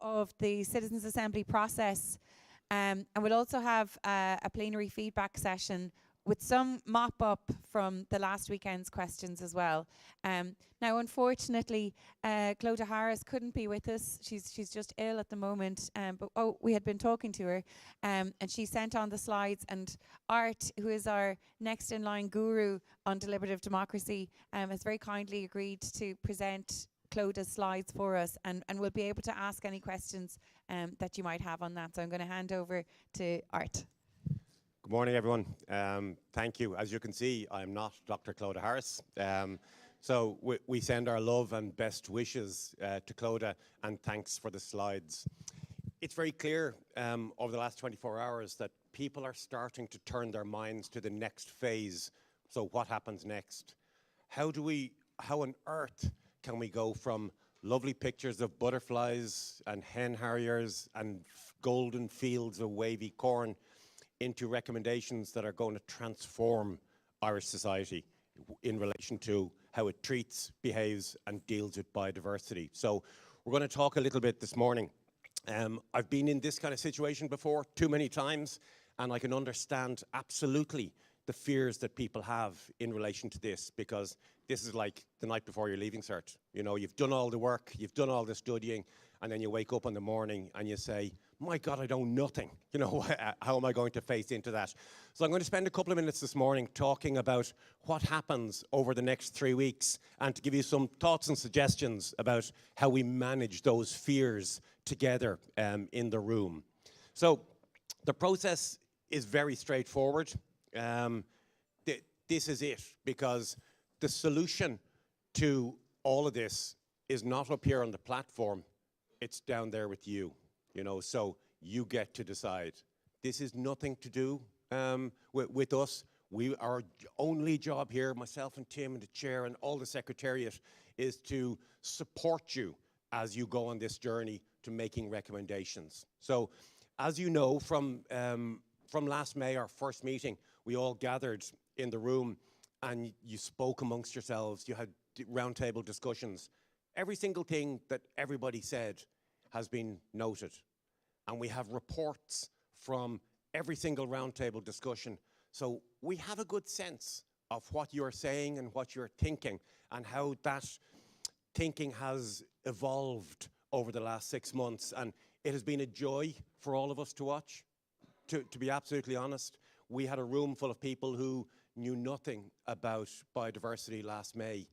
Of the Citizens Assembly process, and we'll also have a plenary feedback session with some mop-up from the last weekend's questions as well. Now, unfortunately, Clodagh Harris couldn't be with us. She's just ill at the moment, but we had been talking to her, and she sent on the slides, and Art, who is our next in line guru on deliberative democracy, has very kindly agreed to present Clodagh's slides for us, and we'll be able to ask any questions that you might have on that. So I'm going to hand over to Art. Good morning, everyone. Thank you. As you can see, I'm not Dr. Clodagh Harris. So we send our love and best wishes to Clodagh, and thanks for the slides. It's very clear over the last 24 hours that people are starting to turn their minds to the next phase. So what happens next? How on earth can we go from lovely pictures of butterflies and hen harriers and golden fields of wavy corn into recommendations that are going to transform Irish society in relation to how it treats, behaves, and deals with biodiversity? So we're going to talk a little bit this morning. I've been in this kind of situation before too many times, and I can understand absolutely the fears that people have in relation to this, because this is like the night before your leaving cert. You know, you've done all the work, you've done all the studying, and then you wake up in the morning and you say, my God, I know nothing. You know, how am I going to face into that? So I'm going to spend a couple of minutes this morning talking about what happens over the next 3 weeks, and to give you some thoughts and suggestions about how we manage those fears together in the room. So the process is very straightforward. This is it, because the solution to all of this is not up here on the platform, it's down there with you, you know, so you get to decide. This is nothing to do with us. Our only job here, myself and Tim and the chair and all the secretariat, is to support you as you go on this journey to making recommendations. So, as you know, from last May, our first meeting, we all gathered in the room and you spoke amongst yourselves, you had roundtable discussions. Every single thing that everybody said has been noted. And we have reports from every single roundtable discussion. So we have a good sense of what you're saying and what you're thinking, and how that thinking has evolved over the last 6 months. And it has been a joy for all of us to watch. To be absolutely honest, we had a room full of people who knew nothing about biodiversity last May.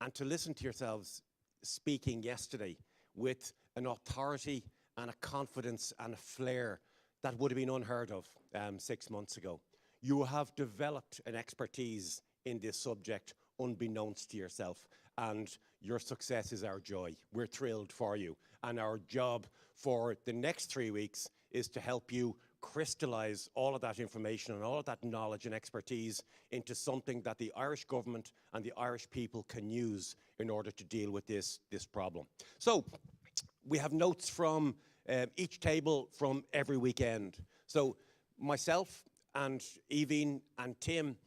And to listen to yourselves speaking yesterday with an authority and a confidence and a flair that would have been unheard of 6 months ago. You have developed an expertise in this subject unbeknownst to yourself, and your success is our joy. We're thrilled for you. And our job for the next 3 weeks is to help you crystallize all of that information and all of that knowledge and expertise into something that the Irish government and the Irish people can use in order to deal with this problem. So we have notes from each table from every weekend. So myself and Evine and Tim,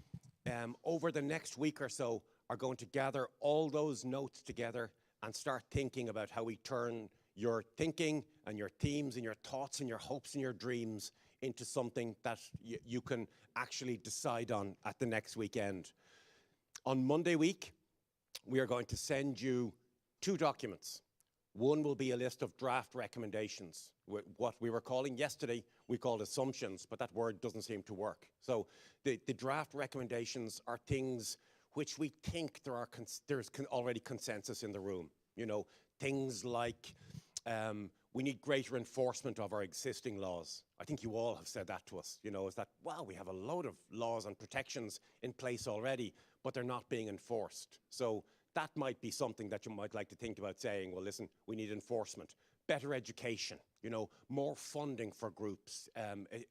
over the next week or so, are going to gather all those notes together and start thinking about how we turn your thinking and your themes and your thoughts and your hopes and your dreams into something that you can actually decide on at the next weekend. On Monday week, we are going to send you 2 documents. One will be a list of draft recommendations. What we were calling yesterday, we called assumptions, but that word doesn't seem to work. So the draft recommendations are things which we think there's already consensus in the room. You know, things like we need greater enforcement of our existing laws. I think you all have said that to us, you know, is that, wow, we have a load of laws and protections in place already, but they're not being enforced. So that might be something that you might like to think about saying, well, listen, we need enforcement, better education, you know, more funding for groups,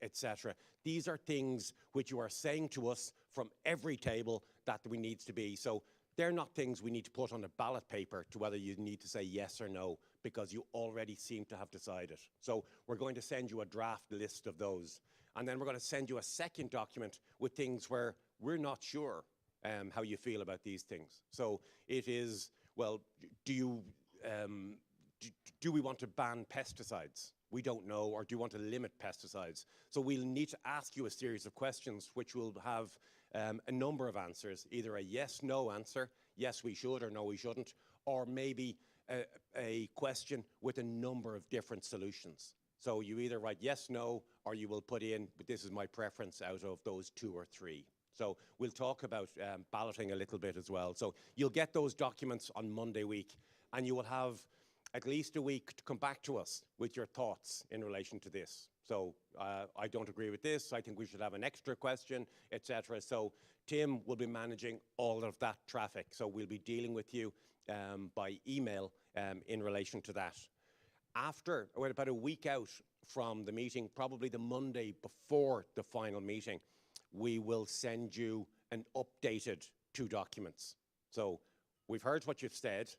etc. These are things which you are saying to us from every table that we needs to be. So they're not things we need to put on a ballot paper to whether you need to say yes or no, because you already seem to have decided. So we're going to send you a draft list of those. And then we're going to send you a second document with things where we're not sure how you feel about these things. So it is, well, do do we want to ban pesticides? We don't know. Or do you want to limit pesticides? So we'll need to ask you a series of questions which will have a number of answers, either a yes, no answer, yes, we should, or no, we shouldn't, or maybe a question with a number of different solutions. So you either write yes, no, or you will put in, but this is my preference out of those 2 or 3. So we'll talk about balloting a little bit as well. So you'll get those documents on Monday week, and you will have at least a week to come back to us with your thoughts in relation to this. So I don't agree with this. I think we should have an extra question, etc. So Tim will be managing all of that traffic. So we'll be dealing with you by email in relation to that. After, or about a week out from the meeting, probably the Monday before the final meeting, we will send you an updated 2 documents. So we've heard what you've said,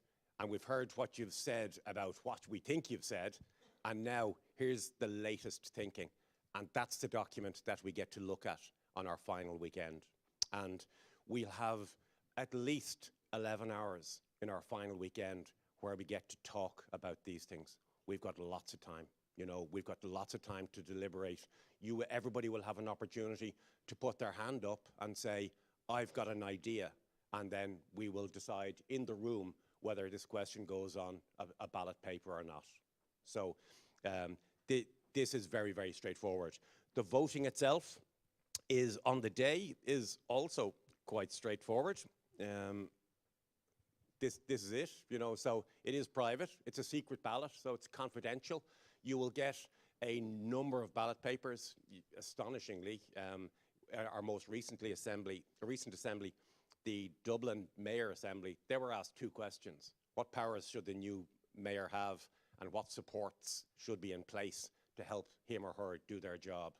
and we've heard what you've said about what we think you've said, and now here's the latest thinking. And that's the document that we get to look at on our final weekend. And we'll have at least 11 hours in our final weekend where we get to talk about these things. We've got lots of time. You know, we've got lots of time to deliberate. Everybody will have an opportunity to put their hand up and say, I've got an idea. And then we will decide in the room whether this question goes on a ballot paper or not. So this is very, very straightforward. The voting itself is on the day is also quite straightforward. This is it, you know, so it is private. It's a secret ballot, so it's confidential. You will get a number of ballot papers, astonishingly. Our most recent assembly, the Dublin Mayor Assembly, they were asked 2 questions. What powers should the new mayor have, and what supports should be in place to help him or her do their job?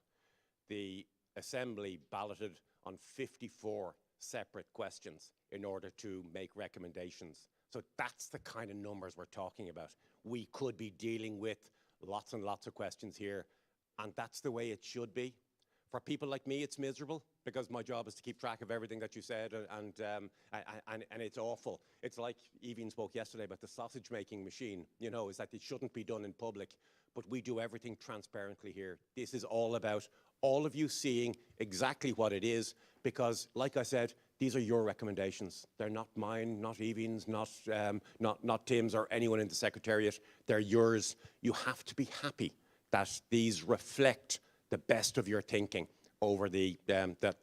The Assembly balloted on 54 separate questions in order to make recommendations. So that's the kind of numbers we're talking about. We could be dealing with lots and lots of questions here, and that's the way it should be. For people like me, it's miserable because my job is to keep track of everything that you said, and it's awful. It's like Evie spoke yesterday about the sausage making machine, you know, is that it shouldn't be done in public, but we do everything transparently here. This is all about all of you seeing exactly what it is, because like I said, these are your recommendations. They're not mine, not Evie's, not Tim's or anyone in the Secretariat. They're yours. You have to be happy that these reflect the best of your thinking over the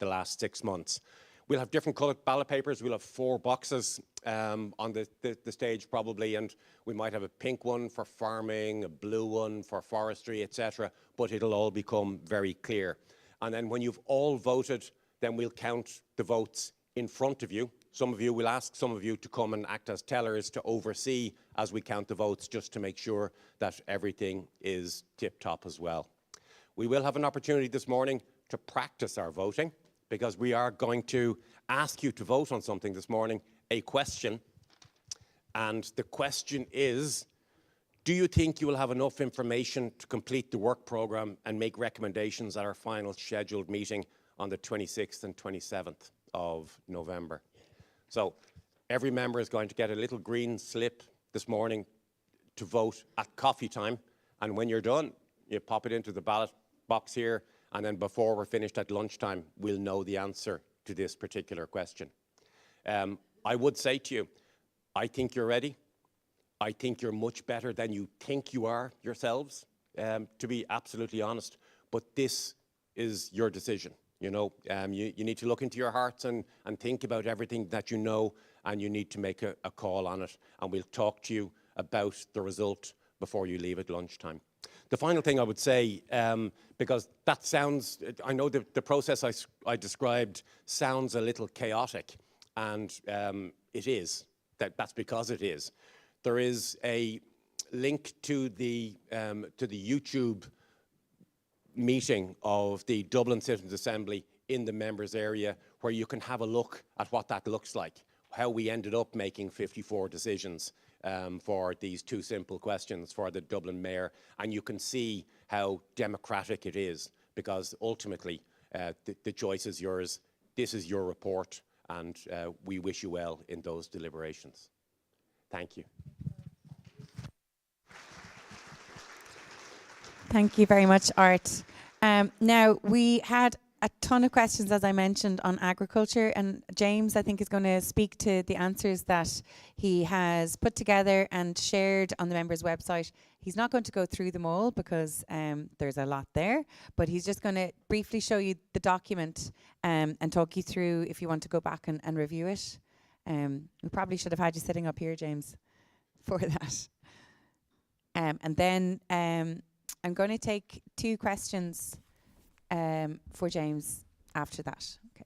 last 6 months. We'll have different coloured ballot papers. We'll have 4 boxes on the stage probably, and we might have a pink one for farming, a blue one for forestry, etc. But it'll all become very clear. And then when you've all voted, then we'll count the votes in front of you. Some of you will ask some of you to come and act as tellers to oversee as we count the votes, just to make sure that everything is tip-top as well. We will have an opportunity this morning to practice our voting, because we are going to ask you to vote on something this morning, a question. And the question is, do you think you will have enough information to complete the work programme and make recommendations at our final scheduled meeting on the 26th and 27th of November? So every member is going to get a little green slip this morning to vote at coffee time. And when you're done, you pop it into the ballot box here, and then before we're finished at lunchtime, we'll know the answer to this particular question. I would say to you, I think you're ready. I think you're much better than you think you are yourselves, to be absolutely honest. But this is your decision. You know, you need to look into your hearts and think about everything that you know, and you need to make a call on it. And we'll talk to you about the result before you leave at lunchtime. The final thing I would say, because that sounds, I know the process I described sounds a little chaotic, and it is. That's because it is. There is a link to the YouTube meeting of the Dublin Citizens Assembly in the members area, where you can have a look at what that looks like, how we ended up making 54 decisions for these 2 simple questions for the Dublin Mayor. And you can see how democratic it is, because ultimately the choice is yours. This is your report, and we wish you well in those deliberations. Thank you. Thank you very much, Art. Now, we had a ton of questions, as I mentioned, on agriculture, and James, I think, is going to speak to the answers that he has put together and shared on the members' website. He's not going to go through them all because there's a lot there, but he's just going to briefly show you the document and talk you through if you want to go back and review it. We probably should have had you sitting up here, James, for that. And then I'm going to take 2 questions for James after that. Okay.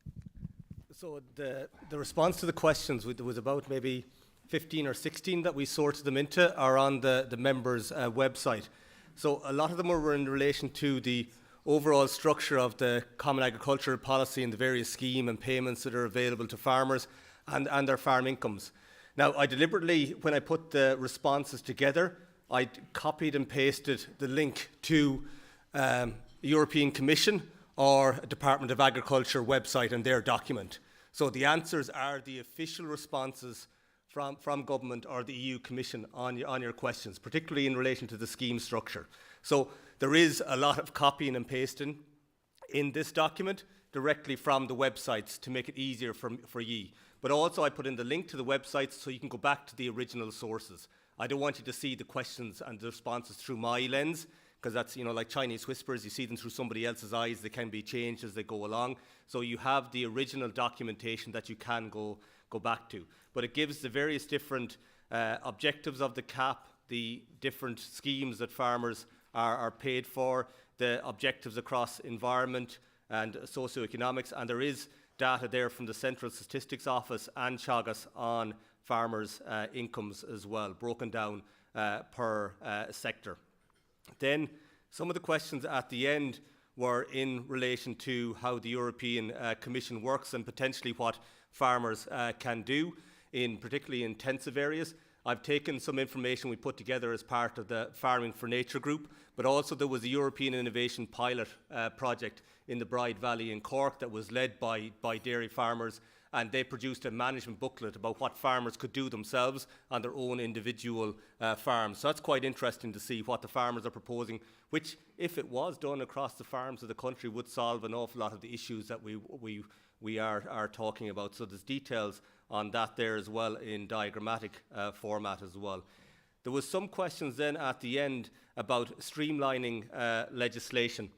So the response to the questions, there was about maybe 15 or 16 that we sorted them into, are on the members' website. So a lot of them were in relation to the overall structure of the Common Agricultural Policy and the various scheme and payments that are available to farmers and their farm incomes. Now, I deliberately, when I put the responses together, I copied and pasted the link to European Commission or Department of Agriculture website and their document. So the answers are the official responses from government or the EU Commission on your questions, particularly in relation to the scheme structure. So there is a lot of copying and pasting in this document directly from the websites to make it easier for ye. But also I put in the link to the websites so you can go back to the original sources. I don't want you to see the questions and the responses through my lens, because that's, like Chinese whispers, you see them through somebody else's eyes. They can be changed as they go along. So you have the original documentation that you can go back to. But it gives the various different objectives of the CAP, the different schemes that farmers are paid for, the objectives across environment and socioeconomics, and there is data there from the Central Statistics Office and Teagasc on farmers' incomes as well, broken down per sector. Then some of the questions at the end were in relation to how the European Commission works and potentially what farmers can do in particularly intensive areas. I've taken some information we put together as part of the Farming for Nature group, but also there was a European Innovation Pilot project in the Bride Valley in Cork that was led by dairy farmers, and they produced a management booklet about what farmers could do themselves on their own individual farms. So that's quite interesting to see what the farmers are proposing, which, if it was done across the farms of the country, would solve an awful lot of the issues that we are talking about. So there's details on that there as well in diagrammatic format as well. There was some questions then at the end about streamlining legislation.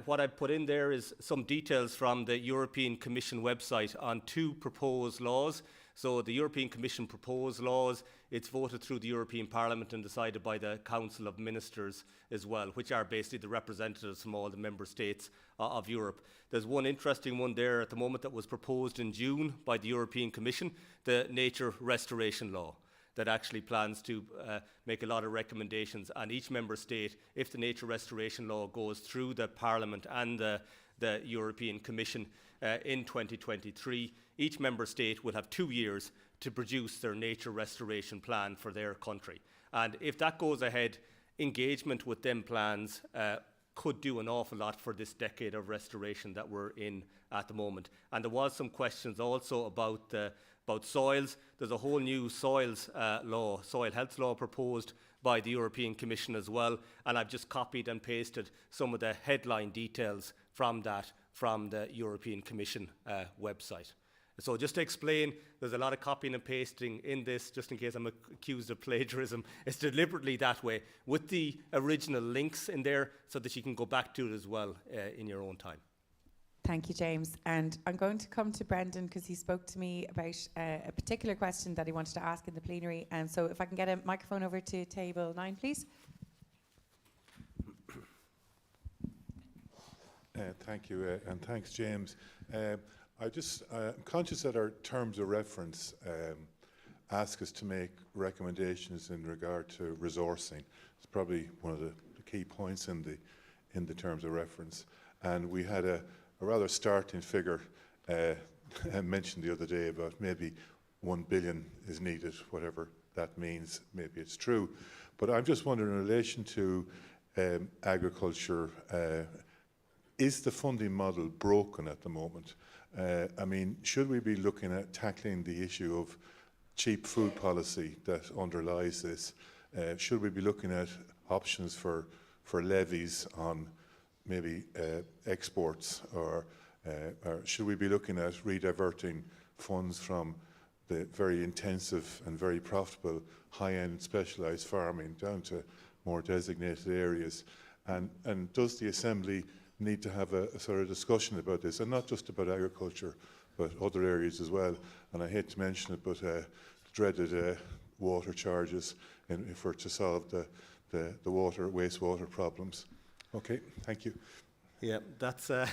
What I've put in there is some details from the European Commission website on 2 proposed laws. So the European Commission proposed laws, it's voted through the European Parliament and decided by the Council of Ministers as well, which are basically the representatives from all the member states of Europe. There's one interesting one there at the moment that was proposed in June by the European Commission, the Nature Restoration Law, that actually plans to make a lot of recommendations on each member state. If the Nature Restoration Law goes through the Parliament and the European Commission in 2023, each member state will have 2 years to produce their nature restoration plan for their country. And if that goes ahead, engagement with them plans could do an awful lot for this decade of restoration that we're in at the moment. And there was some questions also about soils. There's a whole new soils law, soil health law proposed by the European Commission as well, and I've just copied and pasted some of the headline details from that from the European Commission website. So just to explain, there's a lot of copying and pasting in this, just in case I'm accused of plagiarism. It's deliberately that way, with the original links in there so that you can go back to it as well in your own time. Thank you, James. And I'm going to come to Brendan because he spoke to me about a particular question that he wanted to ask in the plenary. And so if I can get a microphone over to table 9, please. Thank you, and thanks, James. I'm conscious that our terms of reference ask us to make recommendations in regard to resourcing. It's probably one of the key points in the terms of reference. And we had a rather startling figure mentioned the other day about maybe 1 billion is needed, whatever that means. Maybe it's true. But I'm just wondering, in relation to agriculture, is the funding model broken at the moment? I mean, should we be looking at tackling the issue of cheap food policy that underlies this? Should we be looking at options for for levies on maybe exports, or should we be looking at rediverting funds from the very intensive and very profitable high-end specialised farming down to more designated areas? And does the Assembly need to have a sort of discussion about this, and not just about agriculture, but other areas as well? And I hate to mention it, but the dreaded water charges if we're to solve the wastewater problems. Okay, thank you. Yeah, that's a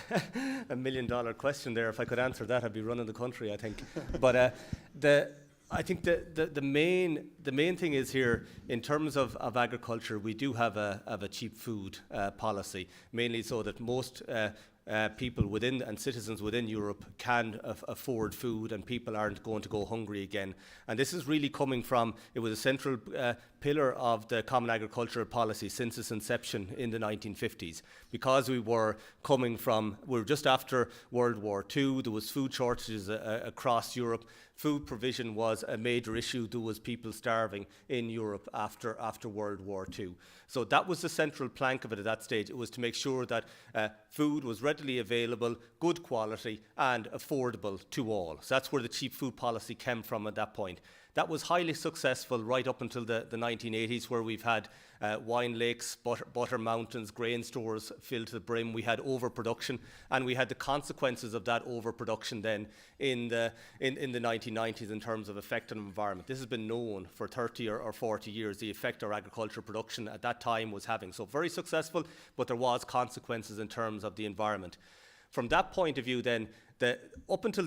$1 million question there. If I could answer that, I'd be running the country, I think. But I think the main thing is here, in terms of agriculture, we do have a cheap food policy, mainly so that most people within and citizens within Europe can afford food, and people aren't going to go hungry again. And this is really coming from, it was a central pillar of the Common Agricultural Policy since its inception in the 1950s. Because we were just after World War II, there was food shortages across Europe. Food provision was a major issue. There was people starving in Europe after World War II. So that was the central plank of it at that stage. It was to make sure that food was readily available, good quality, and affordable to all. So that's where the cheap food policy came from at that point. That was highly successful right up until the 1980s, where we've had wine lakes, butter mountains, grain stores filled to the brim. We had overproduction, and we had the consequences of that overproduction then in the 1990s in terms of effect on the environment. This has been known for 30 or 40 years, the effect our agricultural production at that time was having. So very successful, but there was consequences in terms of the environment. From that point of view then, up until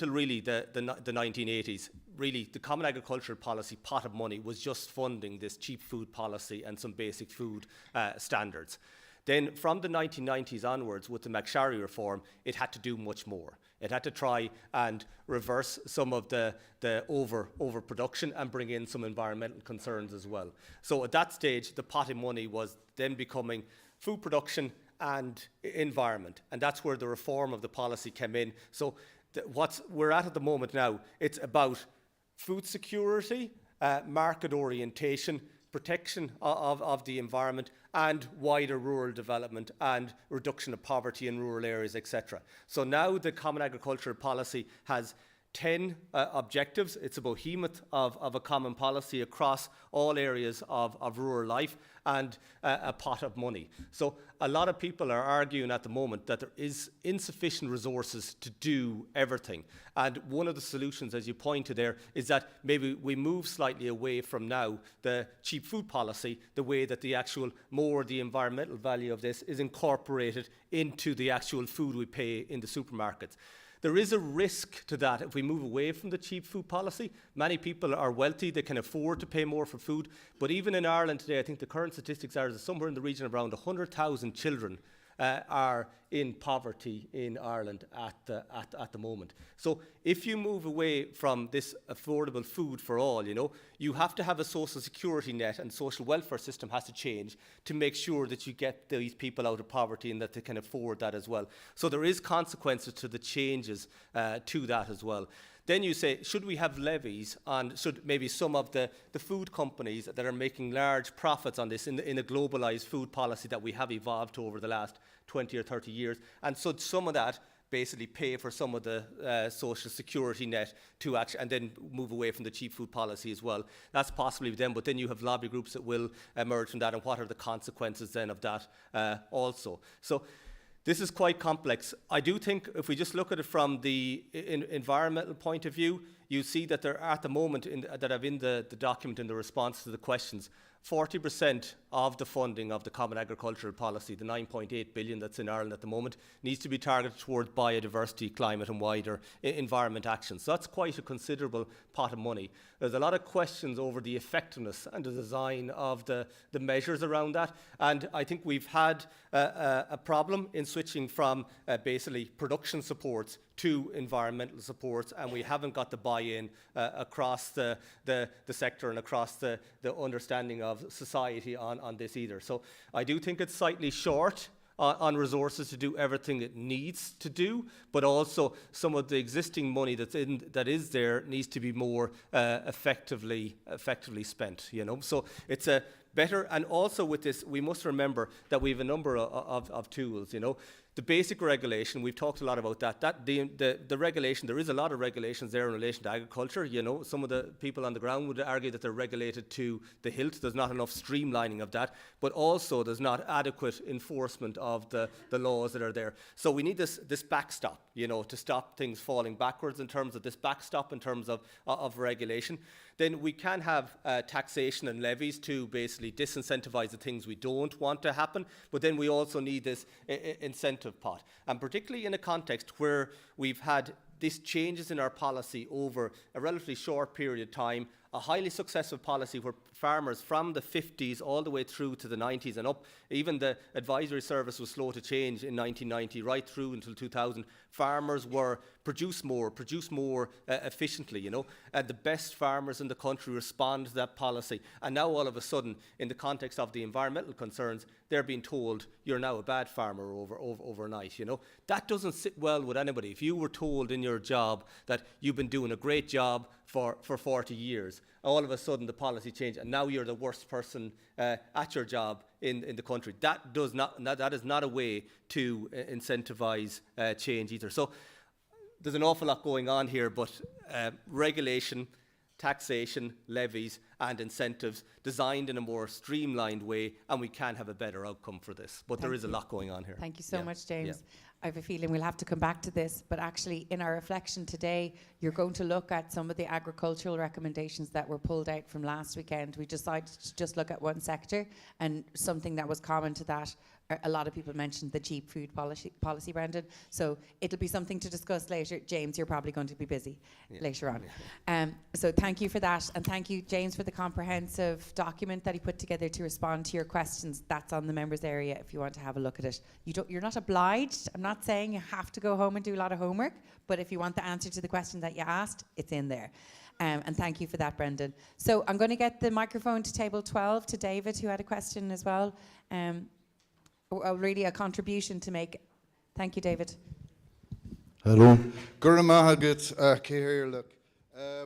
really the 1980s, really the Common Agricultural Policy pot of money was just funding this cheap food policy and some basic food standards. Then from the 1990s onwards, with the McSharry reform, it had to do much more. It had to try and reverse some of the overproduction and bring in some environmental concerns as well. So at that stage, the pot of money was then becoming food production and environment, and that's where the reform of the policy came in. So what we're at the moment now, it's about food security, market orientation, protection of the environment, and wider rural development and reduction of poverty in rural areas, etc. So now the Common Agricultural Policy has 10 objectives. It's a behemoth of a common policy across all areas of rural life, and a pot of money. So a lot of people are arguing at the moment that there is insufficient resources to do everything. And one of the solutions, as you point to there, is that maybe we move slightly away from now the cheap food policy, the way that the environmental value of this is incorporated into the actual food we pay in the supermarkets. There is a risk to that if we move away from the cheap food policy. Many people are wealthy, they can afford to pay more for food. But even in Ireland today, I think the current statistics are that somewhere in the region of around 100,000 children are in poverty in Ireland at the moment. So if you move away from this affordable food for all, you have to have a social security net, and social welfare system has to change to make sure that you get these people out of poverty and that they can afford that as well. So there is consequences to the changes to that as well. Then you say, should we have levies on, should maybe some of the food companies that are making large profits on this in a globalised food policy that we have evolved over the last 20 or 30 years, and so some of that basically pay for some of the social security net to and then move away from the cheap food policy as well. That's possibly them, but then you have lobby groups that will emerge from that, and what are the consequences then of that also. So this is quite complex. I do think if we just look at it from the environmental point of view, you see that there are at the moment that have in the document in the response to the questions, 40% of the funding of the Common Agricultural Policy, the 9.8 billion that's in Ireland at the moment, needs to be targeted towards biodiversity, climate and wider environment actions. So that's quite a considerable pot of money. There's a lot of questions over the effectiveness and the design of the measures around that. And I think we've had a problem in switching from basically production supports to environmental supports, and we haven't got the buy-in across the sector and across the understanding of society on this either. So I do think it's slightly short on resources to do everything it needs to do, but also some of the existing money that is there needs to be more effectively spent. So it's a better, and also with this, we must remember that we have a number of tools. The basic regulation, we've talked a lot about that. The regulation, there is a lot of regulations there in relation to agriculture. Some of the people on the ground would argue that they're regulated to the hilt. There's not enough streamlining of that, but also there's not adequate enforcement of the laws that are there. So we need this backstop, to stop things falling backwards in terms of this backstop in terms of regulation. Then we can have taxation and levies to basically disincentivize the things we don't want to happen, but then we also need this incentive pot. And particularly in a context where we've had these changes in our policy over a relatively short period of time, a highly successful policy where farmers from the 50s all the way through to the 90s and up, even the advisory service was slow to change in 1990 right through until 2000, farmers were produce more efficiently, and the best farmers in the country respond to that policy. And now all of a sudden, in the context of the environmental concerns, they're being told you're now a bad farmer overnight. That doesn't sit well with anybody. If you were told in your job that you've been doing a great job for 40 years, all of a sudden the policy changed and now you're the worst person at your job in the country. That is not a way to incentivize change either. So there's an awful lot going on here, but regulation, taxation, levies and incentives designed in a more streamlined way, and we can have a better outcome for this. But there is a lot going on here. Thank you so much, James. I have a feeling we'll have to come back to this, but actually in our reflection today, you're going to look at some of the agricultural recommendations that were pulled out from last weekend. We decided to just look at one sector, and something that was common to that, a lot of people mentioned the cheap food policy, Brendan. So it'll be something to discuss later. James, you're probably going to be busy later on. So thank you for that, and thank you, James, for the comprehensive document that he put together to respond to your questions. That's on the members area if you want to have a look at it. You're not obliged. I'm not saying you have to go home and do a lot of homework, but if you want the answer to the question that you asked, it's in there. And thank you for that, Brendan. So I'm going to get the microphone to table 12 to David, who had a question as well. Really a contribution to make. Thank you, David. Hello. Guramahagat Kehirluk.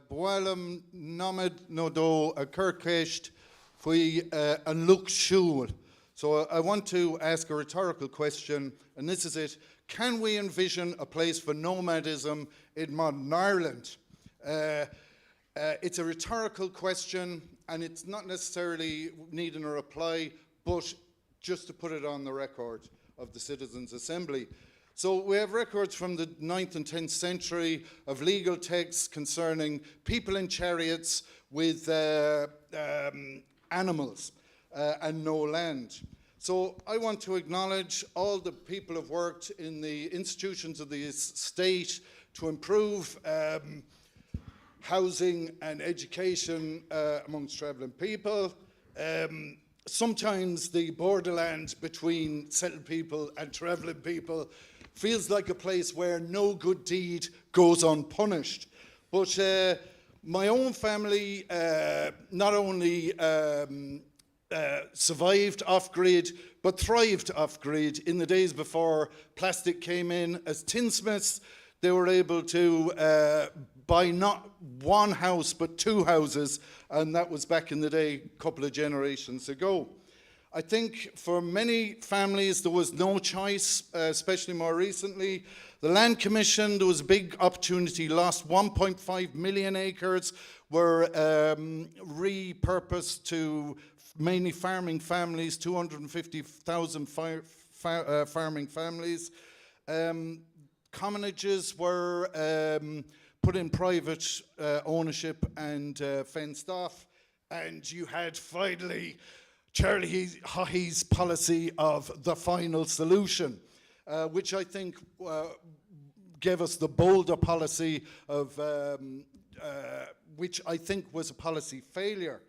Boilam Namad Nodo a Kirkest Fui and Look Shul. So I want to ask a rhetorical question, and this is it. Can we envision a place for nomadism in modern Ireland? It's a rhetorical question, and it's not necessarily needing a reply, but just to put it on the record of the Citizens' Assembly. So we have records from the 9th and 10th century of legal texts concerning people in chariots with animals and no land. So I want to acknowledge all the people who have worked in the institutions of the state to improve housing and education amongst travelling people. Sometimes the borderland between settled people and travelling people feels like a place where no good deed goes unpunished. But my own family not only survived off-grid, but thrived off-grid in the days before plastic came in. As tinsmiths, they were able to buy not one house, but two houses, and that was back in the day, a couple of generations ago. I think for many families there was no choice, especially more recently. The Land Commission, there was a big opportunity lost. 1.5 million acres were repurposed to mainly farming families, 250,000 farming families. Commonages were put in private ownership and fenced off. And you had finally Charlie Haughey's policy of the final solution, which I think gave us the bolder policy of which I think was a policy failure.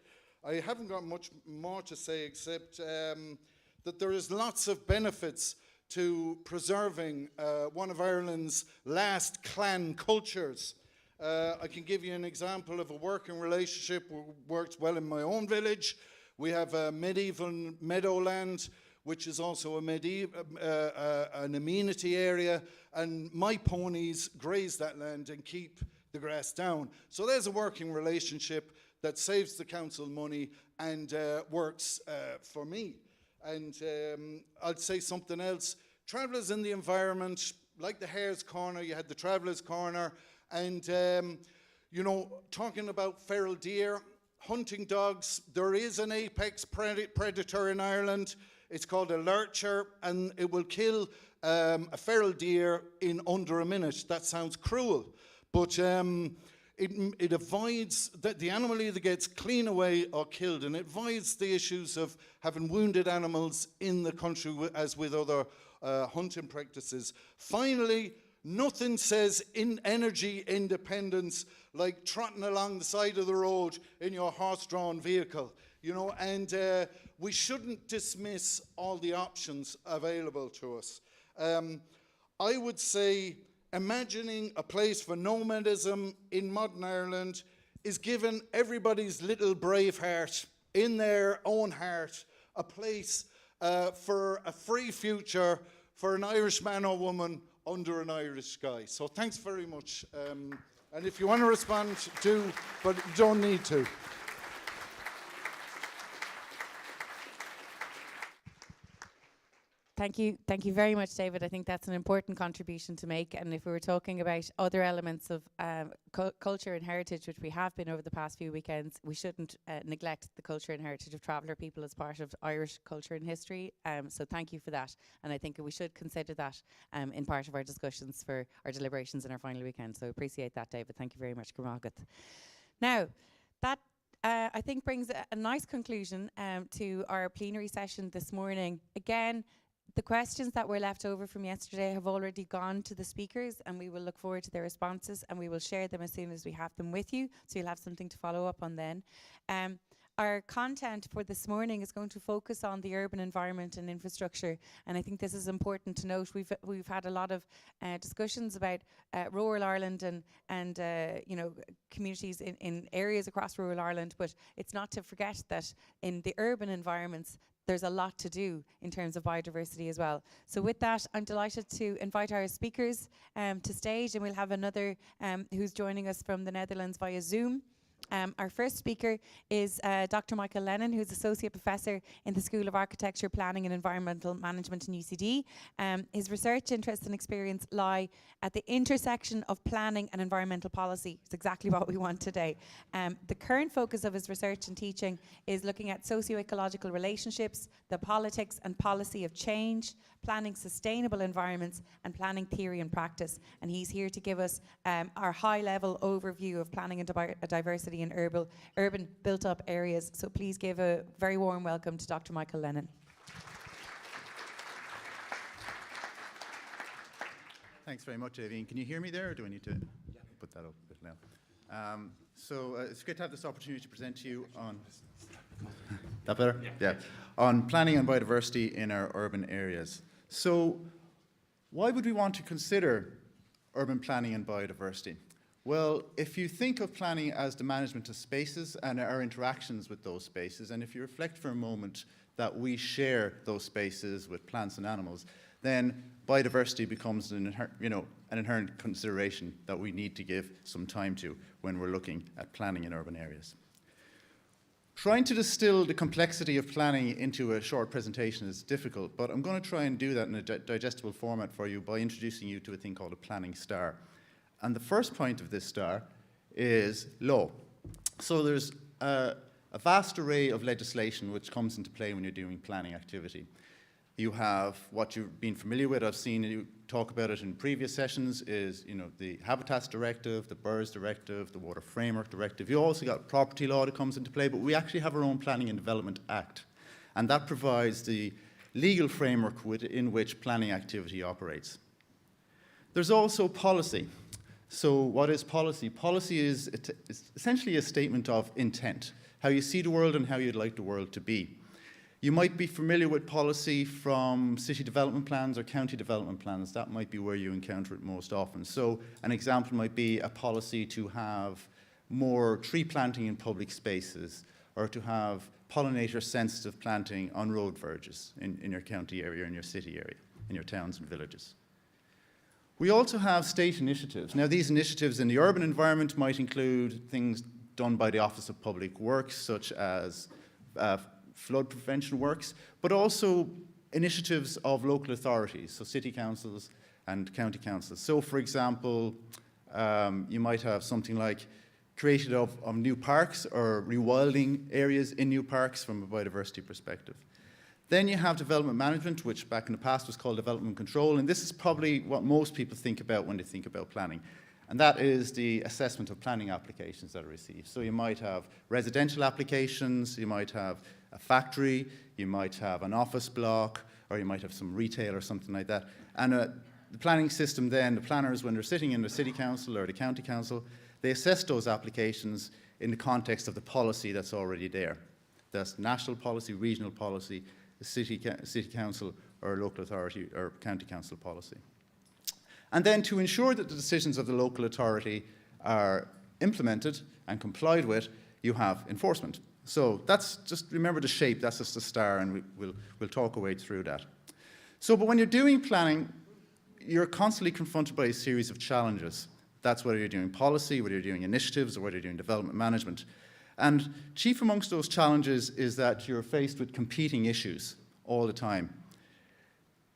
I haven't got much more to say except that there is lots of benefits to preserving one of Ireland's last clan cultures. I can give you an example of a working relationship that works well in my own village. We have a medieval meadowland which is also an amenity area, and my ponies graze that land and keep the grass down. So there's a working relationship that saves the council money and works for me. And I'd say something else. Travellers in the environment, like the Hare's Corner, you had the Travellers' Corner, and you know, talking about feral deer, hunting dogs, there is an apex predator in Ireland. It's called a lurcher, and it will kill a feral deer in under a minute. That sounds cruel, but it avoids that the animal either gets clean away or killed, and it avoids the issues of having wounded animals in the country as with other hunting practices. Finally, nothing says energy independence like trotting along the side of the road in your horse-drawn vehicle, you know, and we shouldn't dismiss all the options available to us. I would say imagining a place for nomadism in modern Ireland is giving everybody's little brave heart in their own heart a place for a free future for an Irish man or woman under an Irish sky. So thanks very much. And if you want to respond, do, but you don't need to. Thank you very much, David. I think that's an important contribution to make. And if we were talking about other elements of culture and heritage, which we have been over the past few weekends, we shouldn't neglect the culture and heritage of traveller people as part of Irish culture and history. So thank you for that. And I think we should consider that in part of our discussions for our deliberations in our final weekend. So appreciate that, David. Thank you very much, Gurmagat. Now, that I think brings a nice conclusion to our plenary session this morning. Again, the questions that were left over from yesterday have already gone to the speakers, and we will look forward to their responses, and we will share them as soon as we have them with you, so you'll have something to follow up on then. Our content for this morning is going to focus on the urban environment and infrastructure, and I think this is important to note. We've had a lot of discussions about rural Ireland and you know, communities in areas across rural Ireland, but it's not to forget that in the urban environments there's a lot to do in terms of biodiversity as well. So with that, I'm delighted to invite our speakers to stage, and we'll have another who's joining us from the Netherlands via Zoom. Our first speaker is Dr. Michael Lennon, who's Associate Professor in the School of Architecture, Planning and Environmental Management in UCD. His research interests and experience lie at the intersection of planning and environmental policy. It's exactly what we want today. The current focus of his research and teaching is looking at socio-ecological relationships, the politics and policy of change, planning sustainable environments, and planning theory and practice. And he's here to give us our high-level overview of planning and diversity in urban built-up areas. So please give a very warm welcome to Dr. Michael Lennon. Thanks very much, Aideen. Can you hear me there, or do I need to put that up a bit now? It's great to have this opportunity to present to you on... That better? Yeah. On planning and biodiversity in our urban areas. So why would we want to consider urban planning and biodiversity? Well, if you think of planning as the management of spaces and our interactions with those spaces, and if you reflect for a moment that we share those spaces with plants and animals, then biodiversity becomes an inherent consideration that we need to give some time to when we're looking at planning in urban areas. Trying to distill the complexity of planning into a short presentation is difficult, but I'm going to try and do that in a digestible format for you by introducing you to a thing called a planning star. And the first point of this star is law. So there's a vast array of legislation which comes into play when you're doing planning activity. You have what you've been familiar with. I've seen you talk about it in previous sessions, is the Habitats Directive, the Birds Directive, the Water Framework Directive. You also got property law that comes into play, but we actually have our own Planning and Development Act. And that provides the legal framework in which planning activity operates. There's also policy. So what is policy? Policy is essentially a statement of intent, how you see the world and how you'd like the world to be. You might be familiar with policy from city development plans or county development plans. That might be where you encounter it most often. So an example might be a policy to have more tree planting in public spaces, or to have pollinator-sensitive planting on road verges in your county area, in your city area, in your towns and villages. We also have state initiatives. Now, these initiatives in the urban environment might include things done by the Office of Public Works, such as flood prevention works, but also initiatives of local authorities, so city councils and county councils. So, for example, you might have something like creation of new parks or rewilding areas in new parks from a biodiversity perspective. Then you have development management, which back in the past was called development control, and this is probably what most people think about when they think about planning. And that is the assessment of planning applications that are received. So you might have residential applications, you might have a factory, you might have an office block, or you might have some retail or something like that. And the planning system then, the planners, when they're sitting in the city council or the county council, they assess those applications in the context of the policy that's already there. That's national policy, regional policy, city council or local authority or county council policy. And then to ensure that the decisions of the local authority are implemented and complied with, you have enforcement. So that's just, remember the shape, that's just a star, and we'll talk our way through that. So, but when you're doing planning, you're constantly confronted by a series of challenges. That's whether you're doing policy, whether you're doing initiatives, or whether you're doing development management. And chief amongst those challenges is that you're faced with competing issues all the time.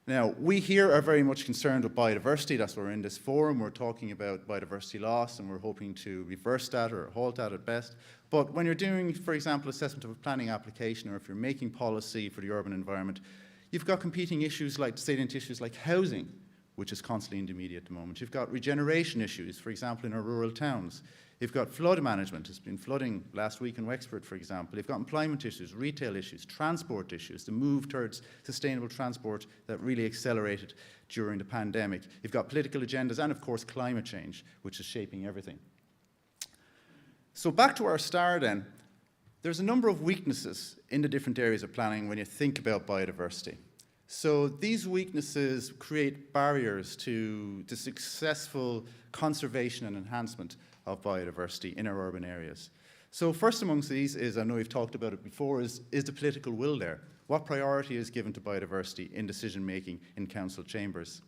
Now, we here are very much concerned with biodiversity. That's why we're in this forum. We're talking about biodiversity loss, and we're hoping to reverse that or halt that at best. But when you're doing, for example, assessment of a planning application, or if you're making policy for the urban environment, you've got competing issues like salient issues like housing, which is constantly in the media at the moment. You've got regeneration issues, for example, in our rural towns. You've got flood management. It's been flooding last week in Wexford, for example. You've got employment issues, retail issues, transport issues, the move towards sustainable transport that really accelerated during the pandemic. You've got political agendas and, of course, climate change, which is shaping everything. So back to our star then. There's a number of weaknesses in the different areas of planning when you think about biodiversity. So these weaknesses create barriers to the successful conservation and enhancement of biodiversity in our urban areas. So first amongst these is, I know we've talked about it before, is the political will there? What priority is given to biodiversity in decision making in council chambers?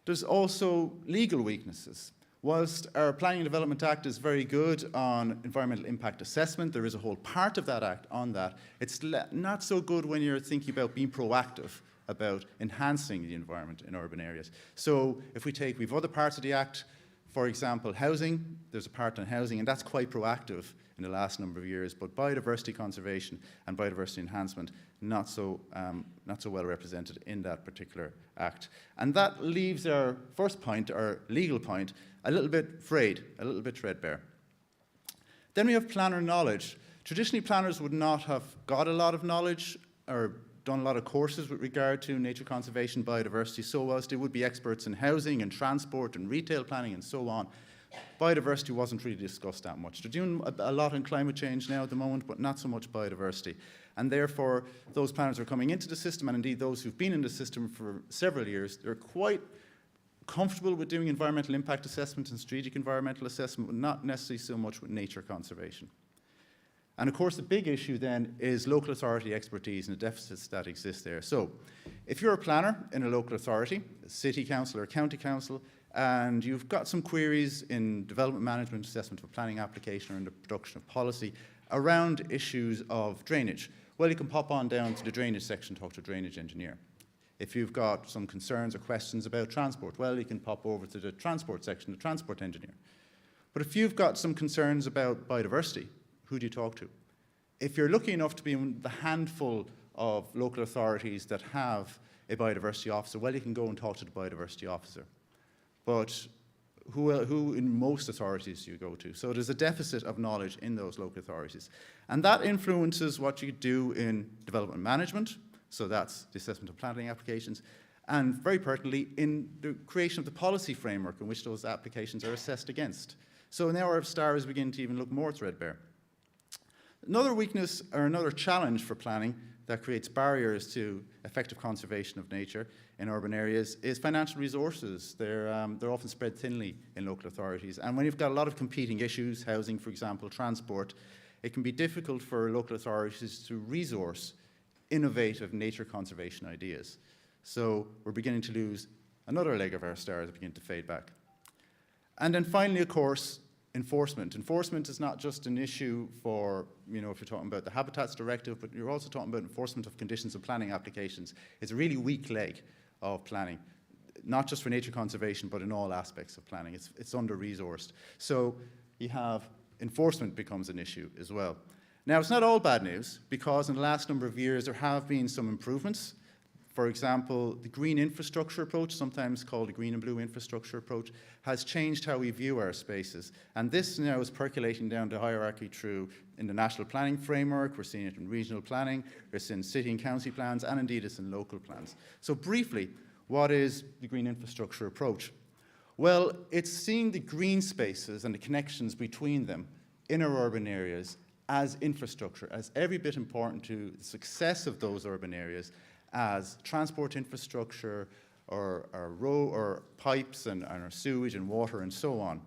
There's also legal weaknesses. Whilst our Planning and Development Act is very good on environmental impact assessment, there is a whole part of that act on that. It's not so good when you're thinking about being proactive about enhancing the environment in urban areas. So if we've other parts of the act, for example, housing, there's a part on housing, and that's quite proactive in the last number of years, but biodiversity conservation and biodiversity enhancement, not so well represented in that particular act. And that leaves our first point, our legal point, a little bit frayed, a little bit threadbare. Then we have planner knowledge. Traditionally, planners would not have got a lot of knowledge or done a lot of courses with regard to nature conservation, biodiversity, so whilst they would be experts in housing and transport and retail planning and so on, biodiversity wasn't really discussed that much. They're doing a lot in climate change now at the moment, but not so much biodiversity. And therefore, those planners are coming into the system, and indeed those who've been in the system for several years, they're quite comfortable with doing environmental impact assessment and strategic environmental assessment, but not necessarily so much with nature conservation. And of course, the big issue then is local authority expertise and the deficits that exist there. So if you're a planner in a local authority, a city council or county council, and you've got some queries in development management, assessment of a planning application, or in the production of policy around issues of drainage, well, you can pop on down to the drainage section, talk to a drainage engineer. If you've got some concerns or questions about transport, well, you can pop over to the transport section, the transport engineer. But if you've got some concerns about biodiversity, who do you talk to? If you're lucky enough to be in the handful of local authorities that have a biodiversity officer, well, you can go and talk to the biodiversity officer. But who in most authorities do you go to? So there's a deficit of knowledge in those local authorities. And that influences what you do in development management, so that's the assessment of planning applications, and very pertinently in the creation of the policy framework in which those applications are assessed against. So now our stars begin to even look more threadbare. Another weakness or another challenge for planning that creates barriers to effective conservation of nature in urban areas is financial resources. They're often spread thinly in local authorities. And when you've got a lot of competing issues, housing, for example, transport, it can be difficult for local authorities to resource innovative nature conservation ideas. So we're beginning to lose another leg of our stars, begin to fade back. And then finally, of course, enforcement. Enforcement is not just an issue for, if you're talking about the Habitats Directive, but you're also talking about enforcement of conditions and planning applications. It's a really weak leg of planning, not just for nature conservation, but in all aspects of planning. It's under-resourced. So you have enforcement becomes an issue as well. Now, it's not all bad news, because in the last number of years, there have been some improvements. For example, the green infrastructure approach, sometimes called the green and blue infrastructure approach, has changed how we view our spaces. And this now is percolating down the hierarchy through in the national planning framework, we're seeing it in regional planning, it's in city and county plans, and indeed it's in local plans. So briefly, what is the green infrastructure approach? Well, it's seeing the green spaces and the connections between them in our urban areas as infrastructure, as every bit important to the success of those urban areas as transport infrastructure or pipes and our sewage and water and so on.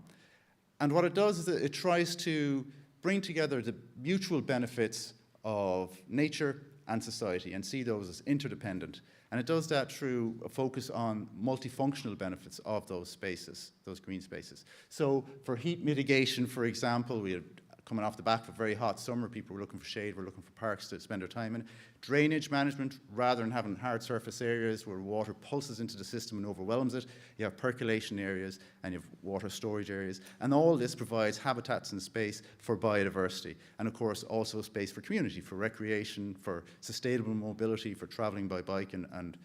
And what it does is that it tries to bring together the mutual benefits of nature and society and see those as interdependent. And it does that through a focus on multifunctional benefits of those spaces, those green spaces. So for heat mitigation, for example, we had coming off the back of a very hot summer, people were looking for shade, were looking for parks to spend their time in. Drainage management, rather than having hard surface areas where water pulses into the system and overwhelms it, you have percolation areas and you have water storage areas. And all this provides habitats and space for biodiversity. And of course, also space for community, for recreation, for sustainable mobility, for traveling by bike and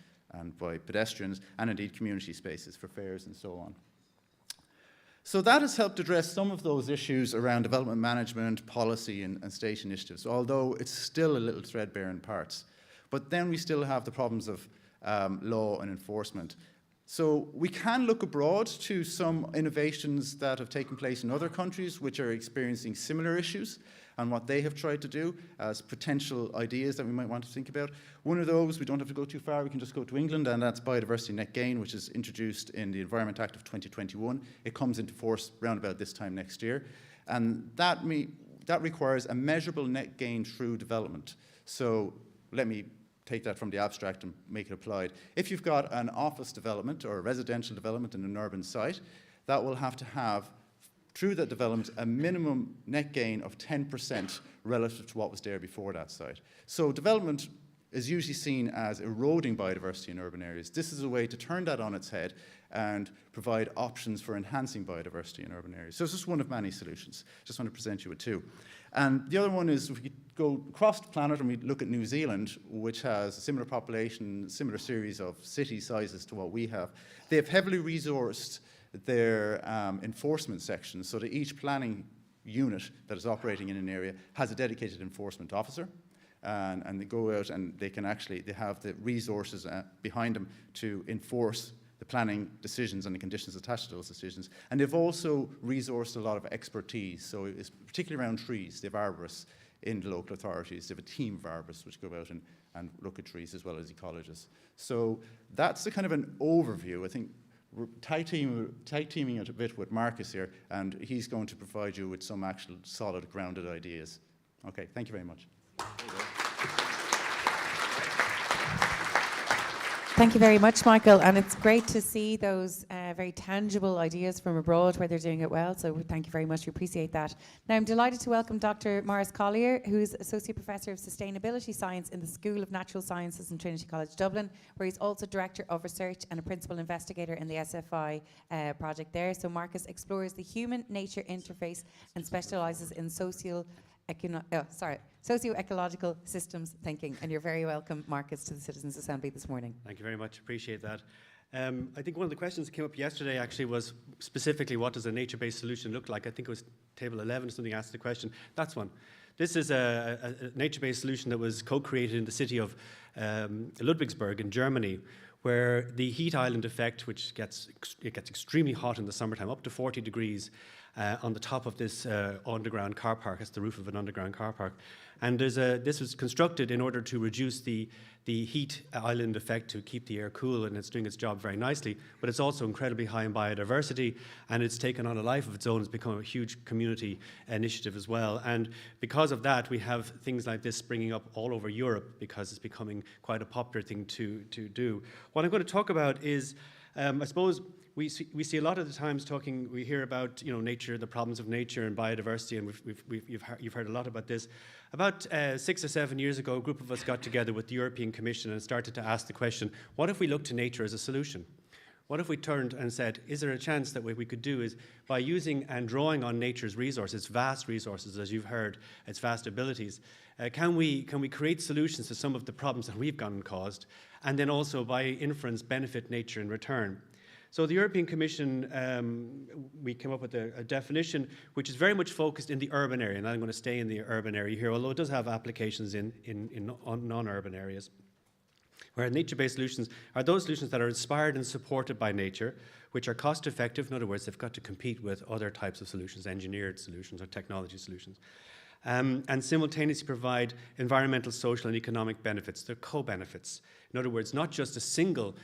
by pedestrians, and indeed community spaces for fairs and so on. So that has helped address some of those issues around development management, policy, and state initiatives, although it's still a little threadbare in parts. But then we still have the problems of law and enforcement. So we can look abroad to some innovations that have taken place in other countries which are experiencing similar issues and what they have tried to do as potential ideas that we might want to think about. One of those, we don't have to go too far, we can just go to England, and that's biodiversity net gain, which is introduced in the Environment Act of 2021. It comes into force around about this time next year. And that requires a measurable net gain through development. So let me take that from the abstract and make it applied. If you've got an office development or a residential development in an urban site, that will have to have, through that development, a minimum net gain of 10% relative to what was there before that site. So development is usually seen as eroding biodiversity in urban areas. This is a way to turn that on its head and provide options for enhancing biodiversity in urban areas. So it's just one of many solutions. Just want to present you with two. And the other one is, if we go across the planet and we look at New Zealand, which has a similar population, similar series of city sizes to what we have, they've heavily resourced their enforcement sections so that each planning unit that is operating in an area has a dedicated enforcement officer. And they go out and they have the resources behind them to enforce the planning decisions and the conditions attached to those decisions. And they've also resourced a lot of expertise. So it's particularly around trees. They have arborists in the local authorities. They have a team of arborists which go out and look at trees as well as ecologists. So that's the kind of an overview. I think we're tag teaming it a bit with Marcus here, and he's going to provide you with some actual solid, grounded ideas. Okay, thank you very much. Thank you very much, Michael. And it's great to see those very tangible ideas from abroad where they're doing it well. So thank you very much. We appreciate that. Now, I'm delighted to welcome Dr. Maurice Collier, who's Associate Professor of Sustainability Science in the School of Natural Sciences in Trinity College Dublin, where he's also Director of Research and a Principal Investigator in the SFI project there. So Marcus explores the human-nature interface and specialises in socio-ecological systems thinking. And you're very welcome, Marcus, to the Citizens Assembly this morning. Thank you very much. Appreciate that. I think one of the questions that came up yesterday actually was specifically what does a nature-based solution look like? I think it was table 11 or something asked the question. That's one. This is a nature-based solution that was co-created in the city of Ludwigsburg in Germany, where the heat island effect, which gets extremely hot in the summertime, up to 40 degrees, on the top of this underground car park. It's the roof of an underground car park. And this was constructed in order to reduce the heat island effect, to keep the air cool, and it's doing its job very nicely. But it's also incredibly high in biodiversity, and it's taken on a life of its own. It's become a huge community initiative as well. And because of that, we have things like this springing up all over Europe, because it's becoming quite a popular thing to do. What I'm going to talk about is, I suppose, we see a lot of the times we hear about nature, the problems of nature and biodiversity, and you've heard a lot about this. About 6 or 7 years ago, a group of us got together with the European Commission and started to ask the question, what if we looked to nature as a solution? What if we turned and said, is there a chance that what we could do is, by using and drawing on nature's resources, vast resources, as you've heard, its vast abilities, can we create solutions to some of the problems that we've gone and caused, and then also, by inference, benefit nature in return? So the European Commission, we came up with a definition which is very much focused in the urban area, and I'm going to stay in the urban area here, although it does have applications in non-urban areas. Where nature-based solutions are those solutions that are inspired and supported by nature, which are cost-effective. In other words, they've got to compete with other types of solutions, engineered solutions or technology solutions. And simultaneously provide environmental, social, and economic benefits. They're co-benefits. In other words, not just a single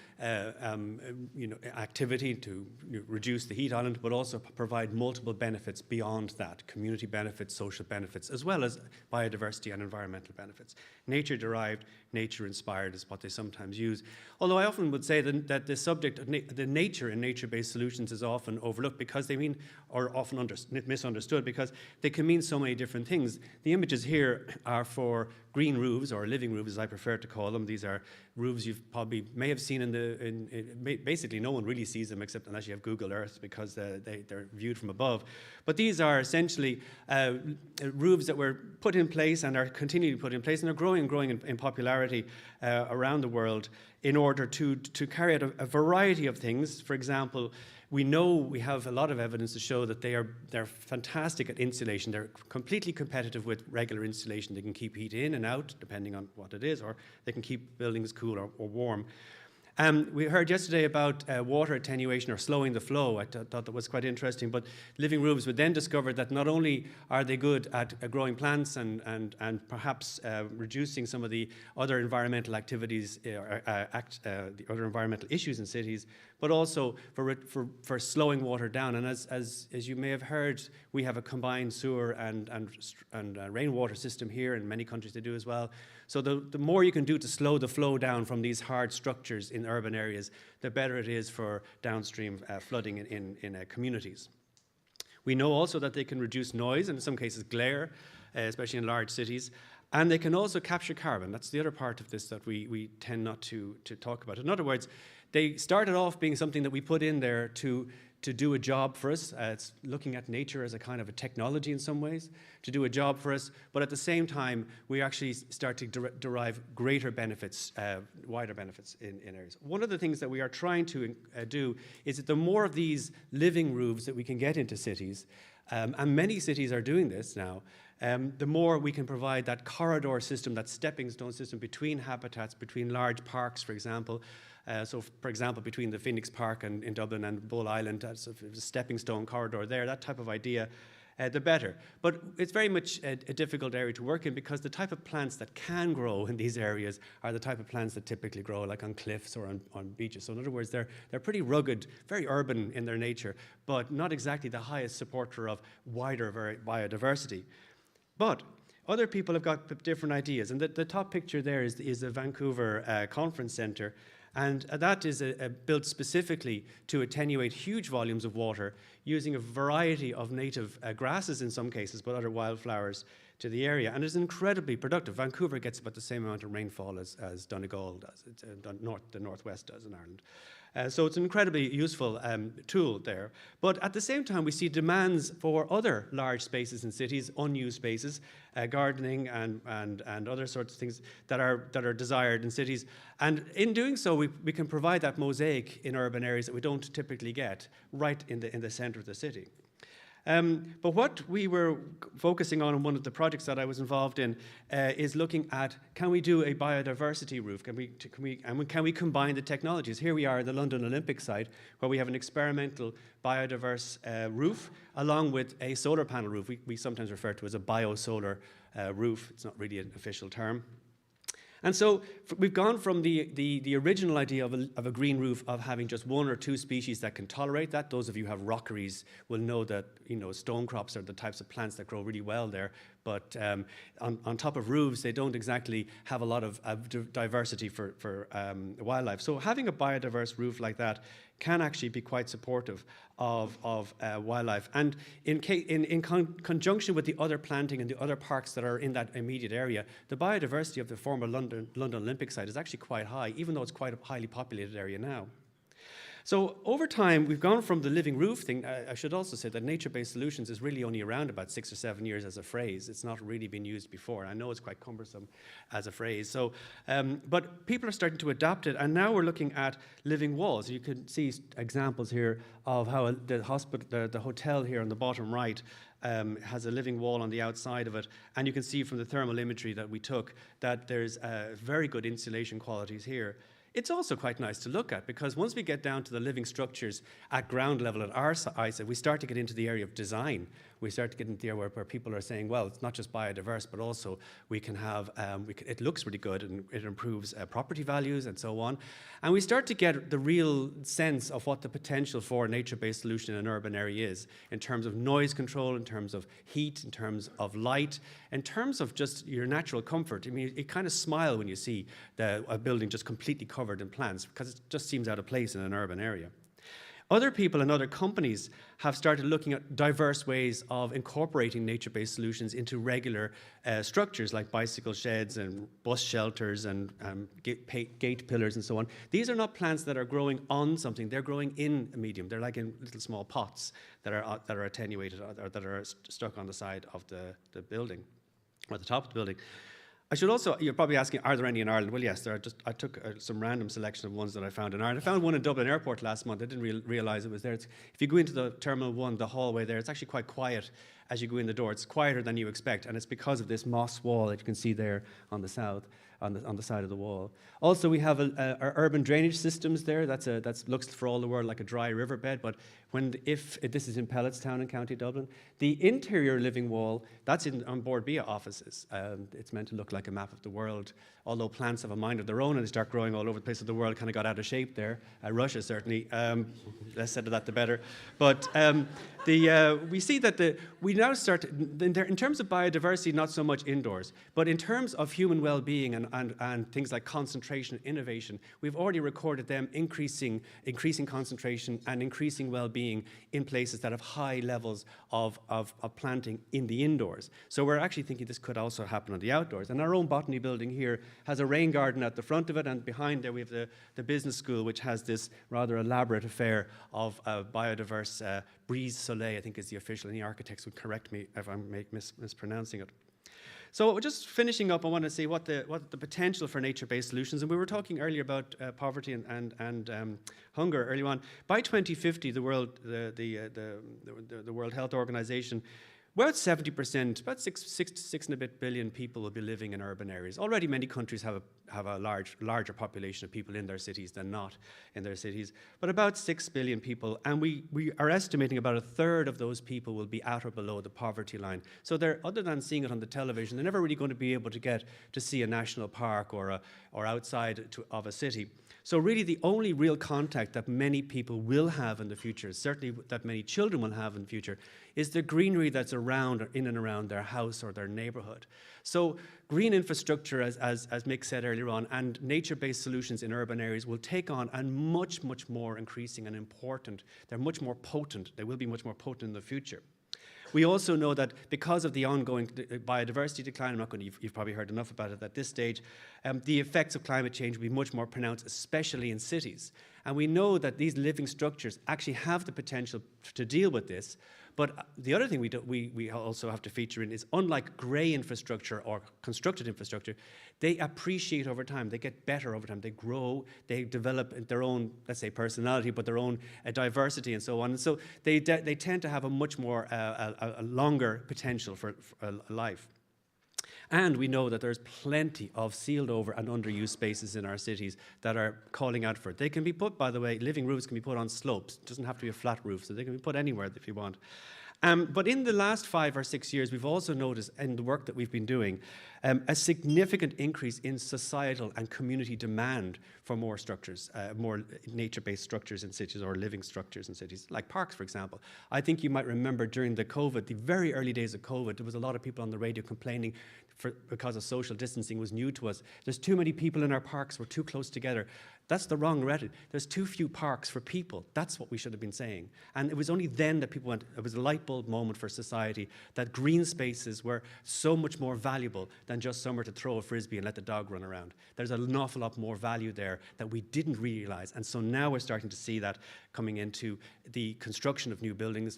activity to reduce the heat island, but also provide multiple benefits beyond that: community benefits, social benefits, as well as biodiversity and environmental benefits. Nature-derived, nature-inspired is what they sometimes use. Although I often would say that the subject of the nature in nature-based solutions is often overlooked, because they mean, or often misunderstood, because they can mean so many different things. The images here are for green roofs, or living roofs as I prefer to call them. These are roofs you may have seen basically no one really sees them except unless you have Google Earth, because they're viewed from above. But these are essentially roofs that were put in place and are continually put in place, and are growing in popularity around the world in order to carry out a variety of things. For example, we have a lot of evidence to show that they're fantastic at insulation. They're completely competitive with regular insulation. They can keep heat in and out, depending on what it is, or they can keep buildings cool or warm. We heard yesterday about water attenuation, or slowing the flow. I thought that was quite interesting. But living roofs would then discover that not only are they good at growing plants and perhaps reducing some of the other environmental activities, the other environmental issues in cities, but also for slowing water down. And as you may have heard, we have a combined sewer and rainwater system here. In many countries they do as well. So the more you can do to slow the flow down from these hard structures in urban areas, the better it is for downstream flooding in communities. We know also that they can reduce noise, and in some cases glare, especially in large cities. And they can also capture carbon. That's the other part of this that we tend not to talk about. In other words, they started off being something that we put in there to do a job for us. It's looking at nature as a kind of a technology in some ways, to do a job for us. But at the same time, we actually start to derive greater benefits, wider benefits in areas. One of the things that we are trying to do is that the more of these living roofs that we can get into cities, and many cities are doing this now, the more we can provide that corridor system, that stepping stone system between habitats, between large parks, for example. So, for example, between the Phoenix Park in Dublin and Bull Island, that's a stepping stone corridor there, that type of idea, the better. But it's very much a difficult area to work in, because the type of plants that can grow in these areas are the type of plants that typically grow like on cliffs or on beaches. So in other words, they're pretty rugged, very urban in their nature, but not exactly the highest supporter of wider biodiversity. But other people have got different ideas. And the top picture there is the Vancouver Conference Centre. And that is built specifically to attenuate huge volumes of water using a variety of native grasses in some cases, but other wildflowers to the area. And it's incredibly productive. Vancouver gets about the same amount of rainfall as Donegal does, the Northwest does in Ireland. So it's an incredibly useful tool there. But at the same time, we see demands for other large spaces in cities, unused spaces, gardening and other sorts of things that are desired in cities. And in doing so, we can provide that mosaic in urban areas that we don't typically get right in the center of the city. But what we were focusing on in one of the projects that I was involved in is looking at, can we do a biodiversity roof? Can we combine the technologies? Here we are at the London Olympic site, where we have an experimental biodiverse roof along with a solar panel roof. We sometimes refer to as a biosolar roof. It's not really an official term. And so we've gone from the original idea of a green roof of having just one or two species that can tolerate that. Those of you who have rockeries will know that, you know, stone crops are the types of plants that grow really well there. But on top of roofs, they don't exactly have a lot of diversity for wildlife. So having a biodiverse roof like that can actually be quite supportive of wildlife. And in conjunction with the other planting and the other parks that are in that immediate area, the biodiversity of the former London Olympic site is actually quite high, even though it's quite a highly populated area now. So over time, we've gone from the living roof thing. I should also say that nature-based solutions is really only around about 6 or 7 years as a phrase. It's not really been used before. I know it's quite cumbersome as a phrase. So, but people are starting to adapt it, and now we're looking at living walls. You can see examples here of how the hotel here on the bottom right has a living wall on the outside of it, and you can see from the thermal imagery that we took that there's very good insulation qualities here. It's also quite nice to look at, because once we get down to the living structures at ground level at our ISA, we start to get into the area of design. We start to get into the area where people are saying, well, it's not just biodiverse, but also we can have, it looks really good and it improves property values and so on. And we start to get the real sense of what the potential for a nature-based solution in an urban area is, in terms of noise control, in terms of heat, in terms of light, in terms of just your natural comfort. I mean, you kind of smile when you see a building just completely covered in plants, because it just seems out of place in an urban area. Other people and other companies have started looking at diverse ways of incorporating nature-based solutions into regular structures like bicycle sheds and bus shelters and gate pillars and so on. These are not plants that are growing on something, they're growing in a medium. They're like in little small pots that are attenuated or that are stuck on the side of the building, or the top of the building. I should also, you're probably asking, are there any in Ireland? Well, yes, there are. I took some random selection of ones that I found in Ireland. I found one in Dublin Airport last month. I didn't realise it was there. If you go into the Terminal 1, the hallway there, it's actually quite quiet as you go in the door. It's quieter than you expect, and it's because of this moss wall that you can see there on the south, on the side of the wall. Also, we have our urban drainage systems there. That looks for all the world like a dry riverbed, but if this is in Pelletstown in County Dublin, the interior living wall, that's on Board Bia offices. It's meant to look like a map of the world, although plants have a mind of their own and they start growing all over the place of the world, kind of got out of shape there. Russia, certainly. Less said of that, the better. But we see that we now start, in terms of biodiversity, not so much indoors, but in terms of human well-being and things like concentration, innovation, we've already recorded them increasing concentration and increasing well-being in places that have high levels of planting in the indoors. So we're actually thinking this could also happen on the outdoors. And our own botany building here has a rain garden at the front of it, and behind there we have the business school, which has this rather elaborate affair of biodiverse brise soleil, I think is the official, and the architects would correct me if I'm mispronouncing it. So just finishing up, I want to say what the potential for nature-based solutions, and we were talking earlier about poverty and hunger early on. By 2050, the World Health Organization, about 70%, about 6 and a bit billion people will be living in urban areas. Already many countries have a larger population of people in their cities than not in their cities, but about 6 billion people, and we are estimating about a third of those people will be at or below the poverty line. So they're, other than seeing it on the television, they're never really going to be able to get to see a national park or outside of a city. So really the only real contact that many people will have in the future, certainly that many children will have in the future, is the greenery that's around or in and around their house or their neighborhood. So green infrastructure, as Mick said earlier on, and nature-based solutions in urban areas will take on a much, much more increasing and important, they're much more potent, they will be much more potent in the future. We also know that because of the ongoing biodiversity decline, you've probably heard enough about it at this stage, the effects of climate change will be much more pronounced, especially in cities. And we know that these living structures actually have the potential to deal with this, But the other thing we also have to feature in is, unlike grey infrastructure or constructed infrastructure, they appreciate over time. They get better over time. They grow. They develop their own, let's say, personality, but their own diversity and so on. And so they tend to have a much more a longer potential for life. And we know that there's plenty of sealed over and underused spaces in our cities that are calling out for it. They can be put, by the way, living roofs can be put on slopes. It doesn't have to be a flat roof, so they can be put anywhere if you want. But in the last 5 or 6 years, we've also noticed in the work that we've been doing a significant increase in societal and community demand for more structures, more nature-based structures in cities, or living structures in cities, like parks, for example. I think you might remember during the very early days of COVID, there was a lot of people on the radio complaining because of social distancing was new to us. There's too many people in our parks, we're too close together. That's the wrong rhetoric. There's too few parks for people. That's what we should have been saying. And it was only then that people went, it was a light bulb moment for society, that green spaces were so much more valuable than just somewhere to throw a frisbee and let the dog run around. There's an awful lot more value there that we didn't realize. And so now we're starting to see that coming into the construction of new buildings,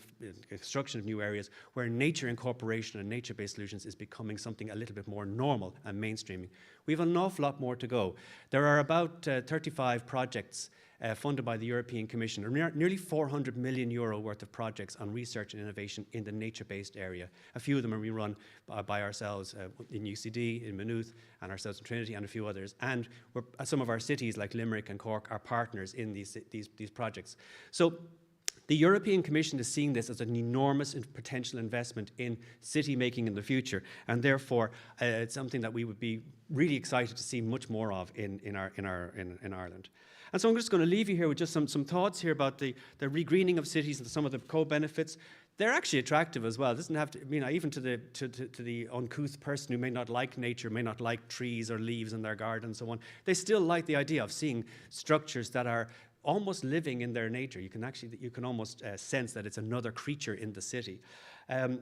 construction of new areas, where nature incorporation and nature-based solutions is becoming something a little bit more normal and mainstreaming. We have an awful lot more to go. There are about 35 projects funded by the European Commission, or nearly 400 million euro worth of projects on research and innovation in the nature-based area. A few of them are run by ourselves in UCD, in Maynooth, and ourselves in Trinity, and a few others. And some of our cities, like Limerick and Cork, are partners in these projects. So the European Commission is seeing this as an enormous potential investment in city making in the future, and therefore it's something that we would be really excited to see much more of in Ireland. And so I'm just going to leave you here with just some thoughts here about the regreening of cities and some of the co-benefits. They're actually attractive as well. It doesn't have to, even to the uncouth person who may not like nature, may not like trees or leaves in their garden and so on. They still like the idea of seeing structures that are almost living in their nature. You can almost sense that it's another creature in the city.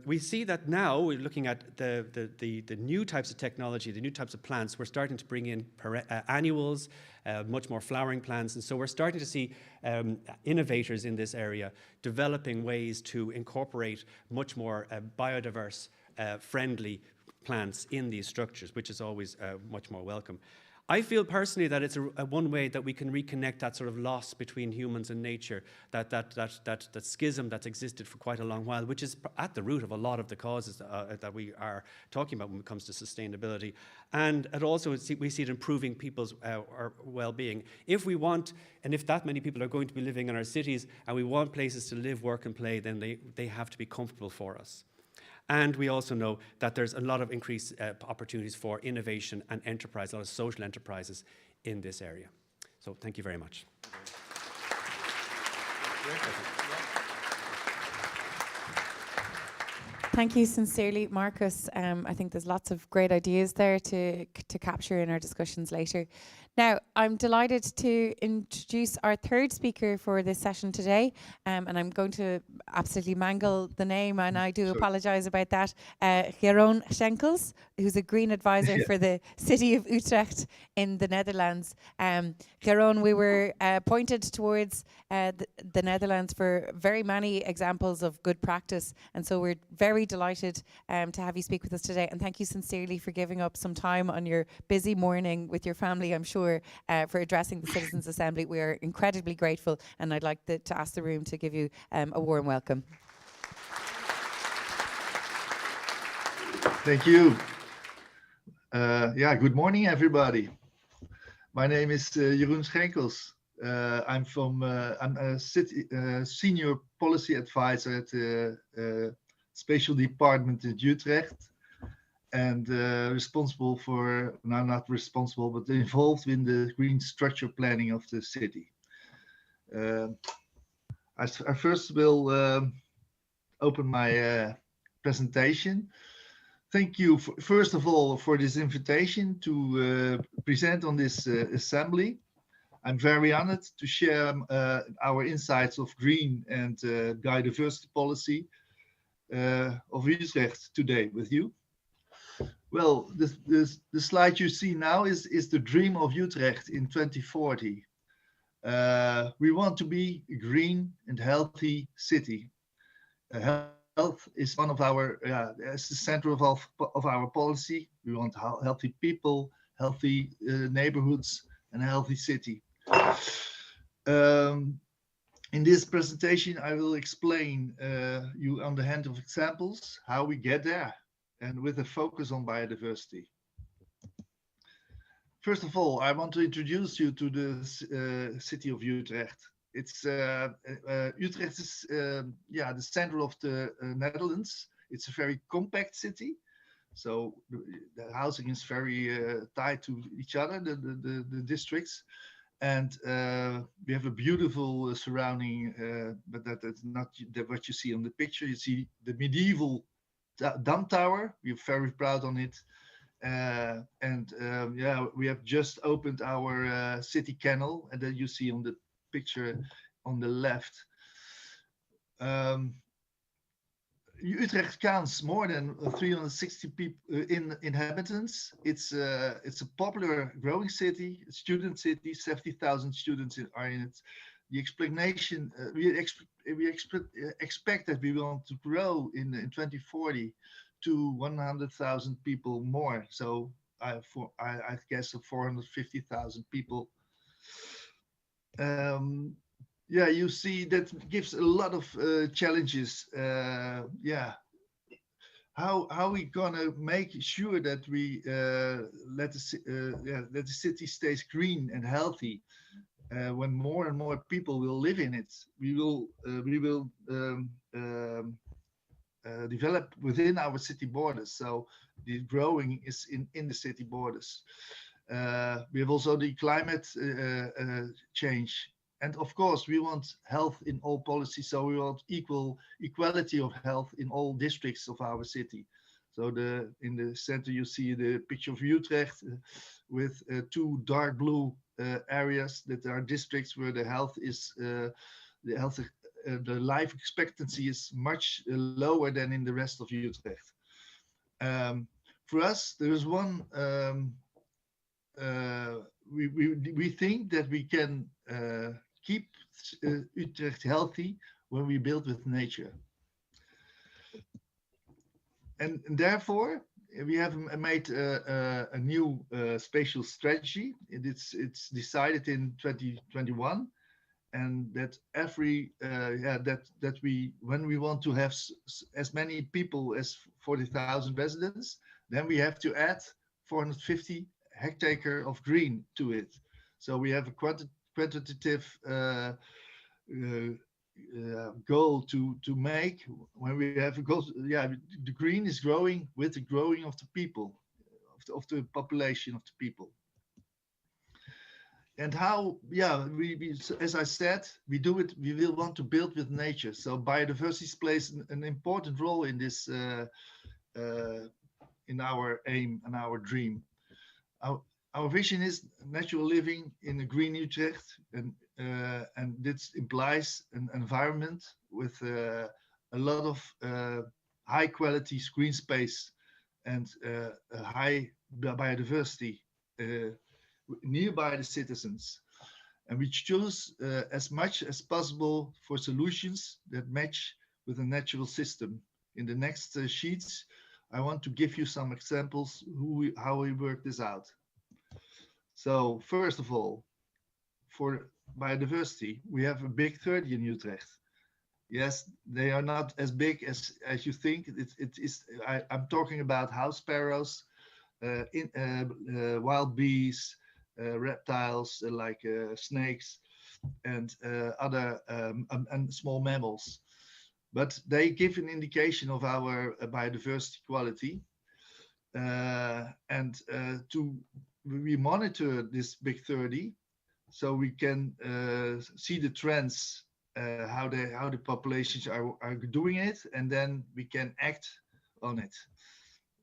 We see that now, we're looking at the new types of technology, the new types of plants. We're starting to bring in annuals, much more flowering plants, and so we're starting to see innovators in this area developing ways to incorporate much more biodiverse, friendly plants in these structures, which is always much more welcome. I feel personally that it's one way that we can reconnect that sort of loss between humans and nature, that schism that's existed for quite a long while, which is at the root of a lot of the causes that we are talking about when it comes to sustainability. And it also, we see it improving people's well-being. If we want, and if that many people are going to be living in our cities, and we want places to live, work, and play, then they have to be comfortable for us. And we also know that there's a lot of increased opportunities for innovation and enterprise, a lot of social enterprises in this area. So thank you very much. Thank you sincerely, Marcus. I think there's lots of great ideas there to capture in our discussions later. Now, I'm delighted to introduce our third speaker for this session today, and I'm going to absolutely mangle the name, and I do apologise about that. Jeroen Schenkels, who's a green advisor for the city of Utrecht in the Netherlands. Jeroen, we were pointed towards the Netherlands for very many examples of good practice, and so we're very delighted to have you speak with us today, and thank you sincerely for giving up some time on your busy morning with your family, I'm sure, for addressing the Citizens' Assembly. We are incredibly grateful, and I'd like to ask the room to give you a warm welcome. Thank you. Good morning, everybody. My name is Jeroen Schenkels. I'm a senior policy advisor at the Spatial Department in Utrecht, and responsible for, no, not responsible, but involved in the green structure planning of the city. I first will open my presentation. Thank you, first of all, for this invitation to present on this assembly. I'm very honored to share our insights of green and biodiversity policy of Utrecht today with you. Well, the slide you see now is the dream of Utrecht in 2040. We want to be a green and healthy city, a health is one of our, it's the center of our policy. We want healthy people, healthy neighborhoods, and a healthy city. In this presentation, I will explain you on the hand of examples how we get there, and with a focus on biodiversity. First of all, I want to introduce you to the city of Utrecht. It's Utrecht is the center of the Netherlands. It's a very compact city, so the housing is very tied to each other, the districts, and we have a beautiful surrounding. But that's not what you see on the picture. You see the medieval Dam Tower. We're very proud on it. We have just opened our city canal, and then you see on the picture on the left. Utrecht counts more than 360 inhabitants. It's a popular growing city, a student city. 70,000 students are in it. The explanation we expect that we want to grow in 2040 to 100,000 people more. So I guess 450,000 people. You see that gives a lot of challenges. How we gonna make sure that we let the city stays green and healthy when more and more people will live in it? We will develop within our city borders. So the growing is in the city borders. We have also the climate change. And of course, we want health in all policies. So we want equality of health in all districts of our city. So in the center, you see the picture of Utrecht with two dark blue areas that are districts where the health is, the life expectancy is much lower than in the rest of Utrecht. For us, there is one, we think that we can keep Utrecht healthy when we build with nature. And therefore, we have made a new spatial strategy. It's decided in 2021, and that when we want to have as many people as 40,000 residents, then we have to add 450 hectare of green to it. So we have a quantitative goal to make. When we have a goal, the green is growing with the growing of the people, of the population of the people. And how, we as I said, we do it, we will want to build with nature. So biodiversity plays an important role in this, in our aim and our dream. Our vision is natural living in a green Utrecht, and this implies an environment with a lot of high quality screen space and a high biodiversity nearby the citizens. And we choose as much as possible for solutions that match with a natural system. In the next sheets, I want to give you some examples how we work this out. So first of all, for biodiversity, we have a big 30 in Utrecht. Yes, they are not as big as you think. I'm talking about house sparrows, wild bees, reptiles like snakes, and other and small mammals. But they give an indication of our biodiversity quality. We monitor this big 30, so we can see the trends, how the populations are doing it, and then we can act on it.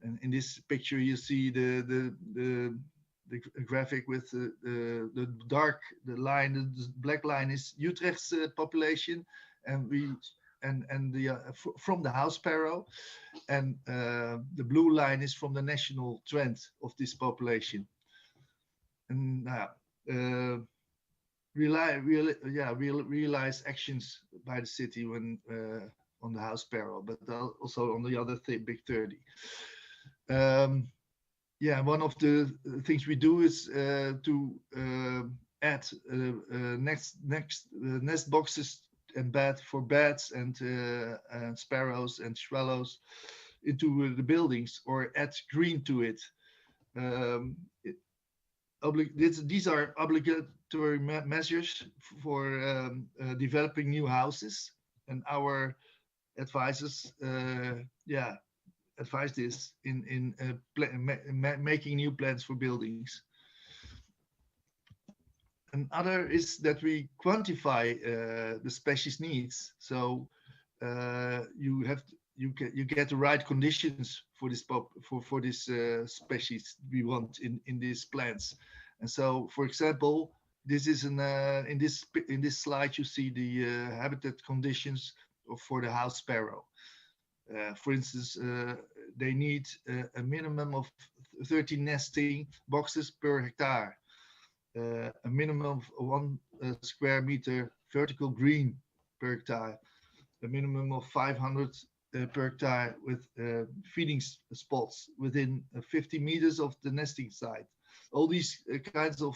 And in this picture, you see the graphic with the black line is Utrecht's population, and from the house sparrow, and the blue line is from the national trend of this population. And realize actions by the city when on the house sparrow, but also on the other big 30. Yeah, one of the things we do is to add nest boxes and bed for beds and sparrows and swallows into the buildings, or add green to it. These are obligatory measures for developing new houses, and our advisors, advise this in making new plans for buildings. Another is that we quantify the species needs. So you get the right conditions for this for this species we want in these plants. And so, for example, this is in this slide you see the habitat conditions for the house sparrow. For instance, they need a minimum of 30 nesting boxes per hectare, a minimum of 1 square meter vertical green per hectare, a minimum of 500 per hectare with feeding spots within 50 meters of the nesting site. All these kinds of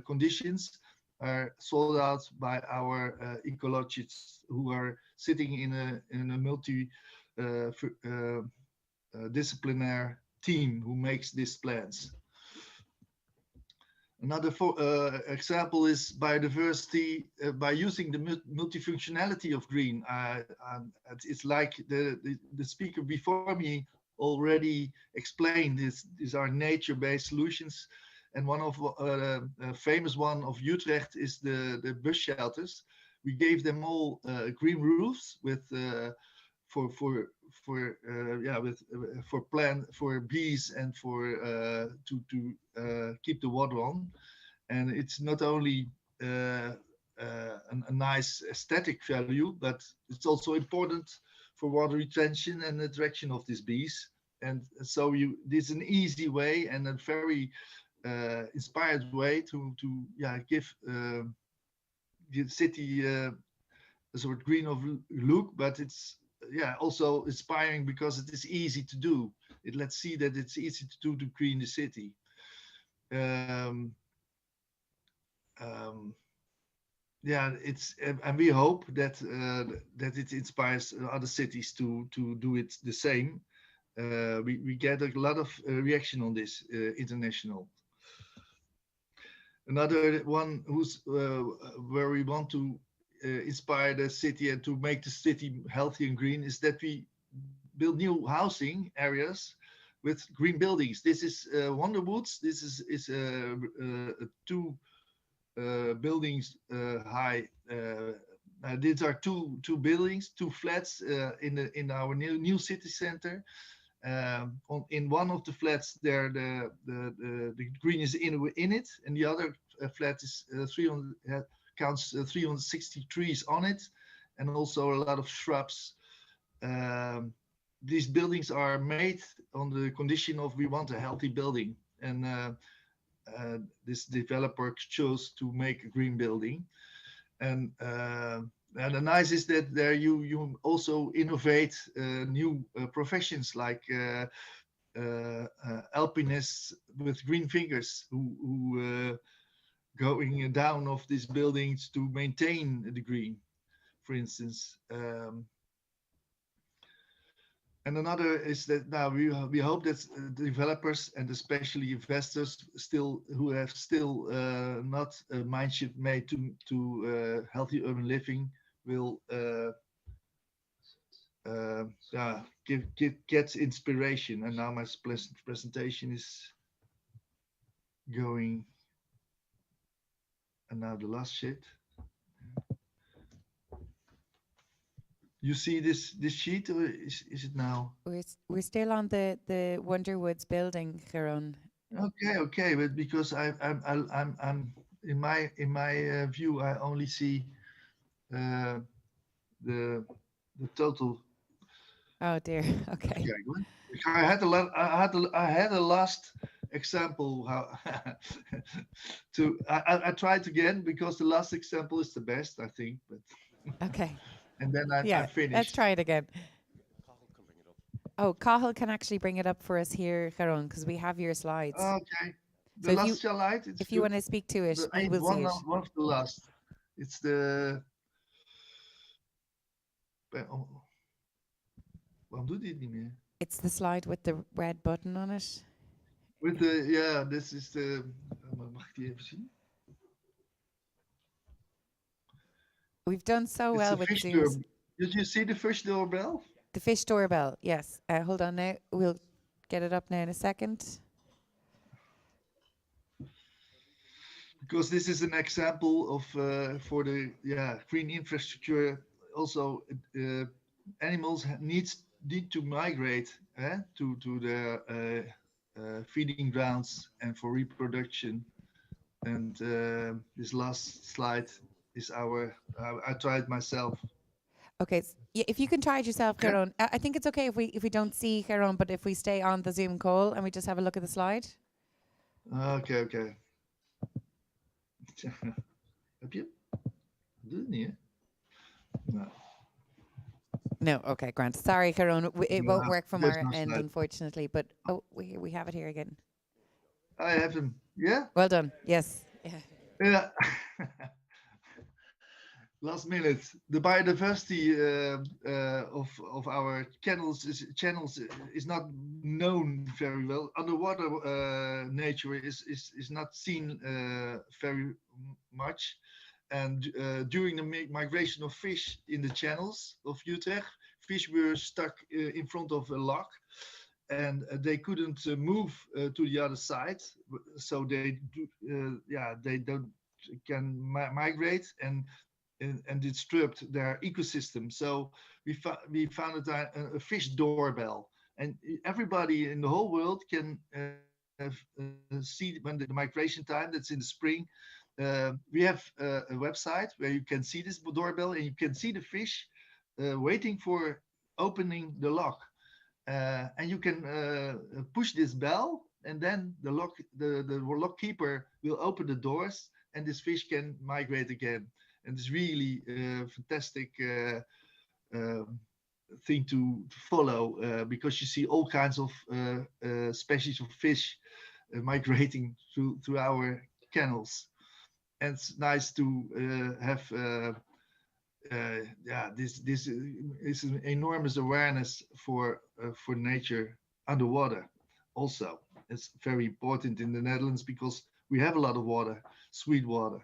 conditions are sorted out by our ecologists, who are sitting in a multi-disciplinary team who makes these plans. Another example is biodiversity by using the multifunctionality of green. It's like the speaker before me already explained. These are nature-based solutions, and one of a famous one of Utrecht is the bus shelters. We gave them all green roofs with for bees and for to keep the water on. And it's not only a nice aesthetic value, but it's also important for water retention and attraction of these bees. And so this is an easy way and a very inspired way to give the city a sort of green of look, but it's also inspiring because it is easy to do. It lets see that it's easy to do to green the city. And we hope that that it inspires other cities to do it the same. We get a lot of reaction on this international. Another one who's where we want to inspire the city and to make the city healthy and green is that we build new housing areas with green buildings. This is Wonderwoods. This is 2 buildings high. These are two buildings, 2 flats in our new city center. In one of the flats there, the green is in it, and the other flat is 360 trees on it, and also a lot of shrubs. These buildings are made on the condition of we want a healthy building, and this developer chose to make a green building. And the nice is that there you also innovate new professions like alpinists with green fingers who going down of these buildings to maintain the green, for instance. And another is that now we hope that developers and especially investors who have still not a mind shift made to healthy urban living will get inspiration. And now my presentation is going. And now the last sheet. You see this sheet, or is it now? We're still on the Wonderwoods building, Jeroen. Okay, but because I'm in my view, I only see the total. Oh dear. Okay. I had a last example how I tried again because the last example is the best, I think. But Okay. and then I'm Yeah, finished. let's try it again. Oh, Cathal can actually bring it up for us here, Sharon, because we have your slides. Okay. So The if you- last slide. It's If you want to speak to it, I we'll see it. one of the last. It's the. Waarom doet hij het niet meer? It's the slide with the red button on it. With the yeah, this is the. Mag ik die even zien? We've done so It's well the with fish Zooms. doorbell. Did you see the fish doorbell? The fish doorbell, yes. Hold on now. We'll get it up now in a second. Because this is an example of for the green infrastructure. Also, animals need to migrate to the feeding grounds and for reproduction. And this last slide is I tried myself. Okay, if you can try it yourself, Yeah. Sharon. I think it's okay if we don't see Sharon, but if we stay on the Zoom call and we just have a look at the slide. Okay. Heb je? Doe het niet, hè? Nou. No, okay, Grant. Sorry, Sharon. It won't No, work from there's our no end, slide. unfortunately. But we have it here again. I have them. Yeah? Well done. Yes. Yeah. Last minute. The biodiversity of our channels is not known very well. Underwater nature is not seen very much. And during the migration of fish in the channels of Utrecht, fish were stuck in front of a lock, and they couldn't move to the other side. So they don't can migrate and disrupt their ecosystem. So we founded a fish doorbell, and everybody in the whole world can see when the migration time, that's in the spring. We have a website where you can see this doorbell and you can see the fish waiting for opening the lock. And you can push this bell, and then the lock keeper will open the doors, and this fish can migrate again. And it's really a fantastic thing to follow because you see all kinds of species of fish migrating through our canals. And it's nice to have this is an enormous awareness for nature underwater. Also, it's very important in the Netherlands because we have a lot of water, sweet water.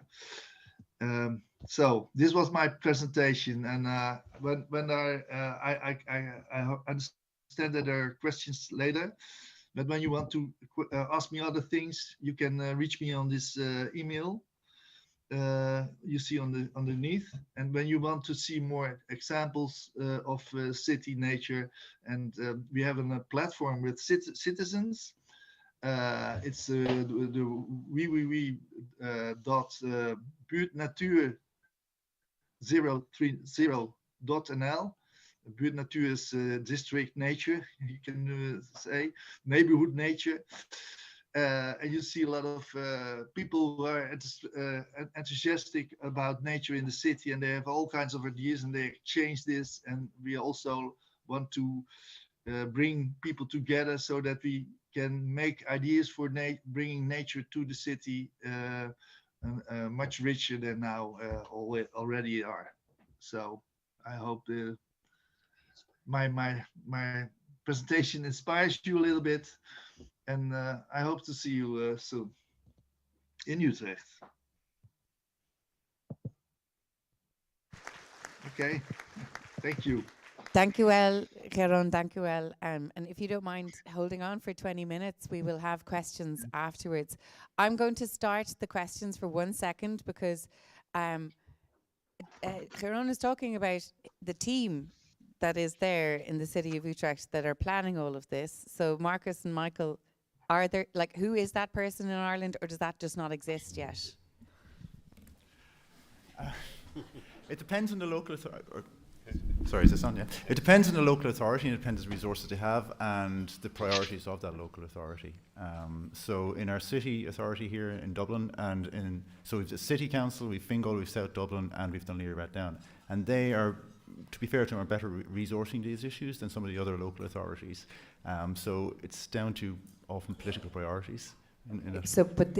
So this was my presentation, and when I understand that there are questions later, but when you want to ask me other things, you can reach me on this email. You see underneath, and when you want to see more examples of city nature, and we have a platform with citizens. It's the buurtnatuur030.nl. Buurtnatuur is district nature, you can say, neighborhood nature. And you see a lot of people who are enthusiastic about nature in the city, and they have all kinds of ideas, and they exchange this. And we also want to bring people together so that we can make ideas for bringing nature to the city much richer than now already are. So I hope my presentation inspires you a little bit. And I hope to see you soon in Utrecht. Okay, thank you. Thank you, well, Sharon. Thank you, well. And if you don't mind holding on for 20 minutes, we will have questions afterwards. I'm going to start the questions for 1 second because Sharon is talking about the team that is there in the city of Utrecht that are planning all of this. So Marcus and Michael, are there, like, who is that person in Ireland, or does that just not exist yet? It depends on the local authority. Sorry, is this on? Yeah. It depends on the local authority, and it depends on the resources they have and the priorities of that local authority. So in our city authority here in Dublin, so we've the City Council, we've Fingal, we've South Dublin, and we've Dún Laoghaire Rathdown. And they are to be fair to them, are better resourcing these issues than some of the other local authorities. So it's down to often political priorities. So, but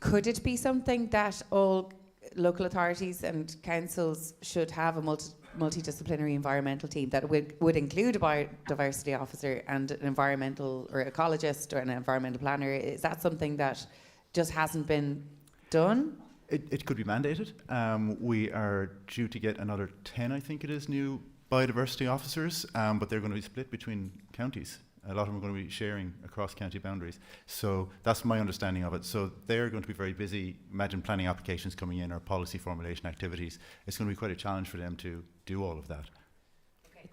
could it be something that all local authorities and councils should have a multidisciplinary environmental team that would include a biodiversity officer and an environmental or ecologist or an environmental planner? Is that something that just hasn't been done? It could be mandated. We are due to get another 10, I think it is, new biodiversity officers, but they're going to be split between counties. A lot of them are going to be sharing across county boundaries. So that's my understanding of it. So they're going to be very busy. Imagine planning applications coming in or policy formulation activities. It's going to be quite a challenge for them to do all of that.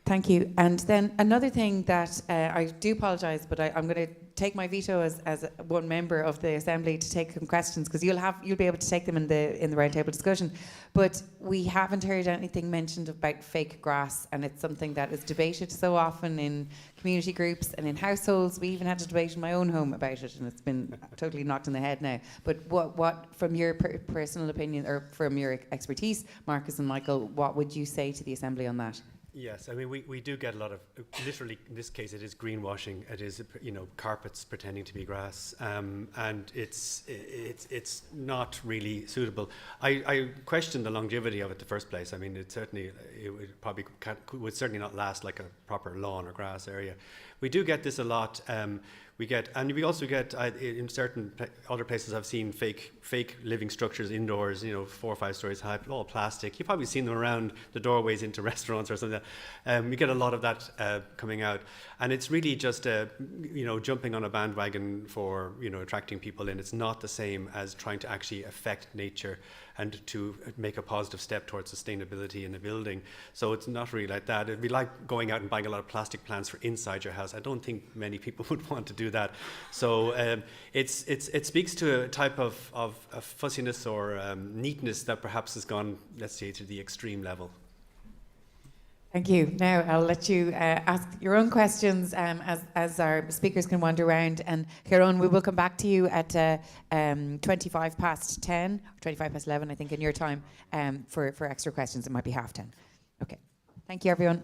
Thank you. And then another thing that I do apologise, but I'm going to take my veto as one member of the Assembly to take some questions, because you'll be able to take them in the roundtable discussion. But we haven't heard anything mentioned about fake grass, and it's something that is debated so often in community groups and in households. We even had a debate in my own home about it, and it's been totally knocked on the head now. But what from your personal opinion or from your expertise, Marcus and Michael, what would you say to the Assembly on that? Yes, I mean, we do get a lot of, literally in this case it is greenwashing, it is, carpets pretending to be grass, and it's not really suitable. I question the longevity of it in the first place. I mean, it would certainly not last like a proper lawn or grass area. We do get this a lot. We also get in certain other places I've seen fake living structures indoors, 4 or 5 stories high, all plastic. You've probably seen them around the doorways into restaurants or something. We get a lot of that coming out, and it's really just jumping on a bandwagon for attracting people in. It's not the same as trying to actually affect nature and to make a positive step towards sustainability in a building. So it's not really like that. It'd be like going out and buying a lot of plastic plants for inside your house. I don't think many people would want to do that. So it speaks to a type of fussiness or neatness that perhaps has gone, let's say, to the extreme level. Thank you. Now I'll let you ask your own questions as our speakers can wander around. And Ciarán, we will come back to you at 25 past 10, or 25 past 11, I think, in your time, for extra questions. It might be 10:30. Okay. Thank you, everyone.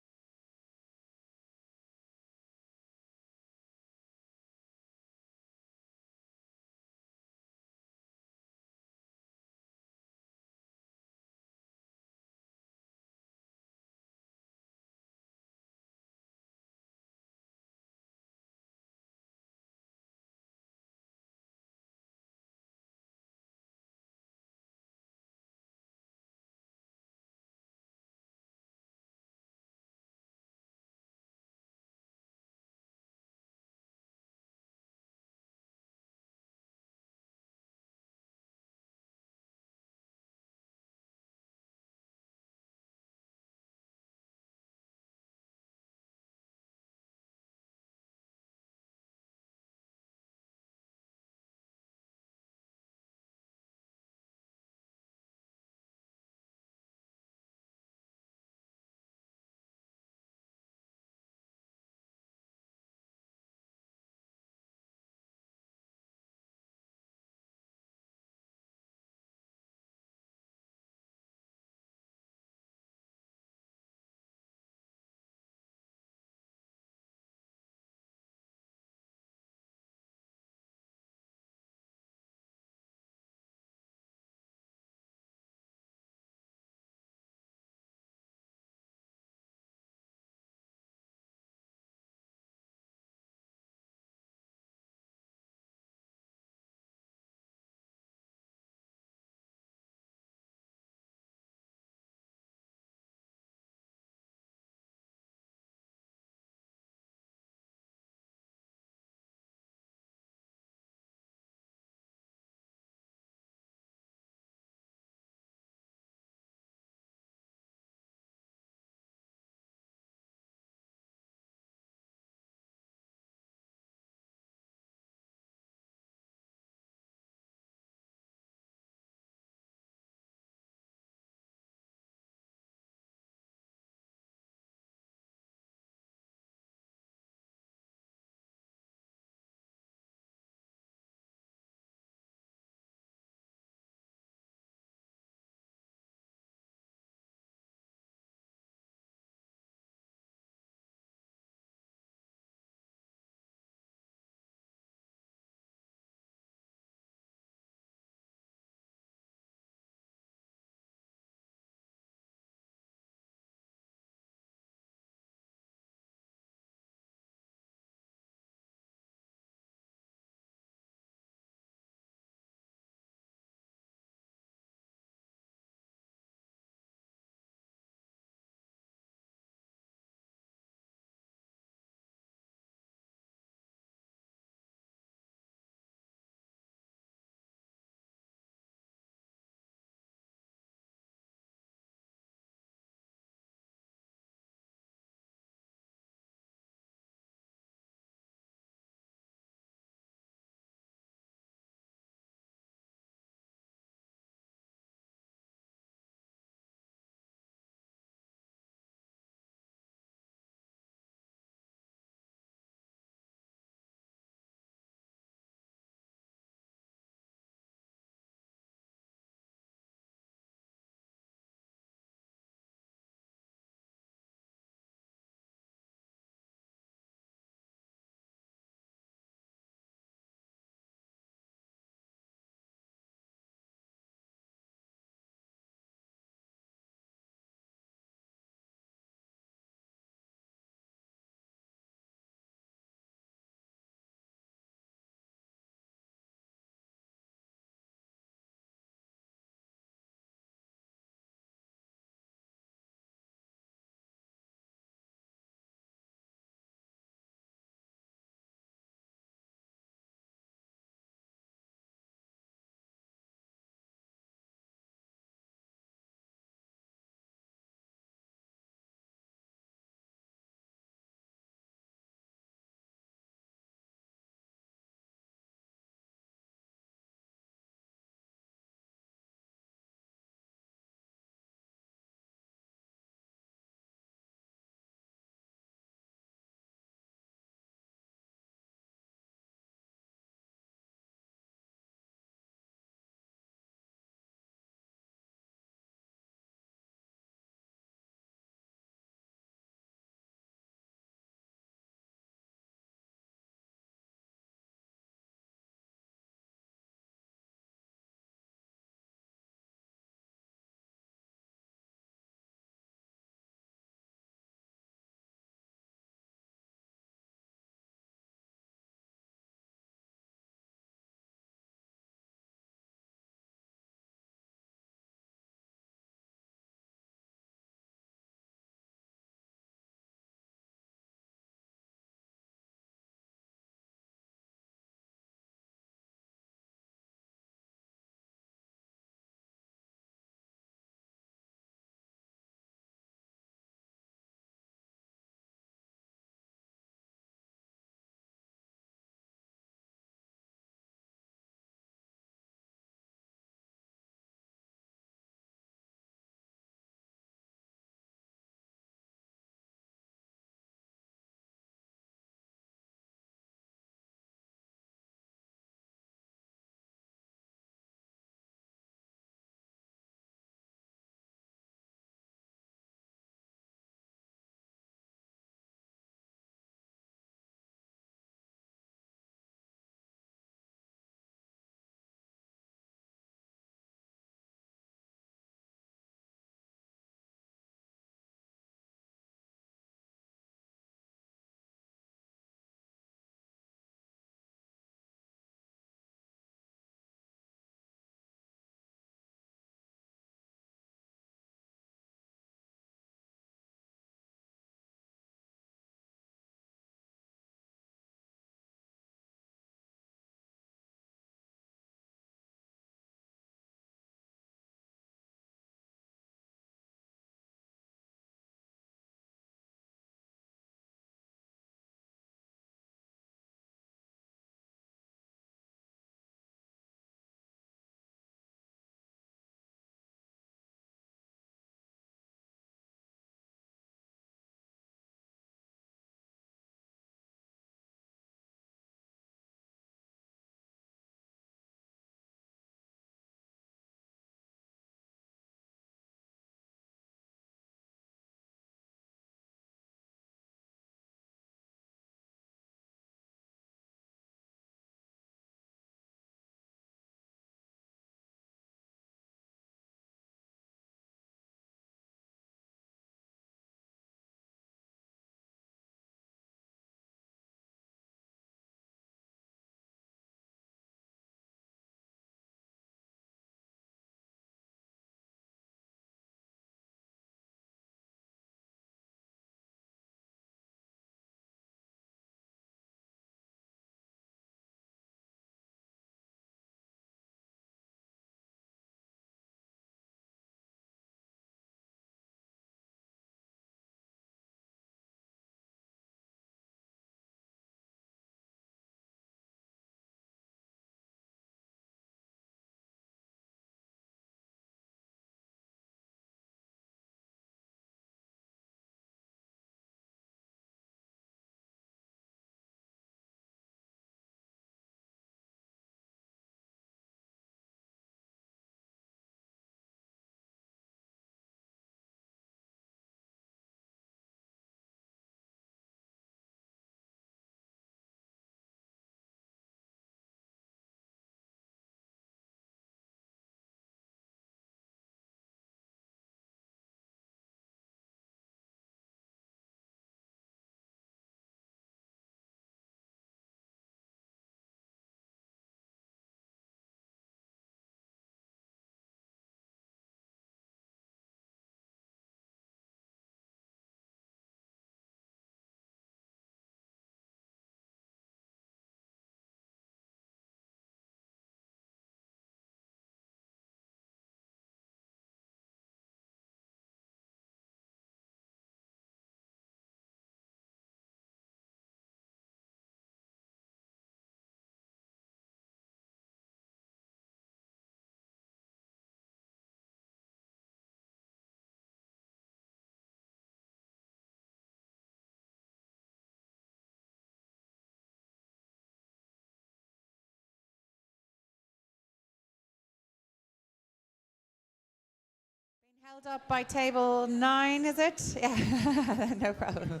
Held up by table 9, is it? Yeah, no problem.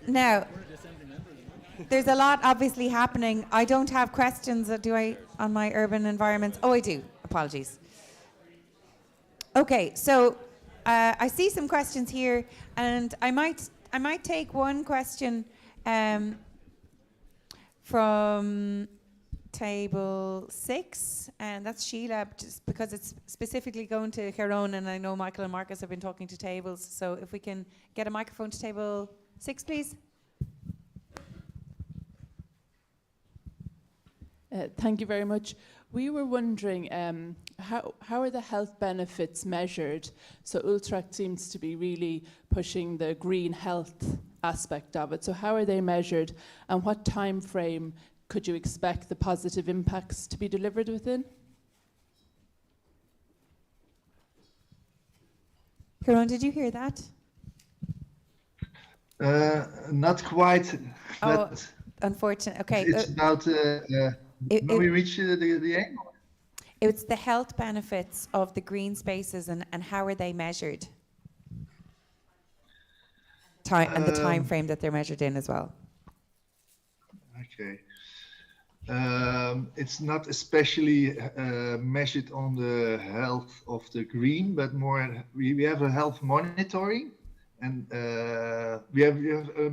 Now, there's a lot obviously happening. I don't have questions, do I, on my urban environments? Oh, I do. Apologies. Okay, so I see some questions here, and I might take one question from table 6, and that's Sheila, just because it's specifically going to Chiron, and I know Michael and Marcus have been talking to tables, so if we can get a microphone to table 6, please. Thank you very much. We were wondering how are the health benefits measured? So Utrecht seems to be really pushing the green health aspect of it. So how are they measured, and what time frame could you expect the positive impacts to be delivered within? Chiron, did you hear that? Not quite. Oh, But unfortunate. Okay. it's about when we reach the aim. It's the health benefits of the green spaces, and how are they measured? And the time frame that they're measured in as well. Okay. It's not especially measured on the health of the green, but more we have a health monitoring, and we have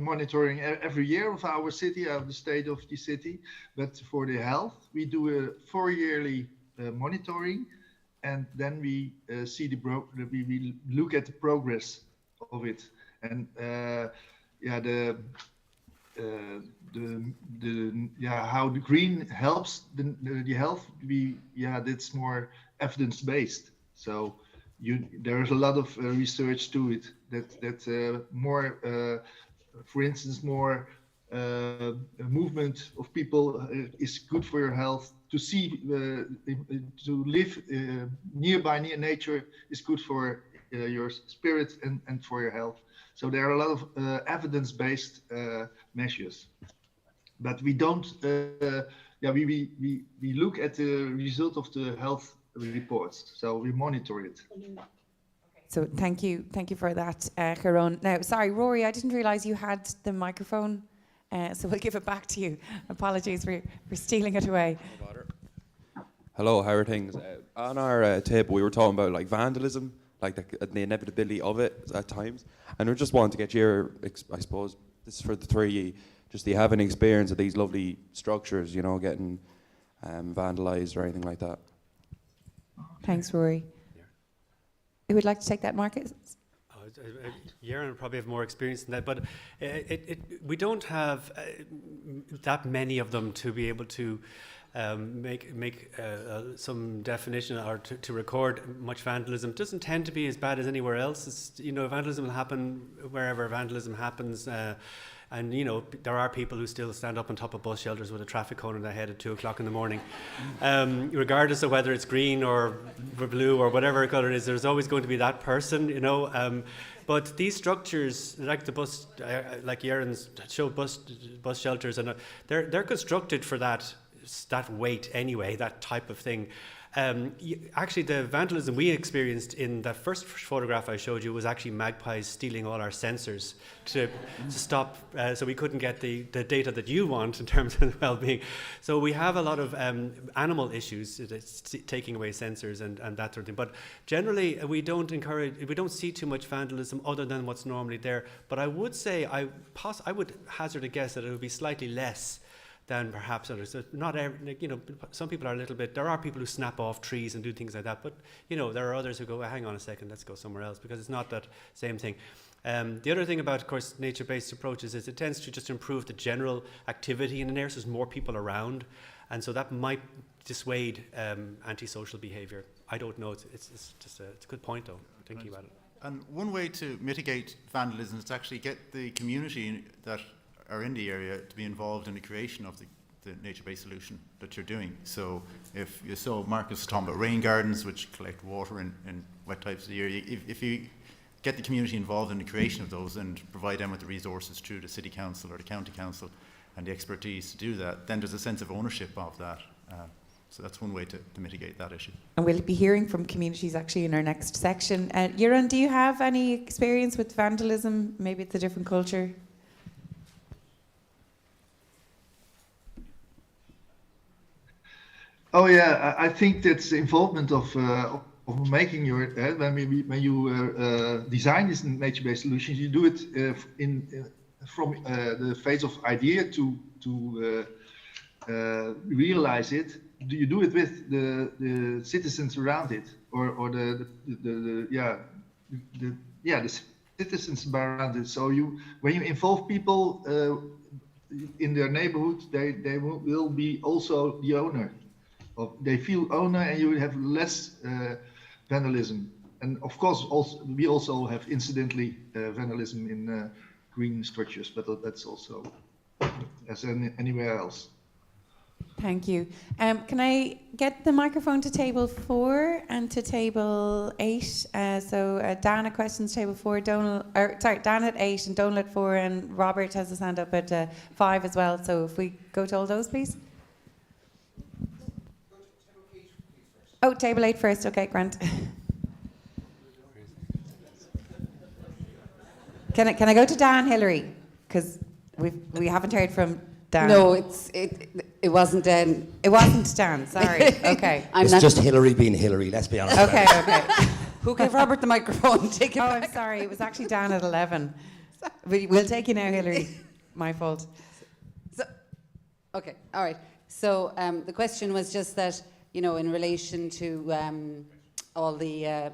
monitoring every year of our city, of the state of the city. But for the health, we do a 4-yearly monitoring, and then we see we look at the progress of it, and how the green helps the health. That's more evidence based. So there is a lot of research to it that more, for instance, more movement of people is good for your health. To see, to live nearby nature is good for your spirit and for your health. So there are a lot of evidence-based measures, but we don't. We look at the result of the health reports. So we monitor it. So thank you for that, Chiron. Now, sorry, Rory, I didn't realise you had the microphone, so we'll give it back to you. Apologies for stealing it away. Hello, how are things? On our table, we were talking about like vandalism, like the inevitability of it at times, and we just wanted to get your, I suppose, this is for the three of you, just do you have any experience of these lovely structures, you know, getting vandalised or anything like that? Thanks, Rory. Who would like to take that, Marcus? Yaron would probably have more experience than that, but we don't have that many of them to be able to make some definition or to record much vandalism. It doesn't tend to be as bad as anywhere else. It's, you know, vandalism will happen wherever vandalism happens. And, you know, there are people who still stand up on top of bus shelters with a traffic cone in their head at 2 o'clock in the morning. Regardless of whether it's green or blue or whatever colour it is, there's always going to be that person, you know. But these structures, like the bus, like Yaron's showed bus shelters, and they're constructed for that weight anyway, that type of thing. Actually, the vandalism we experienced in the first photograph I showed you was actually magpies stealing all our sensors to stop, so we couldn't get the data that you want in terms of well-being. So we have a lot of animal issues taking away sensors and that sort of thing. But generally, we don't see too much vandalism other than what's normally there. But I would say, I would hazard a guess that it would be slightly less than perhaps others. So not every, you know, some people are a little bit, there are people who snap off trees and do things like that, but, you know, there are others who go, well, hang on a second, let's go somewhere else, because it's not that same thing. The other thing about, of course, nature-based approaches is it tends to just improve the general activity in an area, so there's more people around, and so that might dissuade antisocial behaviour. I don't know, it's a good point, though, thinking about it. And one way to mitigate vandalism is to actually get the community that are in the area to be involved in the creation of the nature-based solution that you're doing. So if you saw Marcus was talking about rain gardens, which collect water in wet types of the year, if you get the community involved in the creation of those and provide them with the resources through the city council or the county council and the expertise to do that, then there's a sense of ownership of that. So that's one way to mitigate that issue. And we'll be hearing from communities actually in our next section. Jeroen, do you have any experience with vandalism? Maybe it's a different culture. Oh yeah, I think that's the involvement of making your when you design these nature-based solutions, you do it from the phase of idea to realize it. You do it with the citizens around it, or the citizens around it. So when you involve people in their neighborhood, they will be also the owner. They feel owner, and you have less vandalism. And of course, we also have incidentally vandalism in green structures, but that's also as anywhere else. Thank you. Can I get the microphone to table 4 and to table 8? Dan at questions table 4, Dan at 8 and Donal at 4, and Robert has his hand up at 5 as well. So if we go to all those, please. Oh, table 8 first. Okay, Grant. Can I go to Dan Hillary? Because we haven't heard from Dan. No, it wasn't Dan. It wasn't Dan. Sorry. Okay. It's just Hillary being Hillary. Let's be honest. Okay. Who gave Robert the microphone? Take it Oh, back. I'm sorry. It was actually Dan at 11. We'll take you now, Hillary. My fault. Okay, all right. So the question was just that, in relation to all the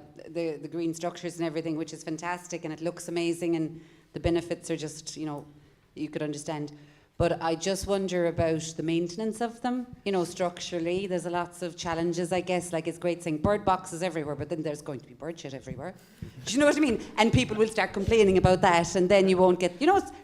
green structures and everything, which is fantastic and it looks amazing and the benefits are just, you could understand. But I just wonder about the maintenance of them. Structurally, there's lots of challenges, I guess. Like, it's great saying bird boxes everywhere, but then there's going to be bird shit everywhere. Do you know what I mean? And people will start complaining about that, and then you won't get,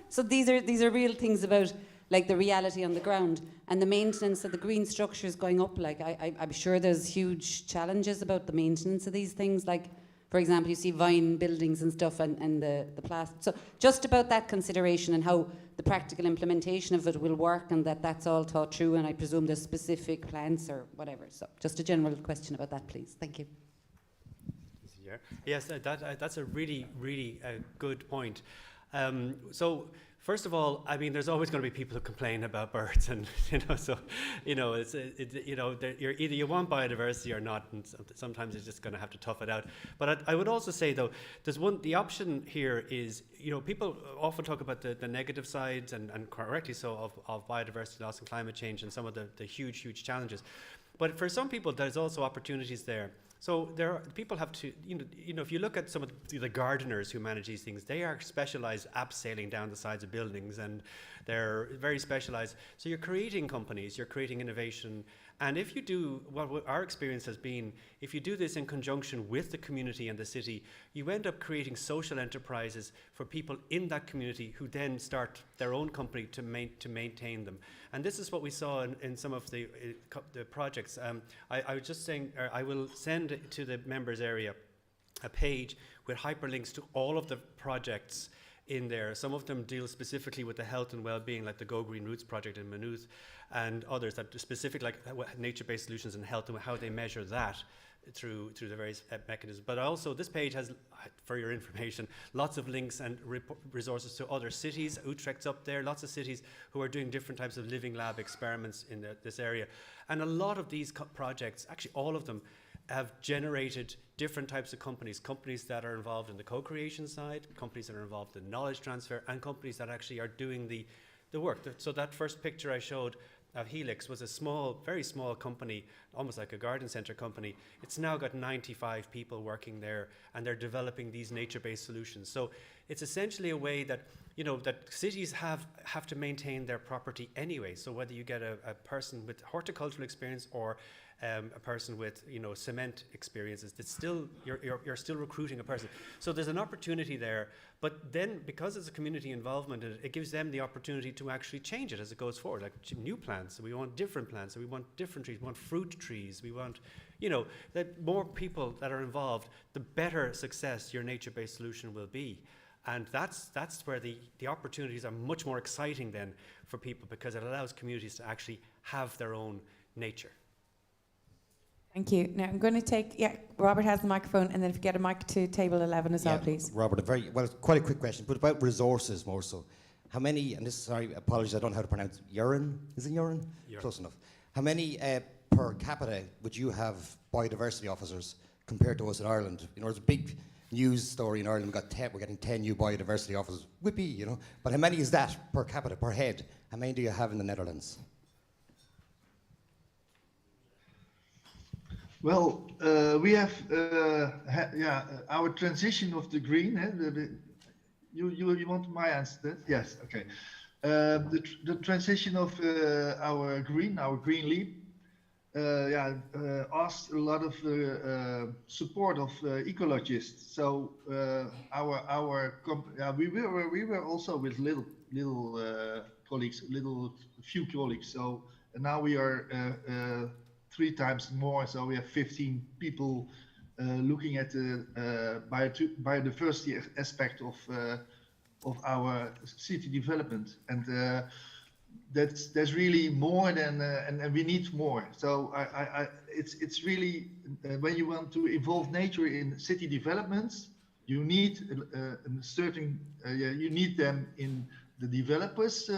So these are real things about, like, the reality on the ground and the maintenance of the green structures going up. Like, I'm sure there's huge challenges about the maintenance of these things. Like, for example, you see vine buildings and stuff and the plastic. So just about that consideration and how the practical implementation of it will work, and that's all thought through, and I presume there's specific plans or whatever. So just a general question about that, please. Thank you. Yes, that's a really, really good point. So first of all, I mean, there's always going to be people who complain about birds, and either you want biodiversity or not, and sometimes you're just going to have to tough it out. But I would also say, though, the option here is, people often talk about the negative sides, and correctly so, of biodiversity loss and climate change and some of the huge challenges. But for some people, there's also opportunities there. So people have to, if you look at some of the gardeners who manage these things, they are specialized abseiling down the sides of buildings, and they're very specialized. So you're creating companies, you're creating innovation. And if you do, what our experience has been, if you do this in conjunction with the community and the city, you end up creating social enterprises for people in that community who then start their own company to maintain them. And this is what we saw in some of the projects. I was just saying, I will send to the members area a page with hyperlinks to all of the projects in there. Some of them deal specifically with the health and well-being, like the Go Green Roots project in Maynooth, and others that are specific, like nature-based solutions and health, and how they measure that through the various mechanisms. But also, this page has, for your information, lots of links and resources to other cities. Utrecht's up there, lots of cities who are doing different types of living lab experiments in this area. And a lot of these projects, actually all of them, have generated different types of companies that are involved in the co-creation side, companies that are involved in knowledge transfer, and companies that actually are doing the work. So that first picture I showed of Helix was a small, very small company, almost like a garden center company. It's now got 95 people working there, and they're developing these nature-based solutions. So it's essentially a way that, that cities have to maintain their property anyway. So whether you get a person with horticultural experience or a person with cement experiences, it's still you're still recruiting a person. So there's an opportunity there, but then because there's a community involvement in it, it gives them the opportunity to actually change it as it goes forward. Like new plants, so we want different plants, so we want different trees, we want fruit trees, we want that more people that are involved, the better success your nature-based solution will be. And that's where the opportunities are much more exciting then for people, because it allows communities to actually have their own nature. Thank you. Now I'm going to take, Robert has the microphone, and then if you get a mic to table 11 as well, please. Robert, quite a quick question, but about resources more so. How many, and this, sorry, apologies, I don't know how to pronounce, urine? Is it urine? Close enough. How many per capita would you have biodiversity officers compared to us in Ireland? You know, there's a big news story in Ireland, we're getting 10 new biodiversity officers. Whippy, you know. But how many is that per capita, per head? How many do you have in the Netherlands? Well, we have, our transition of the green. You want my answer? That? Yes. Okay. The transition of our green leap, asked a lot of support of ecologists. So we were also with little colleagues, few colleagues. So now we are 3 times more. So we have 15 people looking at the biodiversity aspect of our city development, and that's really more than, and we need more. So it's really when you want to involve nature in city developments, you need a certain you need them in the developers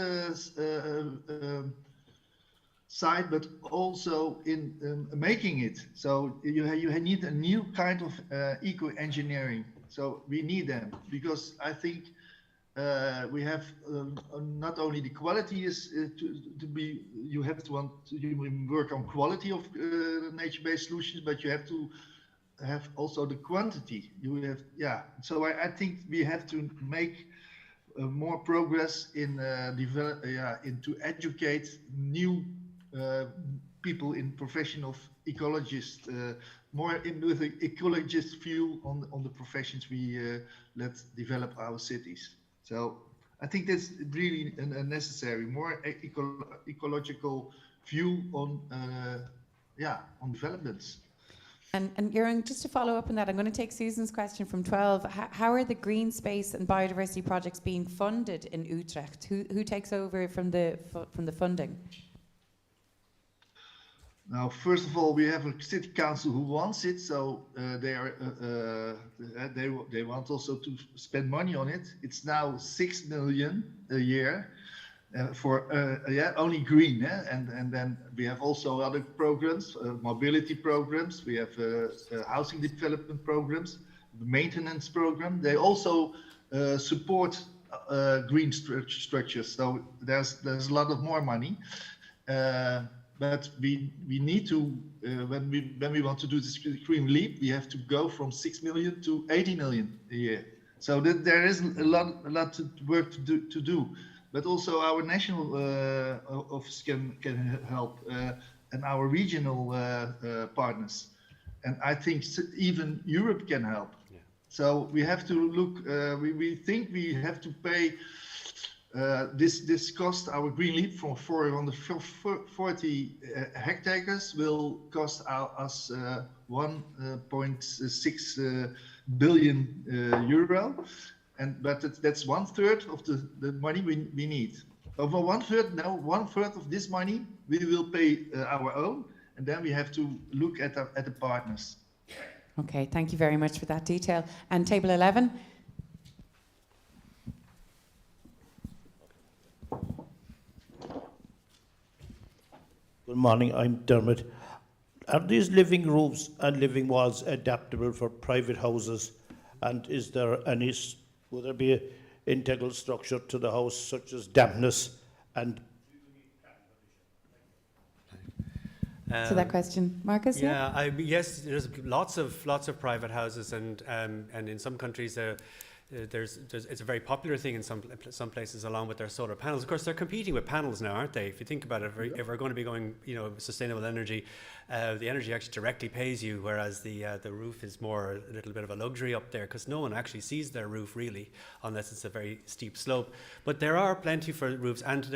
side, but also in making it. So you need a new kind of eco-engineering. So we need them, because I think we have not only the quality is to be, you have to work on quality of nature-based solutions, but you have to have also the quantity. You have, So I think we have to make more progress in to educate new people in profession of ecologists, more with an ecologist view on the professions we let develop our cities. So I think that's really necessary, more ecological view on developments. And Jürgen, just to follow up on that, I'm going to take Susan's question from 12. How are the green space and biodiversity projects being funded in Utrecht? Who takes over from the funding? Now, first of all, we have a city council who wants it, so they want also to spend money on it. It's now 6 million a year for only green, and then we have also other programs, mobility programs. We have housing development programs, the maintenance program. They also support green structures. So there's a lot of more money. But we need to, when we want to do this green leap, we have to go from 6 million to 80 million a year. So there is a lot of work to do. But also our national office can help, and our regional partners. And I think even Europe can help. Yeah. So we have to look, we think we have to pay this cost, our green leap, from 440 hectares will cost us 1.6 billion euro, but that's 1/3 of the money we need. Over 1/3 now, 1/3 of this money we will pay our own, and then we have to look at the partners. Okay, thank you very much for that detail. And table 11. Good morning, I'm Dermot. Are these living roofs and living walls adaptable for private houses? And is there will there be an integral structure to the house, such as dampness and? So that question, Marcus? Yes, there's lots of private houses, and in some countries it's a very popular thing in some places, along with their solar panels. Of course, they're competing with panels now, aren't they? If you think about it, if we're going to be going, sustainable energy, the energy actually directly pays you, whereas the roof is more a little bit of a luxury up there, because no one actually sees their roof really, unless it's a very steep slope. But there are plenty for roofs, and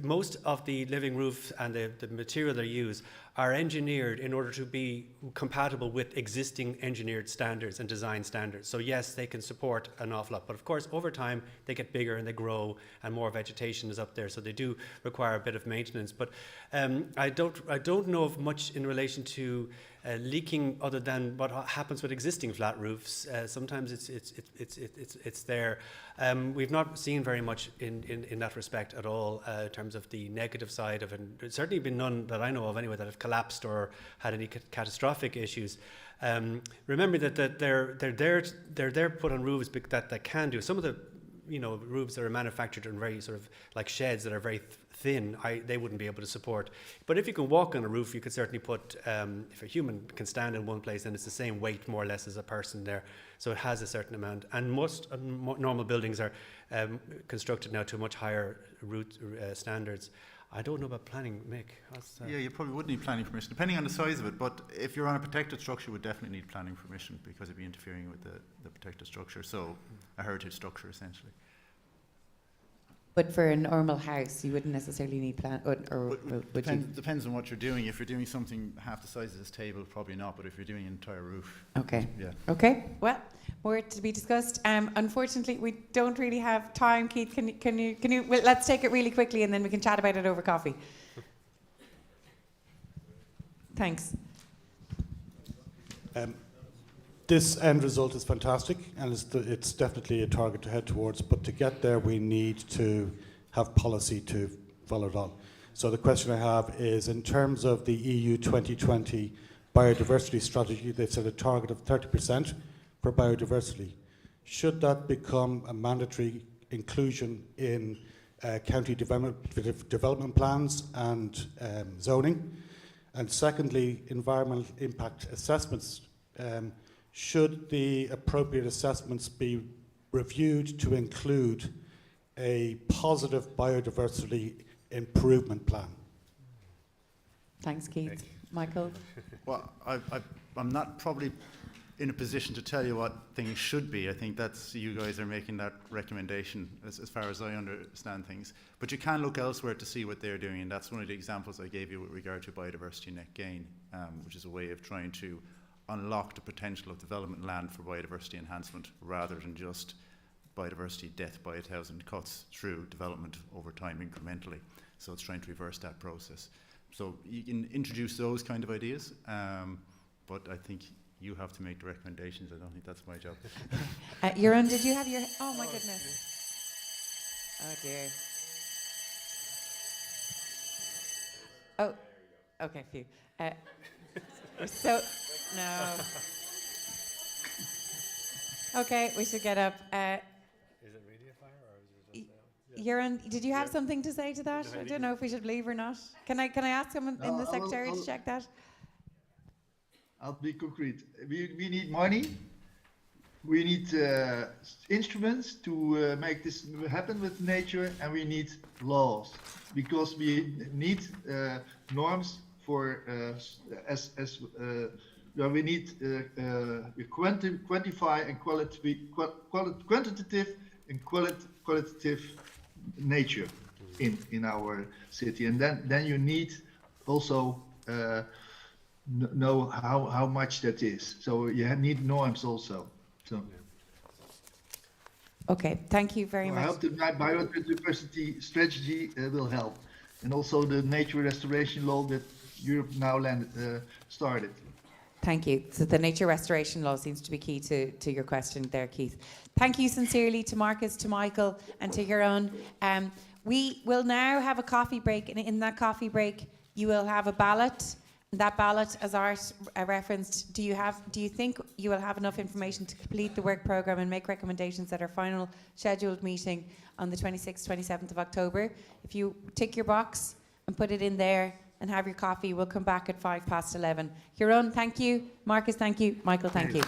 most of the living roofs and the material they use are engineered in order to be compatible with existing engineered standards and design standards. So yes, they can support an awful lot, but of course over time they get bigger and they grow and more vegetation is up there, so they do require a bit of maintenance. But I don't know of much in relation to leaking other than what happens with existing flat roofs. Sometimes it's there. We've not seen very much in that respect at all in terms of the negative side of it. There's certainly been none that I know of anyway that have collapsed or had any catastrophic issues. Remember that they're there put on roofs that can do some of the roofs that are manufactured in very sort of like sheds that are very thin, they wouldn't be able to support. But if you can walk on a roof, you could certainly put, if a human can stand in one place, then it's the same weight more or less as a person there. So it has a certain amount. And most normal buildings are constructed now to much higher standards. I don't know about planning, Mick. Yeah, you probably would need planning permission, depending on the size of it. But if you're on a protected structure, you would definitely need planning permission because it'd be interfering with the protected structure. So a heritage structure, essentially. But for a normal house, you wouldn't necessarily need plan, or would you? Depends on what you're doing. If you're doing something half the size of this table, probably not. But if you're doing an entire roof, okay. Yeah. Okay. Well, more to be discussed. Unfortunately, we don't really have time. Keith, can you? Well, let's take it really quickly, and then we can chat about it over coffee. Thanks. This end result is fantastic, and it's definitely a target to head towards, but to get there we need to have policy to follow it on. So the question I have is, in terms of the EU 2020 biodiversity strategy, they've set a target of 30% for biodiversity. Should that become a mandatory inclusion in county development plans and zoning? And secondly, environmental impact assessments. Should the appropriate assessments be reviewed to include a positive biodiversity improvement plan? Thanks, Keith. Michael? Well, I'm not probably in a position to tell you what things should be. I think that's you guys are making that recommendation as far as I understand things. But you can look elsewhere to see what they're doing, and that's one of the examples I gave you with regard to biodiversity net gain, which is a way of trying to unlock the potential of development land for biodiversity enhancement rather than just biodiversity death by 1,000 cuts through development over time incrementally. So it's trying to reverse that process. So you can introduce those kind of ideas, but I think you have to make the recommendations. I don't think that's my job. Jeroen, did you have your... Oh, my goodness. Oh, dear. Oh, okay, phew. So... No. Okay, we should get up. Is it really a fire, or is it Jeroen, did you have something to say to that? I don't know if we should leave or not. Can I ask someone in the secretariat to check that? I'll be concrete. We need money. We need instruments to make this happen with nature, and we need laws because we need norms for we need quantify and quantitative and qualitative nature in our city, and then you need also know how much that is. So you need norms also. So. Okay, thank you very much. I hope the biodiversity strategy will help, and also the nature restoration law that Europe now started. Thank you. So the nature restoration law seems to be key to your question there, Keith. Thank you sincerely to Marcus, to Michael, and to Jeroen. We will now have a coffee break, and in that coffee break, you will have a ballot. That ballot, as Art referenced, do you think you will have enough information to complete the work programme and make recommendations at our final scheduled meeting on the 26th, 27th of October? If you tick your box and put it in there, and have your coffee. We'll come back at 11:05. Jeroen, thank you. Marcus, thank you. Michael, thank you.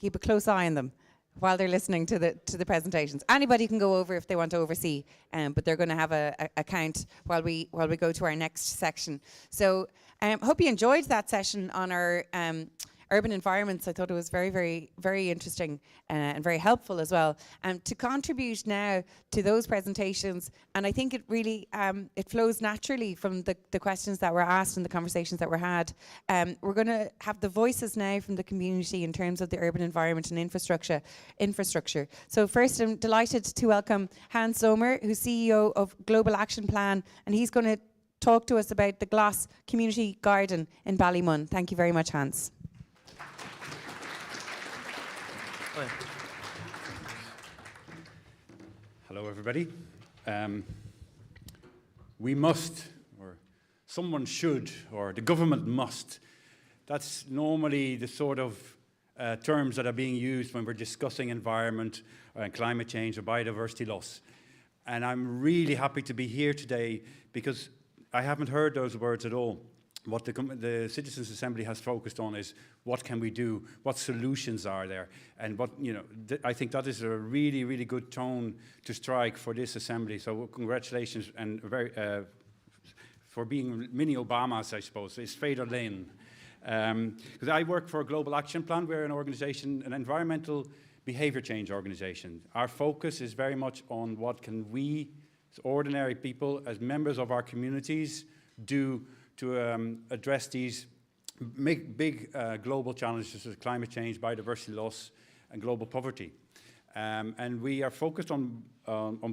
keep a close eye on them while they're listening to the presentations. Anybody can go over if they want to oversee, but they're going to have a count while we go to our next section. So hope you enjoyed that session on our urban environments. I thought it was very, very, very interesting and very helpful as well. To contribute now to those presentations, and I think it really it flows naturally from the questions that were asked and the conversations that were had. We're going to have the voices now from the community in terms of the urban environment and infrastructure. So first, I'm delighted to welcome Hans Sommer, who's CEO of Global Action Plan, and he's going to talk to us about the Gloss Community Garden in Ballymun. Thank you very much, Hans. Hello, everybody. We must, or someone should, or the government must. That's normally the sort of terms that are being used when we're discussing environment and climate change or biodiversity loss. And I'm really happy to be here today because I haven't heard those words at all. What the Citizens Assembly has focused on is what can we do, what solutions are there, and what, you know, I think that is a really, really good tone to strike for this assembly. So congratulations and for being mini Obamas, I suppose. It's Fader Lane. Because I work for a Global Action Plan. We're an organization, an environmental behavior change organization. Our focus is very much on what can we, as ordinary people, as members of our communities, do to address these big global challenges such as climate change, biodiversity loss, and global poverty. And we are focused on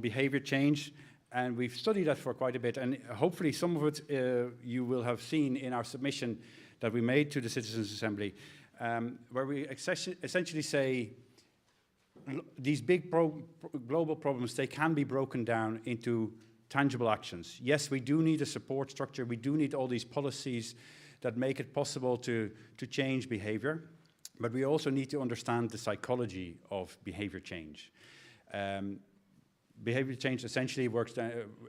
behavior change, and we've studied that for quite a bit. And hopefully some of it you will have seen in our submission that we made to the Citizens Assembly, where we essentially say these big global problems, they can be broken down into tangible actions. Yes, we do need a support structure. We do need all these policies that make it possible to change behavior, but we also need to understand the psychology of behavior change. Behavior change essentially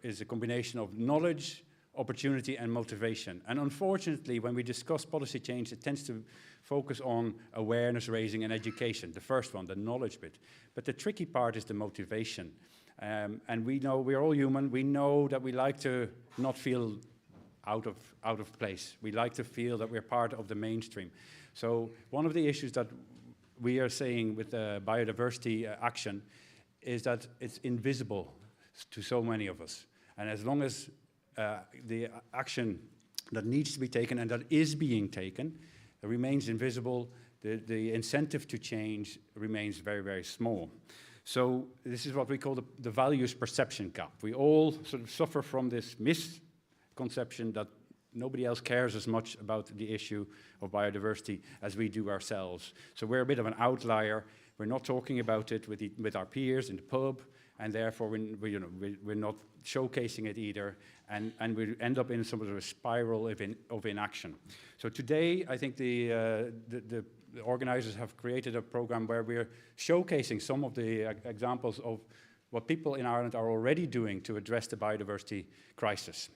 is a combination of knowledge, opportunity, and motivation. And unfortunately, when we discuss policy change, it tends to focus on awareness raising and education, the first one, the knowledge bit. But the tricky part is the motivation. And we know we're all human. We know that we like to not feel out of place. We like to feel that we're part of the mainstream. So one of the issues that we are saying with biodiversity action is that it's invisible to so many of us. And as long as the action that needs to be taken and that is being taken remains invisible, the incentive to change remains very, very small. So this is what we call the values perception gap. We all sort of suffer from this misconception that nobody else cares as much about the issue of biodiversity as we do ourselves. So we're a bit of an outlier. We're not talking about it with our peers in the pub, and therefore we're not showcasing it either, and we end up in some sort of a spiral of inaction. So today, I think the organizers have created a program where we're showcasing some of the examples of what people in Ireland are already doing to address the biodiversity crisis.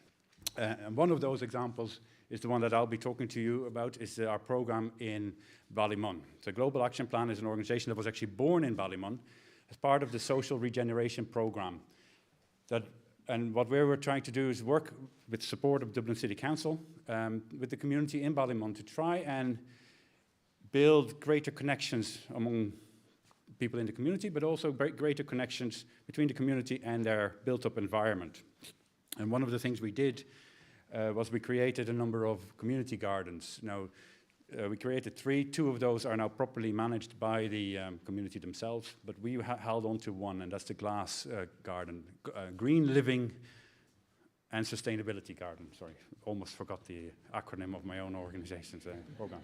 And one of those examples is the one that I'll be talking to you about, is our program in Ballymun. The Global Action Plan is an organization that was actually born in Ballymun as part of the Social Regeneration Program. And what we were trying to do is work with support of Dublin City Council, with the community in Ballymun, to try and build greater connections among people in the community, but also greater connections between the community and their built-up environment. And one of the things we did was we created a number of community gardens. Now, we created 3. 2 of those are now properly managed by the community themselves, but we held on to one, and that's the Glass Garden, Green Living and Sustainability Garden. Sorry, almost forgot the acronym of my own organization's program.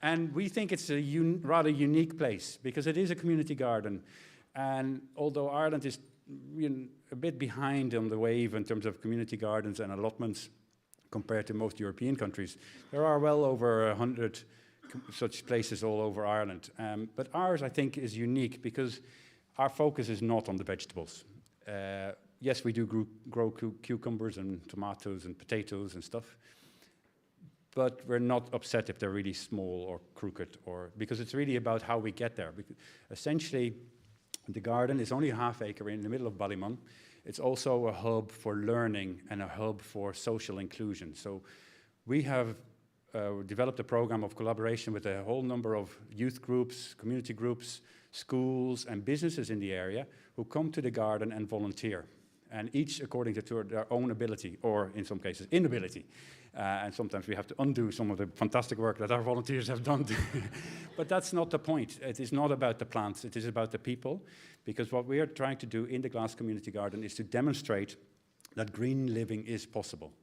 And we think it's a rather unique place because it is a community garden. And although Ireland is a bit behind on the wave in terms of community gardens and allotments compared to most European countries, there are well over 100 such places all over Ireland. But ours, I think, is unique because our focus is not on the vegetables. Yes, we do grow cucumbers and tomatoes and potatoes and stuff. but we're not upset if they're really small or crooked, because it's really about how we get there. Essentially, the garden is only a half acre in the middle of Ballymun. It's also a hub for learning and a hub for social inclusion. So we have developed a program of collaboration with a whole number of youth groups, community groups, schools and businesses in the area who come to the garden and volunteer. And each according to their own ability, or in some cases inability. And sometimes we have to undo some of the fantastic work that our volunteers have done. But that's not the point. It is not about the plants, it is about the people. Because what we are trying to do in the Glass Community Garden is to demonstrate that green living is possible.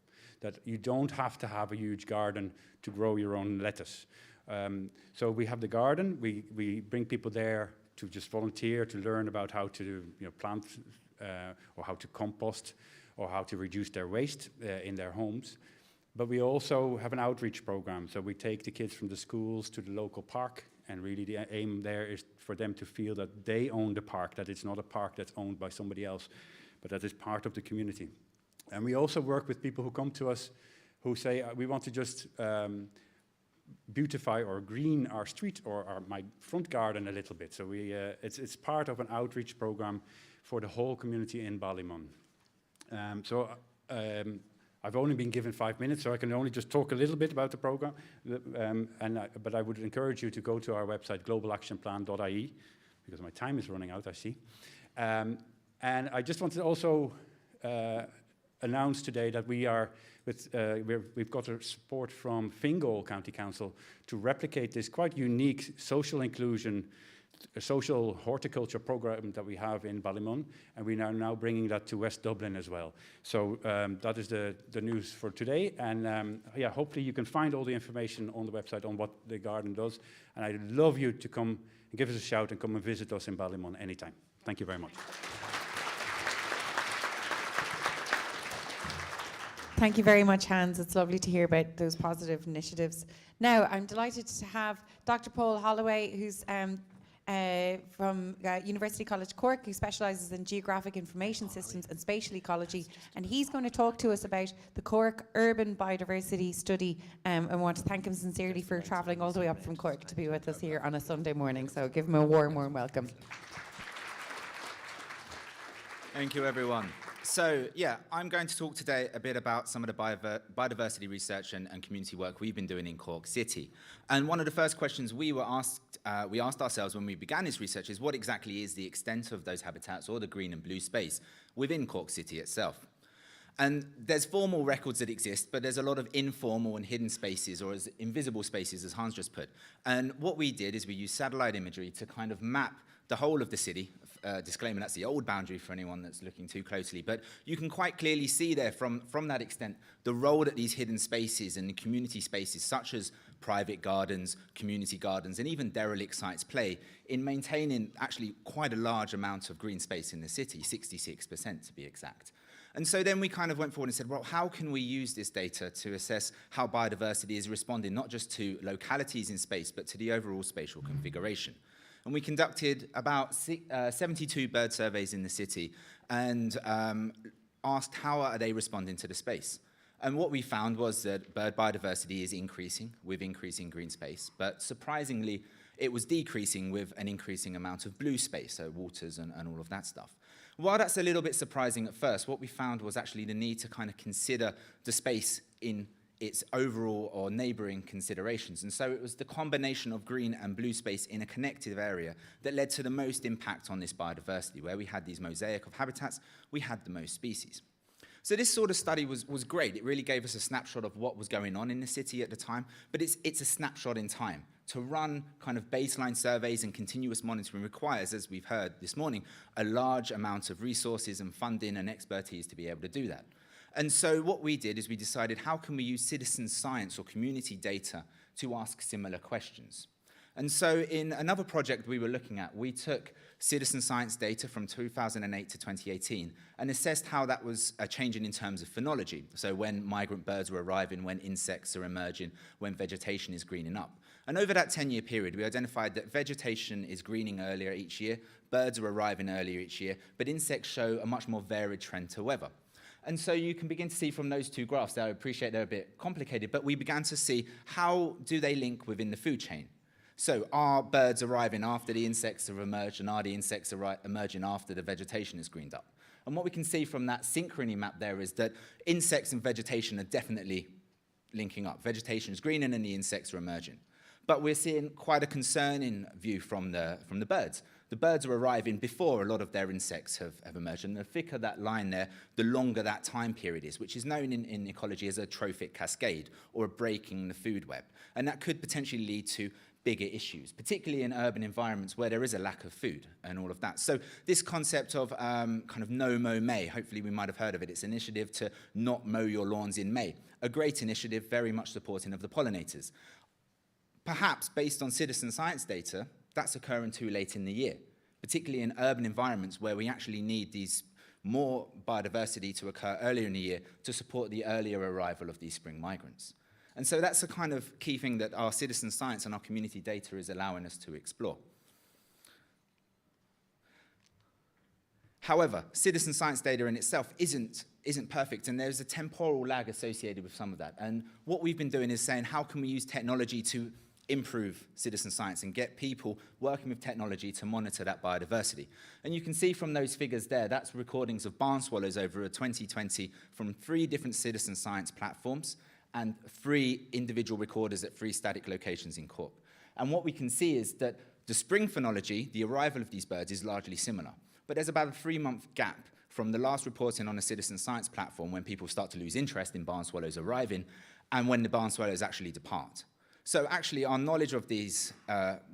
That you don't have to have a huge garden to grow your own lettuce. So we have the garden, we bring people there to just volunteer, to learn about how to plant or how to compost or how to reduce their waste in their homes. But we also have an outreach program. So we take the kids from the schools to the local park, and really the aim there is for them to feel that they own the park, that it's not a park that's owned by somebody else, but that it's part of the community. And we also work with people who come to us who say, we want to just beautify or green our street or my front garden a little bit. So it's part of an outreach program for the whole community in Ballymun. I've only been given 5 minutes, so I can only just talk a little bit about the program. But I would encourage you to go to our website, globalactionplan.ie, because my time is running out, I see. And I just wanted to also announce today that we've got a support from Fingal County Council to replicate this quite unique social inclusion, social horticulture program that we have in Ballymun, and we are now bringing that to West Dublin as well. So that is the news for today, and hopefully you can find all the information on the website on what the garden does, and I'd love you to come and give us a shout and come and visit us in Ballymun anytime. Thank you very much. Thank you very much, Hans. It's lovely to hear about those positive initiatives. Now, I'm delighted to have Dr. Paul Holloway, who's from University College Cork, who specialises in geographic information systems and spatial ecology, and he's going to talk to us about the Cork Urban Biodiversity Study, and I want to thank him sincerely for travelling all the way up from Cork to be with us here on a Sunday morning, so give him a warm welcome. Thank you, everyone. So, I'm going to talk today a bit about some of the biodiversity research and community work we've been doing in Cork City. And one of the first questions we asked ourselves when we began this research is what exactly is the extent of those habitats or the green and blue space within Cork City itself? And there's formal records that exist, but there's a lot of informal and hidden spaces, or as invisible spaces, as Hans just put. And what we did is we used satellite imagery to kind of map the whole of the city. Disclaimer, that's the old boundary for anyone that's looking too closely. But you can quite clearly see there from that extent the role that these hidden spaces and community spaces, such as private gardens, community gardens, and even derelict sites play in maintaining actually quite a large amount of green space in the city, 66% to be exact. And so then we kind of went forward and said, well, how can we use this data to assess how biodiversity is responding not just to localities in space, but to the overall spatial configuration? And we conducted about 72 bird surveys in the city and asked how are they responding to the space. And what we found was that bird biodiversity is increasing with increasing green space, but surprisingly, it was decreasing with an increasing amount of blue space, so waters and all of that stuff. While that's a little bit surprising at first, what we found was actually the need to kind of consider the space in its overall or neighbouring considerations. And so it was the combination of green and blue space in a connected area that led to the most impact on this biodiversity. Where we had these mosaic of habitats, we had the most species. So this sort of study was great. It really gave us a snapshot of what was going on in the city at the time, but it's a snapshot in time. To run kind of baseline surveys and continuous monitoring requires, as we've heard this morning, a large amount of resources and funding and expertise to be able to do that. And so what we did is we decided, how can we use citizen science or community data to ask similar questions? And so in another project we were looking at, we took citizen science data from 2008 to 2018 and assessed how that was changing in terms of phenology. So when migrant birds were arriving, when insects are emerging, when vegetation is greening up. And over that 10-year period, we identified that vegetation is greening earlier each year, birds are arriving earlier each year, but insects show a much more varied trend to weather. And so you can begin to see from those two graphs, I appreciate they're a bit complicated, but we began to see how do they link within the food chain. So are birds arriving after the insects have emerged, and are the insects emerging after the vegetation is greened up? And what we can see from that synchrony map there is that insects and vegetation are definitely linking up. Vegetation is greening and the insects are emerging. But we're seeing quite a concerning view from the birds. The birds are arriving before a lot of their insects have emerged, and the thicker that line there, the longer that time period is, which is known in ecology as a trophic cascade, or a break in the food web. And that could potentially lead to bigger issues, particularly in urban environments where there is a lack of food and all of that. So this concept of kind of no mow May, hopefully we might have heard of it. It's an initiative to not mow your lawns in May. A great initiative, very much supporting of the pollinators. Perhaps based on citizen science data, that's occurring too late in the year, particularly in urban environments where we actually need these more biodiversity to occur earlier in the year to support the earlier arrival of these spring migrants. And so that's a kind of key thing that our citizen science and our community data is allowing us to explore. However, citizen science data in itself isn't perfect, and there's a temporal lag associated with some of that. And what we've been doing is saying, how can we use technology to improve citizen science and get people working with technology to monitor that biodiversity? And you can see from those figures there, that's recordings of barn swallows over 2020 from 3 different citizen science platforms and 3 individual recorders at 3 static locations in Cork. And what we can see is that the spring phenology, the arrival of these birds, is largely similar. But there's about a 3-month gap from the last reporting on a citizen science platform when people start to lose interest in barn swallows arriving and when the barn swallows actually depart. So actually our knowledge of these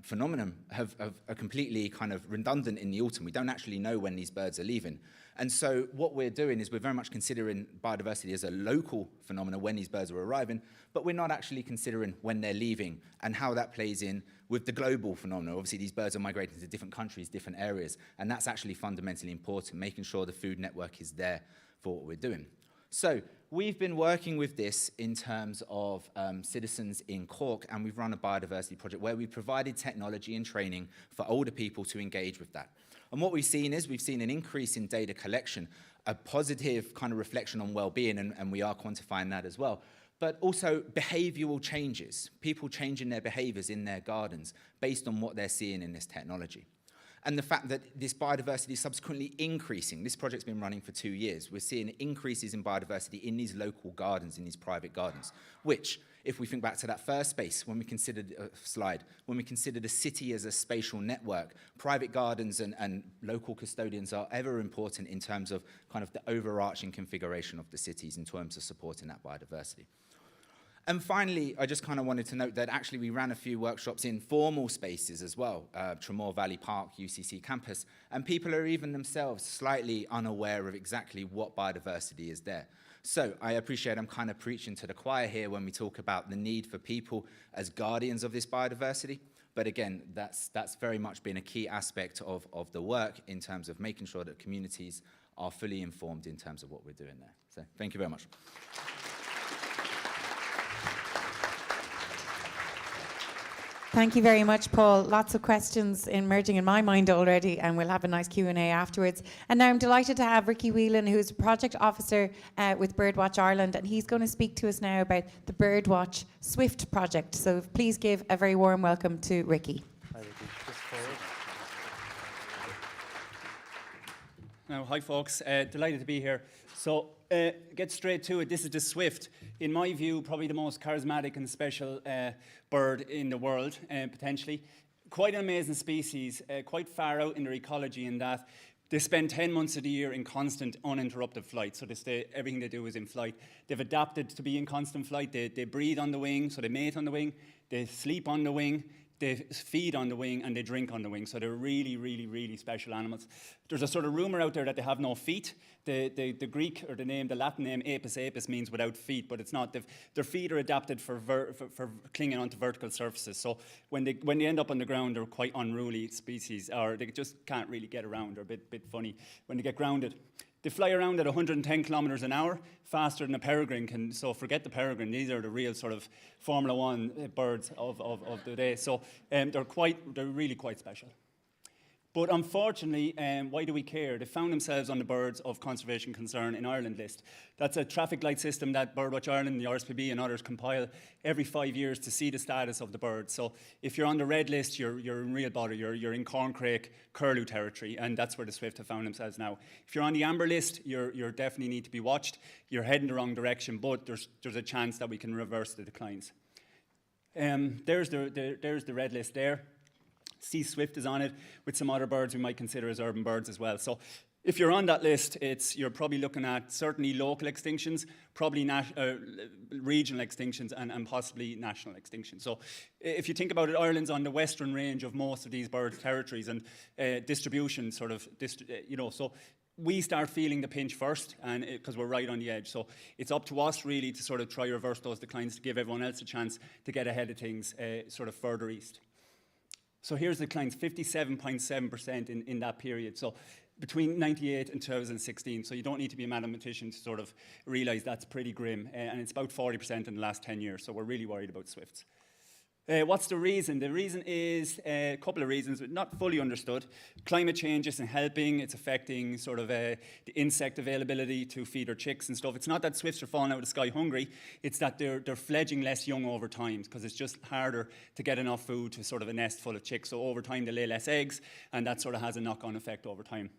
phenomenon are completely kind of redundant in the autumn. We don't actually know when these birds are leaving. And so what we're doing is we're very much considering biodiversity as a local phenomenon when these birds are arriving, but we're not actually considering when they're leaving and how that plays in with the global phenomenon. Obviously, these birds are migrating to different countries, different areas, and that's actually fundamentally important, making sure the food network is there for what we're doing. So we've been working with this in terms of citizens in Cork, and we've run a biodiversity project where we provided technology and training for older people to engage with that. And what we've seen is we've seen an increase in data collection, a positive kind of reflection on well-being, and we are quantifying that as well, but also behavioral changes, people changing their behaviors in their gardens based on what they're seeing in this technology. And the fact that this biodiversity is subsequently increasing. This project's been running for 2 years. We're seeing increases in biodiversity in these local gardens, in these private gardens, which, if we think back to that first space, when we considered when we considered a city as a spatial network, private gardens and local custodians are ever important in terms of kind of the overarching configuration of the cities in terms of supporting that biodiversity. And finally, I just kind of wanted to note that actually we ran a few workshops in formal spaces as well, Tramore Valley Park, UCC campus, and people are even themselves slightly unaware of exactly what biodiversity is there. So I appreciate I'm kind of preaching to the choir here when we talk about the need for people as guardians of this biodiversity. But again, that's very much been a key aspect of the work in terms of making sure that communities are fully informed in terms of what we're doing there. So thank you very much. Thank you very much, Paul. Lots of questions emerging in my mind already, and we'll have a nice Q&A afterwards. And now I'm delighted to have Ricky Whelan, who's a project officer with Birdwatch Ireland, and he's going to speak to us now about the Birdwatch Swift project. So please give a very warm welcome to Ricky. Hi, Ricky. Just forward. Now, hi, folks. Delighted to be here. So, get straight to it. This is the Swift. In my view, probably the most charismatic and special bird in the world, potentially. Quite an amazing species, quite far out in their ecology in that they spend 10 months of the year in constant, uninterrupted flight. So everything they do is in flight. They've adapted to be in constant flight. They breathe on the wing, so they mate on the wing. They sleep on the wing. They feed on the wing and they drink on the wing. So they're really, really, really special animals. There's a sort of rumor out there that they have no feet. The Greek or the Latin name apis apis means without feet, but it's not. Their feet are adapted for clinging onto vertical surfaces. So when they end up on the ground, they're quite unruly species, or they just can't really get around. They're a bit funny when they get grounded. They fly around at 110 kilometers an hour, faster than a peregrine can. So forget the peregrine. These are the real sort of Formula One birds of the day. So they're really quite special. But unfortunately, why do we care? They found themselves on the Birds of Conservation Concern in Ireland list. That's a traffic light system that Birdwatch Ireland, the RSPB and others compile every 5 years to see the status of the birds. So if you're on the red list, you're in real bother. You're in Corncrake, Curlew territory, and that's where the swift have found themselves now. If you're on the amber list, you're definitely need to be watched. You're heading the wrong direction, but there's a chance that we can reverse the declines. There's the red list there. Sea swift is on it, with some other birds we might consider as urban birds as well. So if you're on that list, you're probably looking at certainly local extinctions, probably regional extinctions, and possibly national extinctions. So if you think about it, Ireland's on the western range of most of these bird territories, and distribution sort of, so we start feeling the pinch first, and because we're right on the edge. So it's up to us really to sort of try to reverse those declines to give everyone else a chance to get ahead of things sort of further east. So here's the declines, 57.7% in that period. So between 98 and 2016. So you don't need to be a mathematician to sort of realize that's pretty grim. And it's about 40% in the last 10 years. So we're really worried about swifts. What's the reason? The reason is a couple of reasons, but not fully understood. Climate change isn't helping. It's affecting sort of the insect availability to feed our chicks and stuff. It's not that swifts are falling out of the sky hungry. It's that they're fledging less young over time, because it's just harder to get enough food to sort of a nest full of chicks. So over time they lay less eggs, and that sort of has a knock-on effect over time.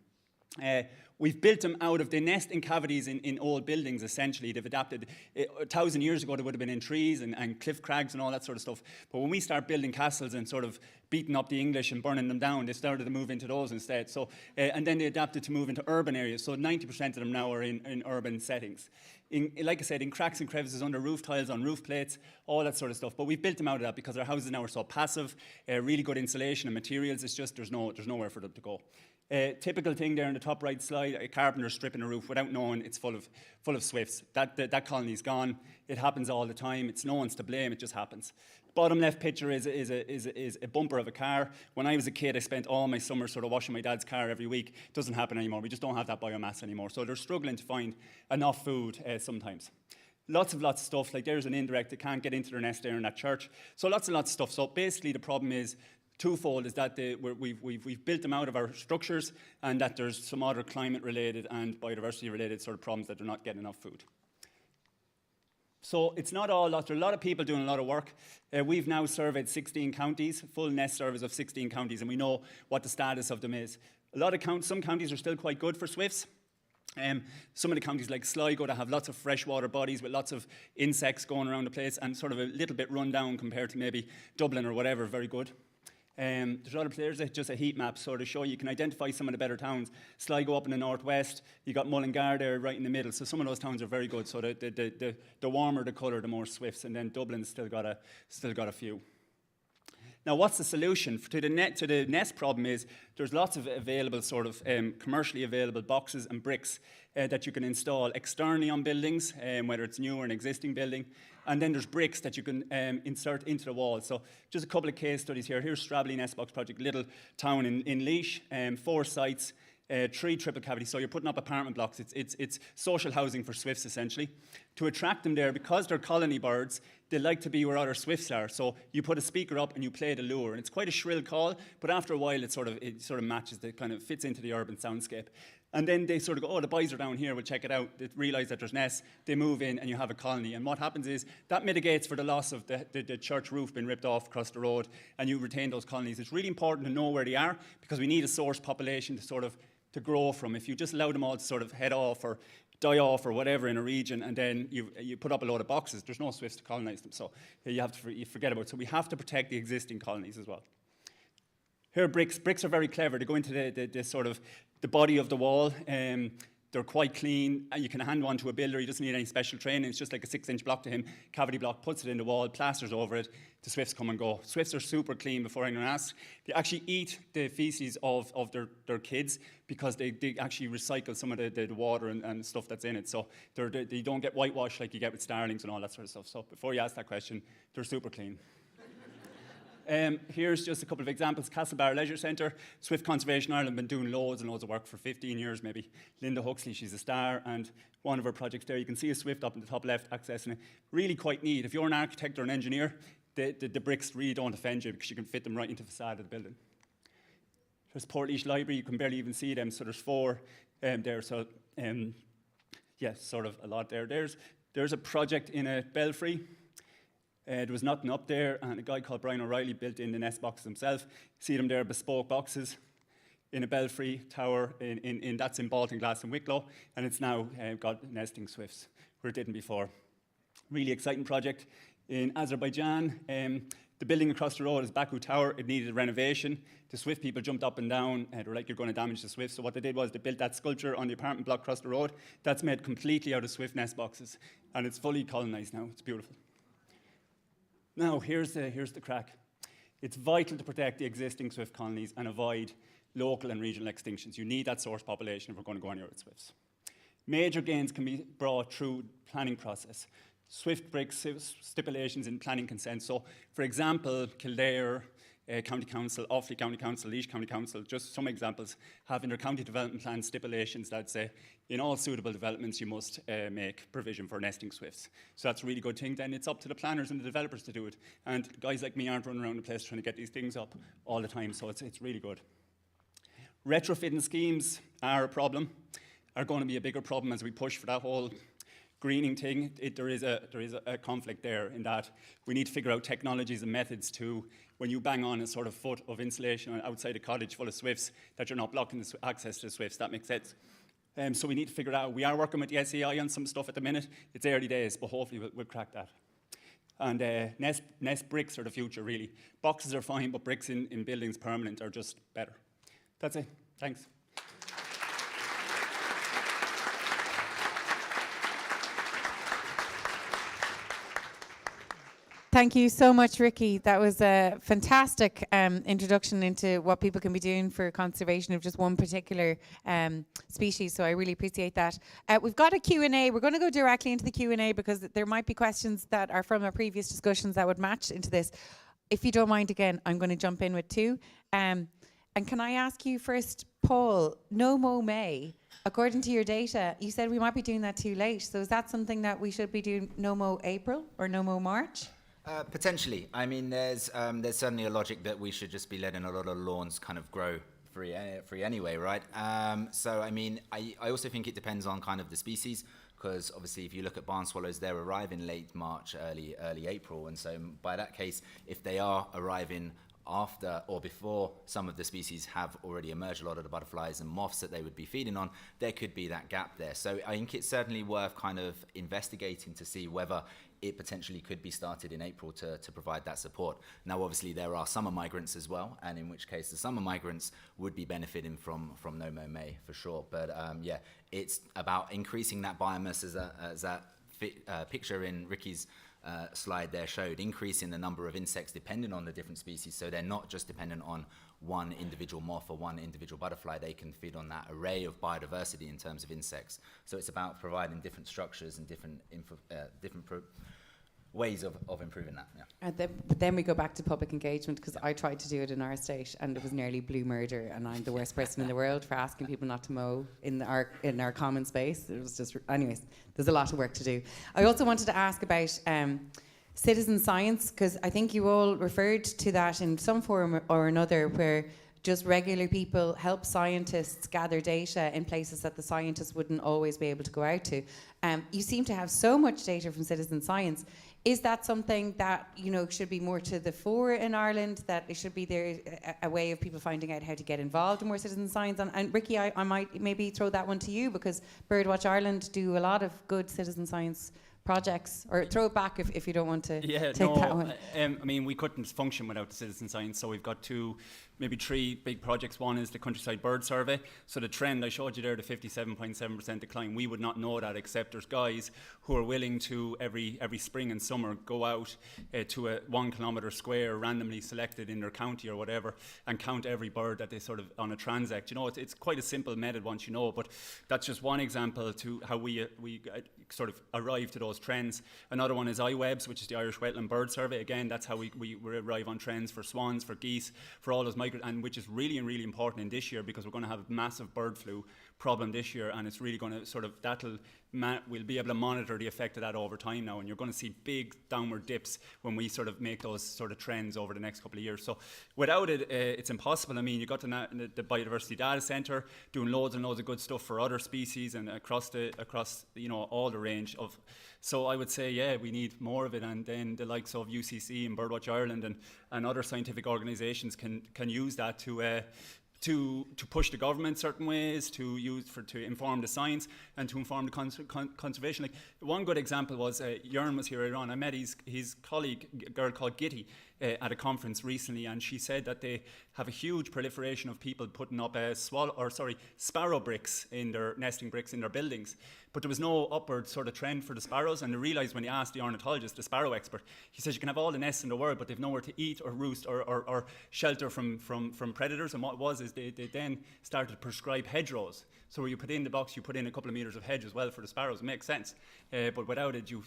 We've built them out of, they nest in cavities in old buildings, essentially. They've adapted. 1,000 years ago, they would have been in trees and cliff crags and all that sort of stuff. But when we start building castles and sort of beating up the English and burning them down, they started to move into those instead. So, and then they adapted to move into urban areas. So 90% of them now are in urban settings. Like I said, in cracks and crevices, under roof tiles, on roof plates, all that sort of stuff. But we've built them out of that because our houses now are so passive, really good insulation and materials. It's just there's nowhere for them to go. Typical thing there in the top right slide, a carpenter stripping a roof without knowing it's full of swifts. That colony's gone. It happens all the time. It's no one's to blame. It just happens. Bottom left picture is a bumper of a car. When I was a kid, I spent all my summers sort of washing my dad's car every week. It doesn't happen anymore. We just don't have that biomass anymore. So they're struggling to find enough food sometimes. Lots of stuff. Like there's an indirect. They can't get into their nest there in that church. So lots of stuff. So basically the problem is twofold, is that we've built them out of our structures, and that there's some other climate-related and biodiversity-related sort of problems that they're not getting enough food. So it's not all lot. There are a lot of people doing a lot of work. We've now surveyed 16 counties, full nest surveys of 16 counties, and we know what the status of them is. Some counties are still quite good for swifts. Some of the counties like Sligo that have lots of freshwater bodies with lots of insects going around the place and sort of a little bit run down compared to maybe Dublin or whatever, very good. There's other players, just a heat map, so to show you can identify some of the better towns. Sligo up in the northwest, you got Mullingar there right in the middle, so some of those towns are very good. So the warmer the colour, the more swifts, and then Dublin's still got a few. Now, what's the solution to the nest problem? Is there's lots of available sort of commercially available boxes and bricks that you can install externally on buildings, whether it's new or an existing building. And then there's bricks that you can insert into the wall. So just a couple of case studies here. Here's Stravely Nest Box Project, little town in Laois, 4 sites, 3 triple cavities. So you're putting up apartment blocks. It's social housing for swifts, essentially. To attract them there, because they're colony birds, they like to be where other swifts are. So you put a speaker up and you play the lure. And it's quite a shrill call, but after a while it sort of matches, kind of fits into the urban soundscape. And then they sort of go, oh, the boys are down here, we'll check it out. They realise that there's nests, they move in, and you have a colony. And what happens is that mitigates for the loss of the church roof being ripped off across the road, and you retain those colonies. It's really important to know where they are, because we need a source population to grow from. If you just allow them all to sort of head off or die off or whatever in a region, and then you put up a load of boxes, there's no swifts to colonise them. So you forget about it. So we have to protect the existing colonies as well. Here are bricks. Bricks are very clever. They go into the sort of the body of the wall. They're quite clean. You can hand one to a builder. He doesn't need any special training. It's just like a 6-inch block to him. Cavity block, puts it in the wall, plasters over it. The swifts come and go. Swifts are super clean before anyone asks. They actually eat the feces of their kids, because they actually recycle some of the water and stuff that's in it. So they don't get whitewashed like you get with starlings and all that sort of stuff. So before you ask that question, they're super clean. Here's just a couple of examples. Castlebar Leisure Centre. Swift Conservation Ireland have been doing loads and loads of work for 15 years maybe. Linda Huxley, she's a star, and one of her projects there, you can see a swift up in the top left accessing it. Really quite neat. If you're an architect or an engineer, the bricks really don't offend you, because you can fit them right into the facade of the building. There's Portlaoise Library, you can barely even see them, so there's 4 there, so yeah, sort of a lot there. There's a project in a belfry. There was nothing up there, and a guy called Brian O'Reilly built in the nest boxes himself. See them there, bespoke boxes in a belfry tower, that's in Baltinglass and Wicklow, and it's now got nesting swifts, where it didn't before. Really exciting project. In Azerbaijan, the building across the road is Baku Tower. It needed a renovation. The Swift people jumped up and down. They were like, you're going to damage the Swift. So what they did was they built that sculpture on the apartment block across the road. That's made completely out of Swift nest boxes. And it's fully colonised now. It's beautiful. Now, here's the crack. It's vital to protect the existing Swift colonies and avoid local and regional extinctions. You need that source population if we're going to go anywhere with Swifts. Major gains can be brought through planning process. Swift breaks stipulations in planning consent. So, for example, Kildare County Council, Offaly County Council, Laois County Council, just some examples, have in their county development plan stipulations that say, in all suitable developments, you must make provision for nesting swifts. So that's a really good thing. Then it's up to the planners and the developers to do it. And guys like me aren't running around the place trying to get these things up all the time, so it's really good. Retrofitting schemes are a problem, are going to be a bigger problem as we push for that whole greening thing. There is a conflict there in that we need to figure out technologies and methods to, when you bang on a sort of foot of insulation outside a cottage full of swifts, that you're not blocking the access to the swifts. That makes sense. So we need to figure it out. We are working with the SEI on some stuff at the minute. It's early days, but hopefully we'll crack that. And nest bricks are the future, really. Boxes are fine, but bricks in buildings permanent are just better. That's it. Thanks. Thank you so much, Ricky. That was a fantastic introduction into what people can be doing for conservation of just one particular species, so I really appreciate that. We've got a Q&A. We're going to go directly into the Q&A because there might be questions that are from our previous discussions that would match into this. If you don't mind, again, I'm going to jump in with 2. And can I ask you first, Paul, No Mow May, according to your data, you said we might be doing that too late. So is that something that we should be doing No Mow April or No Mow March? Potentially. I mean, there's certainly a logic that we should just be letting a lot of lawns kind of grow free anyway, right? So, I mean, I also think it depends on kind of the species, because obviously if you look at barn swallows, they're arriving late March, early April. And so by that case, if they are arriving after or before some of the species have already emerged, a lot of the butterflies and moths that they would be feeding on, there could be that gap there. So I think it's certainly worth kind of investigating to see whether it potentially could be started in April to provide that support. Now, obviously, there are summer migrants as well, and in which case the summer migrants would be benefiting from No Mow May for sure. But yeah, it's about increasing that biomass as that picture in Ricky's slide there showed, increasing the number of insects depending on the different species, so they're not just dependent on one individual moth or one individual butterfly. They can feed on that array of biodiversity in terms of insects. So it's about providing different structures and different ways of improving that. Yeah. But then we go back to public engagement, because I tried to do it in our estate and it was nearly blue murder, and I'm the worst person in the world for asking people not to mow in our common space. It was just, anyways, there's a lot of work to do. I also wanted to ask about citizen science, because I think you all referred to that in some form or another, where just regular people help scientists gather data in places that the scientists wouldn't always be able to go out to. You seem to have so much data from citizen science. Is that something that, you know, should be more to the fore in Ireland, that it should be there a way of people finding out how to get involved in more citizen science? And Ricky, I might maybe throw that one to you, because Birdwatch Ireland do a lot of good citizen science projects, or throw it back if you don't want to take that one. I mean, we couldn't function without the citizen science, so we've got 2, maybe 3 big projects. One is the Countryside Bird Survey. So the trend I showed you there, the 57.7% decline, we would not know that, except there's guys who are willing to every spring and summer go out to a 1 kilometre square randomly selected in their county or whatever, and count every bird that they sort of on a transect. You know, it's quite a simple method once you know, but that's just one example to how we sort of arrive to those trends. Another one is iWebs, which is the Irish Wetland Bird Survey. Again, that's how we arrive on trends for swans, for geese, for all those and which is really important in this year, because we're going to have massive bird flu problem this year, and it's really going to sort of, we'll be able to monitor the effect of that over time now, and you're going to see big downward dips when we sort of make those sort of trends over the next couple of years. So without it, it's impossible. I mean, you've got the Biodiversity Data Centre doing loads and loads of good stuff for other species and across all the range of. So I would say, yeah, we need more of it, and then the likes of UCC and Birdwatch Ireland and other scientific organisations can use that to push the government certain ways, to inform the science and to inform the conservation. Like one good example was Jörn was here earlier on. I met his colleague, a girl called Gitty, at a conference recently, and she said that they have a huge proliferation of people putting up sparrow bricks in their nesting bricks in their buildings. But there was no upward sort of trend for the sparrows, and they realised when they asked the ornithologist, the sparrow expert, he says you can have all the nests in the world, but they've nowhere to eat or roost or shelter from predators. And what it was is they then started to prescribe hedgerows. So where you put in the box, you put in a couple of metres of hedge as well for the sparrows. It makes sense, but without it, you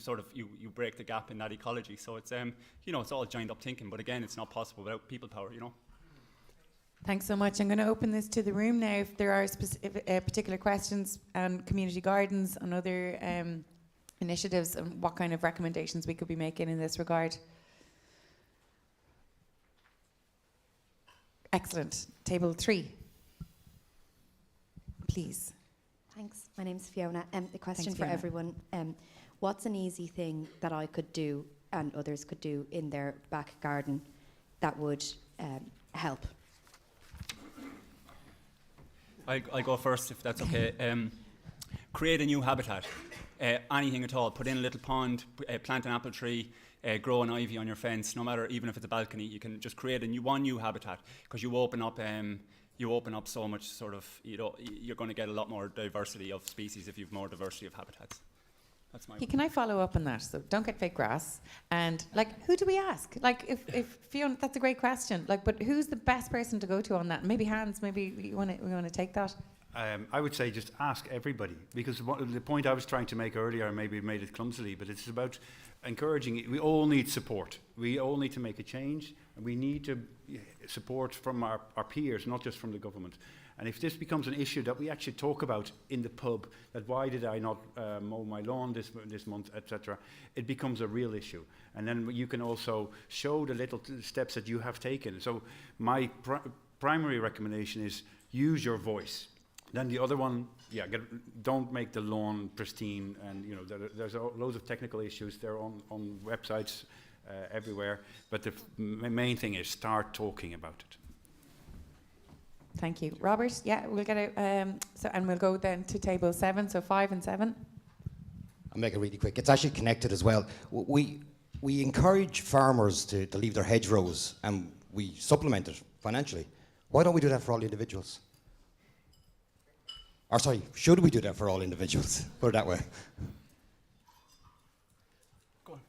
break the gap in that ecology. So it's it's all joined up thinking, but again, it's not possible without people power. Thanks so much. I'm going to open this to the room now. If there are particular questions on community gardens and other initiatives, and what kind of recommendations we could be making in this regard. Excellent. Table 3. Please. Thanks. My name's Fiona. The question Thanks, for Fiona. everyone, what's an easy thing that I could do and others could do in their back garden that would help? I'll go first if that's okay. Create a new habitat. Anything at all. Put in a little pond, plant an apple tree, grow an ivy on your fence, no matter, even if it's a balcony. You can just create one new habitat, because you open up so much sort of, you're going to get a lot more diversity of species if you've more diversity of habitats. That's my Can I follow up on that? So don't get fake grass. And who do we ask? If Fiona, that's a great question. But who's the best person to go to on that? Maybe Hans, maybe we want to take that. I would say just ask everybody, because the point I was trying to make earlier, I maybe made it clumsily, but it's about encouraging it. We all need support. We all need to make a change, and we need to support from our peers, not just from the government. And if this becomes an issue that we actually talk about in the pub, that why did I not mow my lawn this month, etc., it becomes a real issue. And then you can also show the little steps that you have taken. So my primary recommendation is use your voice. Then the other one, don't make the lawn pristine, and there's loads of technical issues. They're on websites everywhere. But the main thing is start talking about it. Thank you. Robert, we'll get it. And we'll go then to table 7, so 5 and 7. I'll make it really quick. It's actually connected as well. We encourage farmers to leave their hedgerows, and we supplement it financially. Why don't we do that for all individuals? Or sorry, should we do that for all individuals? Put it that way.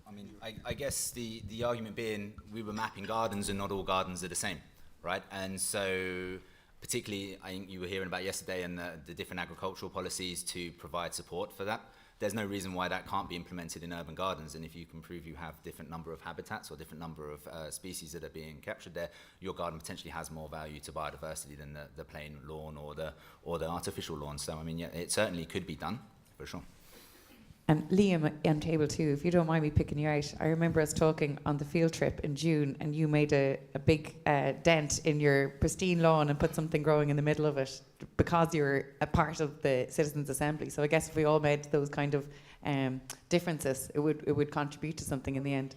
I mean, I guess the argument being we were mapping gardens and not all gardens are the same, right? And so particularly, I think you were hearing about yesterday and the different agricultural policies to provide support for that. There's no reason why that can't be implemented in urban gardens, and if you can prove you have different number of habitats or different number of species that are being captured there, your garden potentially has more value to biodiversity than the plain lawn or the artificial lawn. So I mean, it certainly could be done, for sure. And Liam on table 2, if you don't mind me picking you out, I remember us talking on the field trip in June, and you made a big dent in your pristine lawn and put something growing in the middle of it because you're a part of the Citizens' Assembly. So I guess if we all made those kind of differences, it would contribute to something in the end.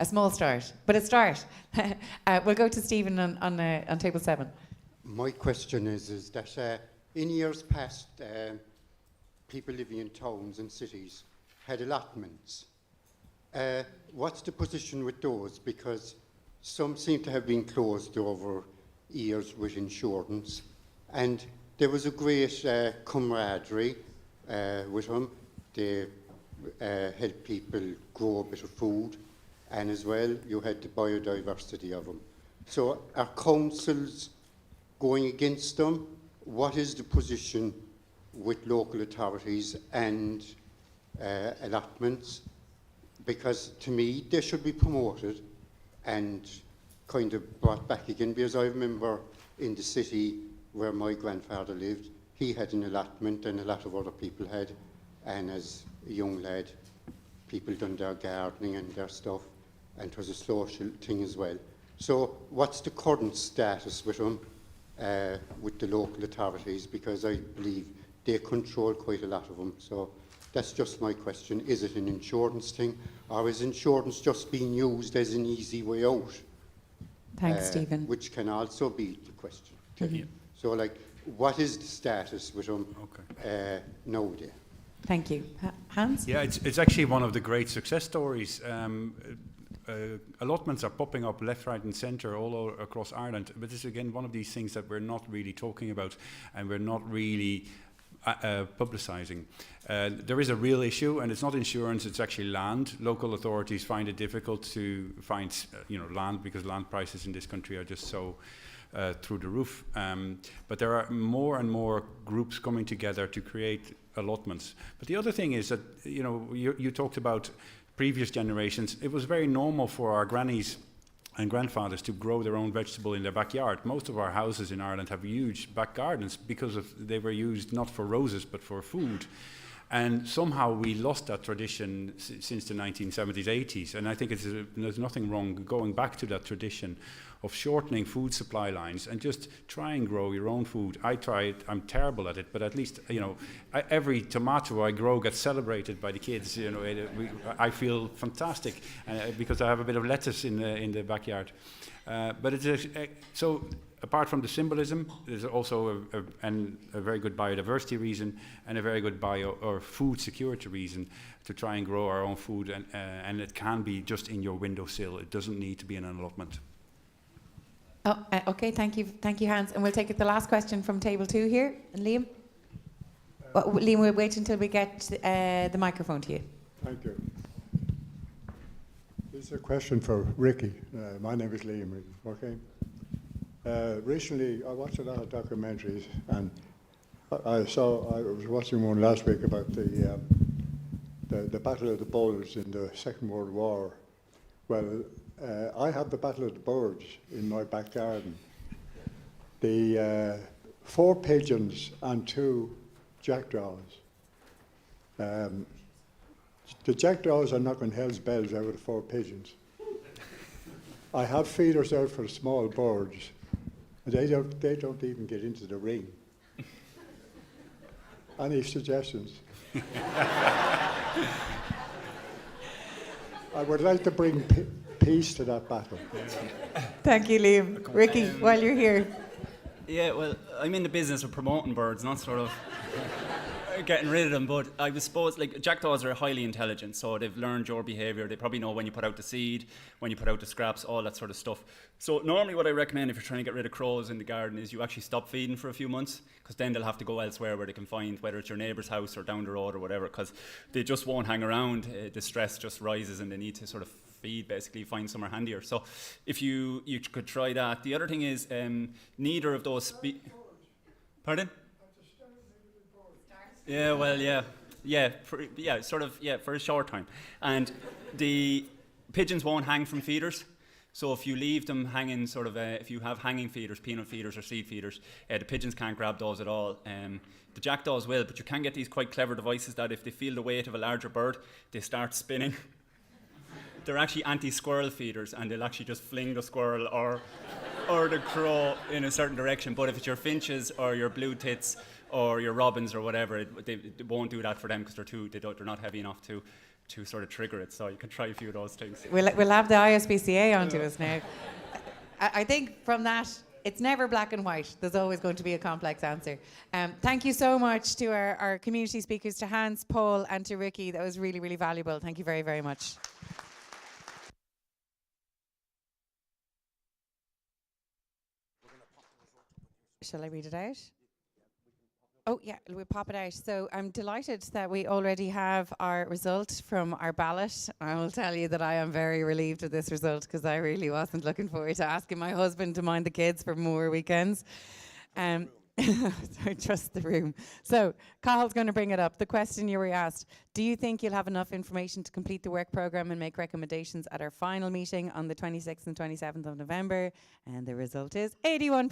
A small start, but a start. We'll go to Stephen on table 7. My question is that in years past, people living in towns and cities had allotments. What's the position with those? Because some seem to have been closed over years with insurance, and there was a great camaraderie with them. They helped people grow a bit of food, and as well you had the biodiversity of them. So are councils going against them? What is the position with local authorities and allotments? Because to me they should be promoted and kind of brought back again, because I remember in the city where my grandfather lived, he had an allotment and a lot of other people had, and as a young lad, people done their gardening and their stuff, and it was a social thing as well. So what's the current status with him, with the local authorities? Because I believe they control quite a lot of them. So that's just my question. Is it an insurance thing, or is insurance just being used as an easy way out? Thanks, Stephen. Which can also be the question. Mhm. So, like, what is the status with him nowadays? Thank you. Hans? Yeah, it's actually one of the great success stories. Allotments are popping up left, right, and centre all across Ireland. But this is again one of these things that we're not really talking about, and we're not really publicising. There is a real issue, and it's not insurance; it's actually land. Local authorities find it difficult to find, land, because land prices in this country are just so through the roof. But there are more and more groups coming together to create allotments. But the other thing is that you talked about previous generations. It was very normal for our grannies and grandfathers to grow their own vegetable in their backyard. Most of our houses in Ireland have huge back gardens because they were used not for roses but for food. And somehow we lost that tradition since the 1970s, 80s. And I think there's nothing wrong going back to that tradition of shortening food supply lines and just try and grow your own food. I try it, I'm terrible at it, but at least, every tomato I grow gets celebrated by the kids. I feel fantastic because I have a bit of lettuce in the backyard. But so apart from the symbolism, there's also a very good biodiversity reason and a very good or food security reason to try and grow our own food, and it can be just in your windowsill. It doesn't need to be in an allotment. Oh, okay, thank you, Hans. And we'll take it the last question from table 2 here. And Liam? Liam, we'll wait until we get the microphone to you. Thank you. This is a question for Ricky. My name is Liam, okay? Recently, I watched a lot of documentaries, and I was watching one last week about the Battle of the Bulge in the Second World War. Well, I have the Battle of the Bulge in my back garden. The 4 pigeons and 2 jackdaws. The jackdaws are knocking hell's bells out of the 4 pigeons. I have feeders out for small birds, and they don't even get into the ring. Any suggestions? I would like to bring peace to that battle. Thank you, Liam. Ricky, while you're here. Yeah, well, I'm in the business of promoting birds, not sort of getting rid of them, but I suppose, jackdaws are highly intelligent, so they've learned your behaviour. They probably know when you put out the seed, when you put out the scraps, all that sort of stuff. So normally what I recommend if you're trying to get rid of crows in the garden is you actually stop feeding for a few months, because then they'll have to go elsewhere where they can find, whether it's your neighbour's house or down the road or whatever, because they just won't hang around. The stress just rises and they need to sort of feed, basically find somewhere handier. So if you could try that. The other thing is neither of those Pardon? Yeah, well, for a short time. And the pigeons won't hang from feeders. So if you leave them hanging, if you have hanging feeders, peanut feeders or seed feeders, the pigeons can't grab those at all. The jackdaws will, but you can get these quite clever devices that if they feel the weight of a larger bird, they start spinning. They're actually anti-squirrel feeders, and they'll actually just fling the squirrel or the crow in a certain direction. But if it's your finches or your blue tits or your robins or whatever, they won't do that for them because they're not heavy enough to sort of trigger it. So you can try a few of those things. We'll have the ISPCA onto us now. I think from that, it's never black and white. There's always going to be a complex answer. Thank you so much to our community speakers, to Hans, Paul, and to Ricky. That was really, really valuable. Thank you very, very much. Shall I read it out? Oh, yeah, we'll pop it out. So I'm delighted that we already have our result from our ballot. I will tell you that I am very relieved with this result because I really wasn't looking forward to asking my husband to mind the kids for more weekends. So I trust the room. So Cahill's going to bring it up. The question you were asked, do you think you'll have enough information to complete the work programme and make recommendations at our final meeting on the 26th and 27th of November? And the result is 81%,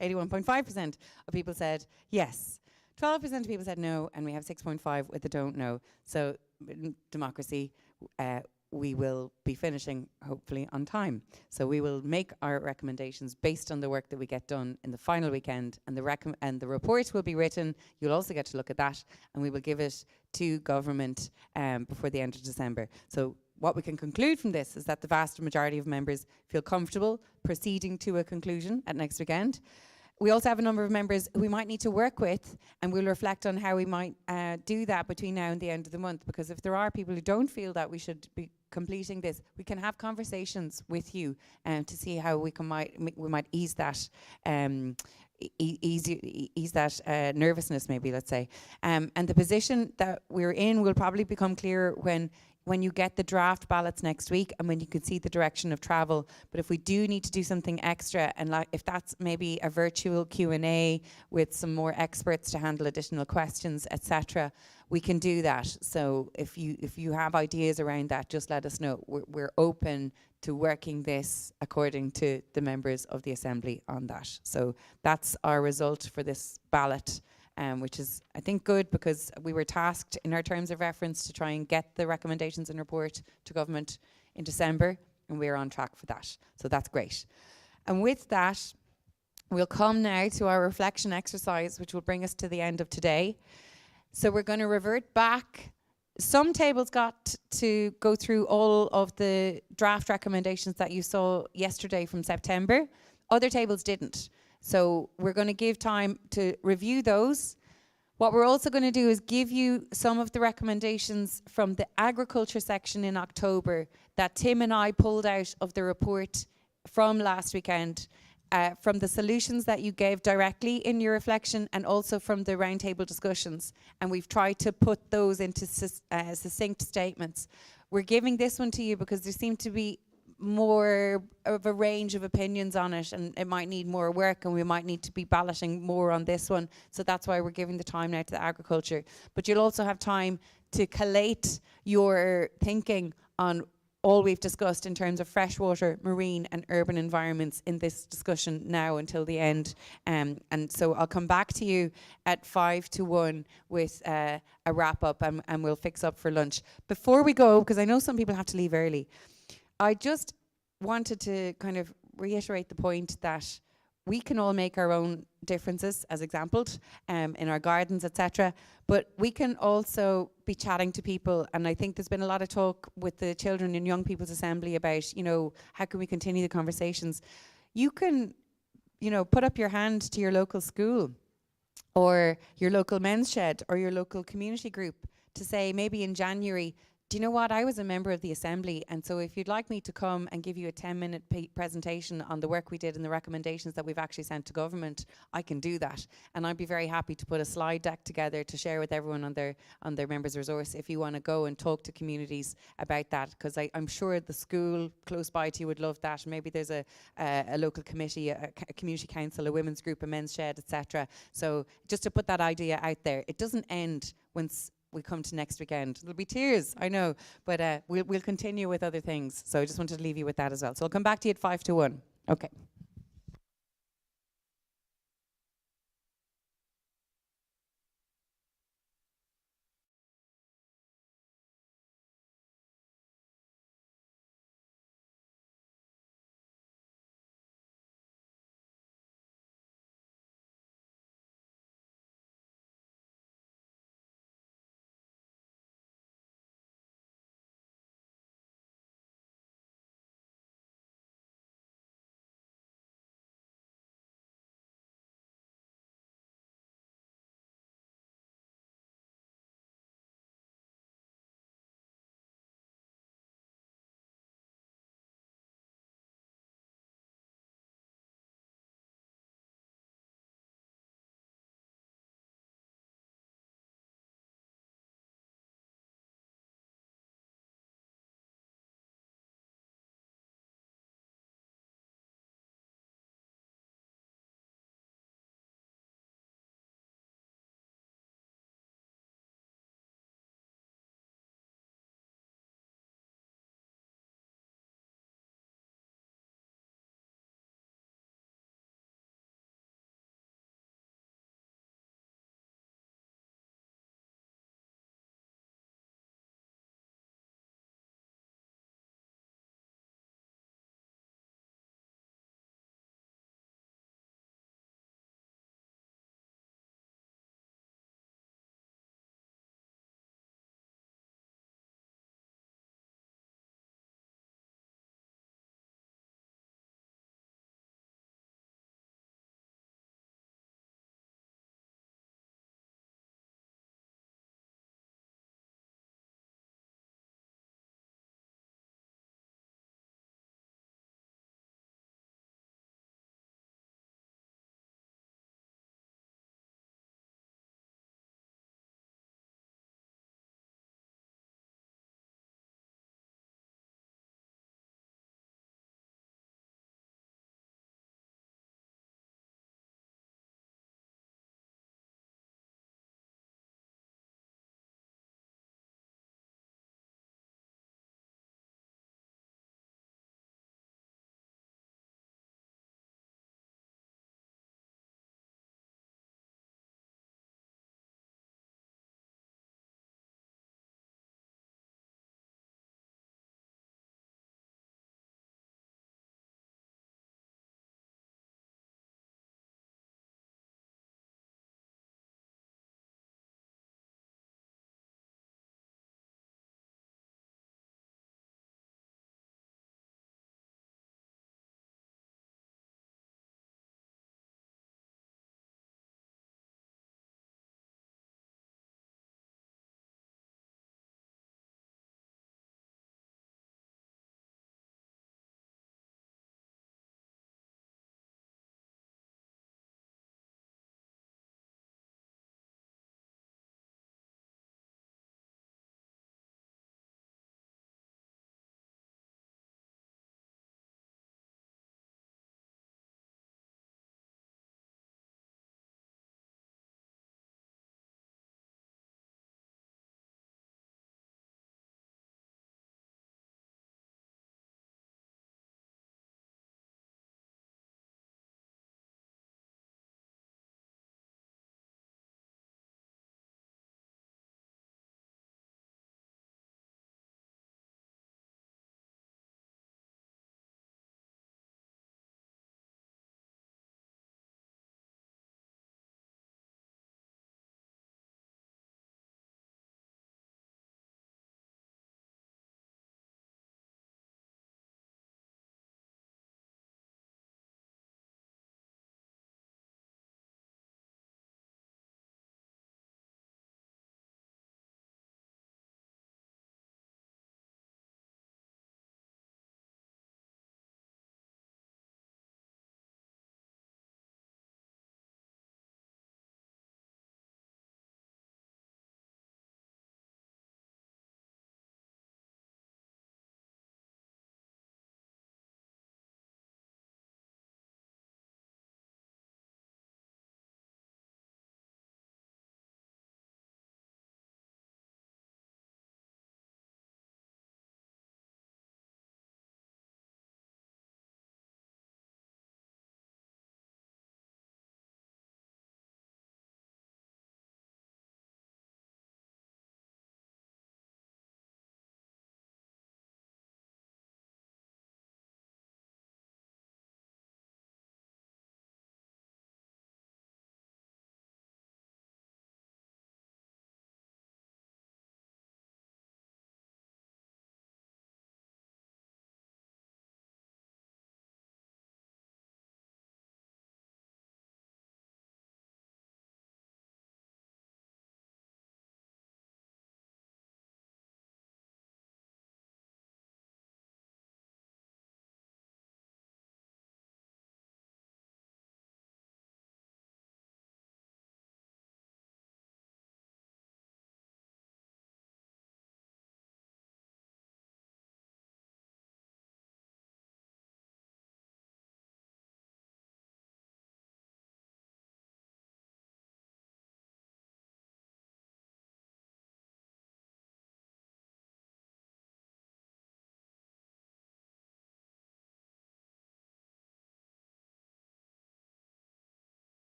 81.5% of people said yes. 12% of people said no, and we have 6.5 with the don't know. So in democracy, we will be finishing hopefully on time. So we will make our recommendations based on the work that we get done in the final weekend, and the report will be written. You'll also get to look at that, and we will give it to government before the end of December. So what we can conclude from this is that the vast majority of members feel comfortable proceeding to a conclusion at next weekend. We also have a number of members who we might need to work with, and we'll reflect on how we might do that between now and the end of the month, because if there are people who don't feel that we should be completing this, we can have conversations with you to see how we might ease that ease that nervousness, maybe, let's say. And the position that we're in will probably become clearer when you get the draft ballots next week and when you can see the direction of travel. But if we do need to do something extra, and if that's maybe a virtual Q&A with some more experts to handle additional questions, etc., we can do that. So if you have ideas around that, just let us know. We're open to working this according to the members of the Assembly on that. So that's our result for this ballot. Which is, I think, good, because we were tasked in our terms of reference to try and get the recommendations and report to government in December, and we're on track for that. So that's great. And with that, we'll come now to our reflection exercise, which will bring us to the end of today. So we're going to revert back. Some tables got to go through all of the draft recommendations that you saw yesterday from September. Other tables didn't. So we're going to give time to review those. What we're also going to do is give you some of the recommendations from the agriculture section in October that Tim and I pulled out of the report from last weekend, from the solutions that you gave directly in your reflection, and also from the roundtable discussions. And we've tried to put those into succinct statements. We're giving this one to you because there seemed to be more of a range of opinions on it, and it might need more work, and we might need to be balloting more on this one. So that's why we're giving the time now to the agriculture. But you'll also have time to collate your thinking on all we've discussed in terms of freshwater, marine and urban environments in this discussion now until the end. And so I'll come back to you at 5 to 1 with a wrap up, and we'll fix up for lunch. Before we go, because I know some people have to leave early, I just wanted to kind of reiterate the point that we can all make our own differences, as exampled, in our gardens, etc. But we can also be chatting to people, and I think there's been a lot of talk with the Children and Young People's Assembly about, how can we continue the conversations. You can, put up your hand to your local school or your local men's shed or your local community group to say, maybe in January, do you know what, I was a member of the Assembly, and so if you'd like me to come and give you a 10-minute presentation on the work we did and the recommendations that we've actually sent to government, I can do that. And I'd be very happy to put a slide deck together to share with everyone on their members' resource if you want to go and talk to communities about that, because I'm sure the school close by to you would love that. Maybe there's a local committee, a community council, a women's group, a men's shed, etc. So just to put that idea out there, it doesn't end once we come to next weekend. There'll be tears, I know, but we'll continue with other things. So I just wanted to leave you with that as well. So I'll come back to you at 5 to 1. Okay.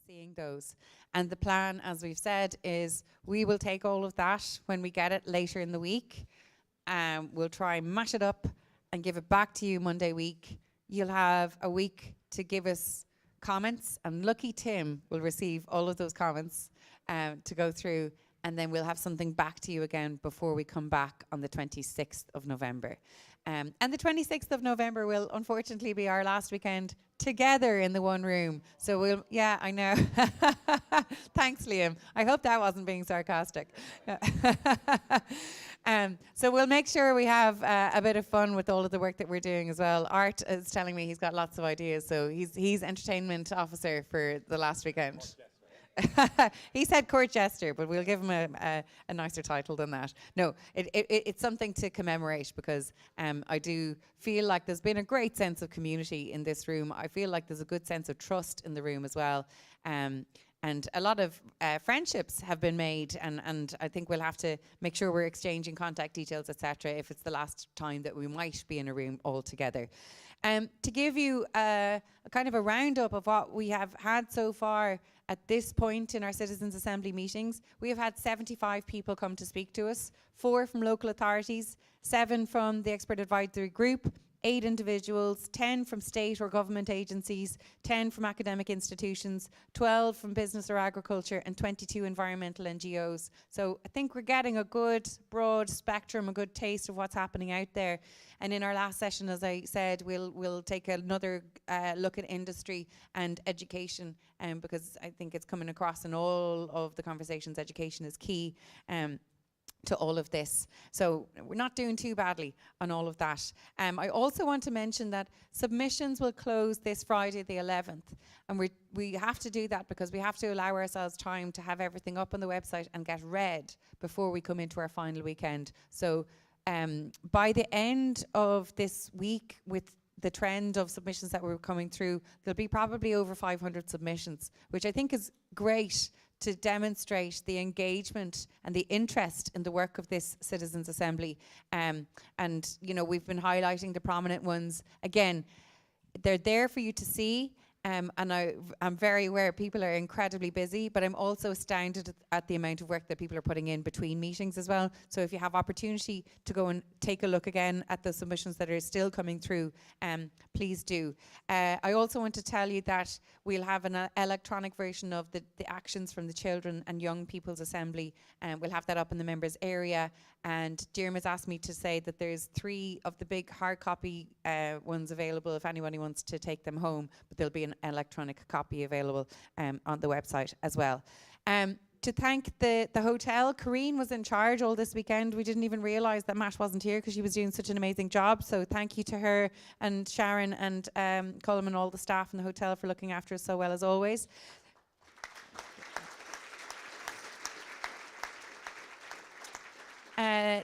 seeing those. And the plan, as we've said, is we will take all of that when we get it later in the week. We'll try and mash it up and give it back to you Monday week. You'll have a week to give us comments, and lucky Tim will receive all of those comments to go through, and then we'll have something back to you again before we come back on the 26th of November. And the 26th of November will unfortunately be our last weekend together in the one room. So we'll, yeah, I know. Thanks, Liam. I hope that wasn't being sarcastic. So we'll make sure we have a bit of fun with all of the work that we're doing as well. Art is telling me he's got lots of ideas, so he's entertainment officer for the last weekend. He said court jester, but we'll give him a nicer title than that. No, it's something to commemorate, because I do feel like there's been a great sense of community in this room. I feel like there's a good sense of trust in the room as well. And a lot of friendships have been made, and I think we'll have to make sure we're exchanging contact details, etc., if it's the last time that we might be in a room all together. To give you a kind of a roundup of what we have had so far at this point in our Citizens' Assembly meetings, we have had 75 people come to speak to us, 4 from local authorities, 7 from the Expert Advisory Group, 8 individuals, 10 from state or government agencies, 10 from academic institutions, 12 from business or agriculture, and 22 environmental NGOs. So I think we're getting a good broad spectrum, a good taste of what's happening out there. And in our last session, as I said, we'll take another look at industry and education, because I think it's coming across in all of the conversations. Education is key to all of this. So we're not doing too badly on all of that. I also want to mention that submissions will close this Friday the 11th. And we have to do that because we have to allow ourselves time to have everything up on the website and get read before we come into our final weekend. So by the end of this week, with the trend of submissions that were coming through, there'll be probably over 500 submissions, which I think is great to demonstrate the engagement and the interest in the work of this Citizens' Assembly. And, you know, we've been highlighting the prominent ones. Again, they're there for you to see. And I'm very aware people are incredibly busy, but I'm also astounded at the amount of work that people are putting in between meetings as well. So if you have opportunity to go and take a look again at the submissions that are still coming through, please do. I also want to tell you that we'll have an electronic version of the actions from the Children and Young People's Assembly, and we'll have that up in the members area. And Diarmaid's asked me to say that there's 3 of the big hard copy ones available if anybody wants to take them home, but there'll be an electronic copy available on the website as well. To thank the hotel, Corrine was in charge all this weekend. We didn't even realise that Matt wasn't here because she was doing such an amazing job. So thank you to her and Sharon and Colm and all the staff in the hotel for looking after us so well as always.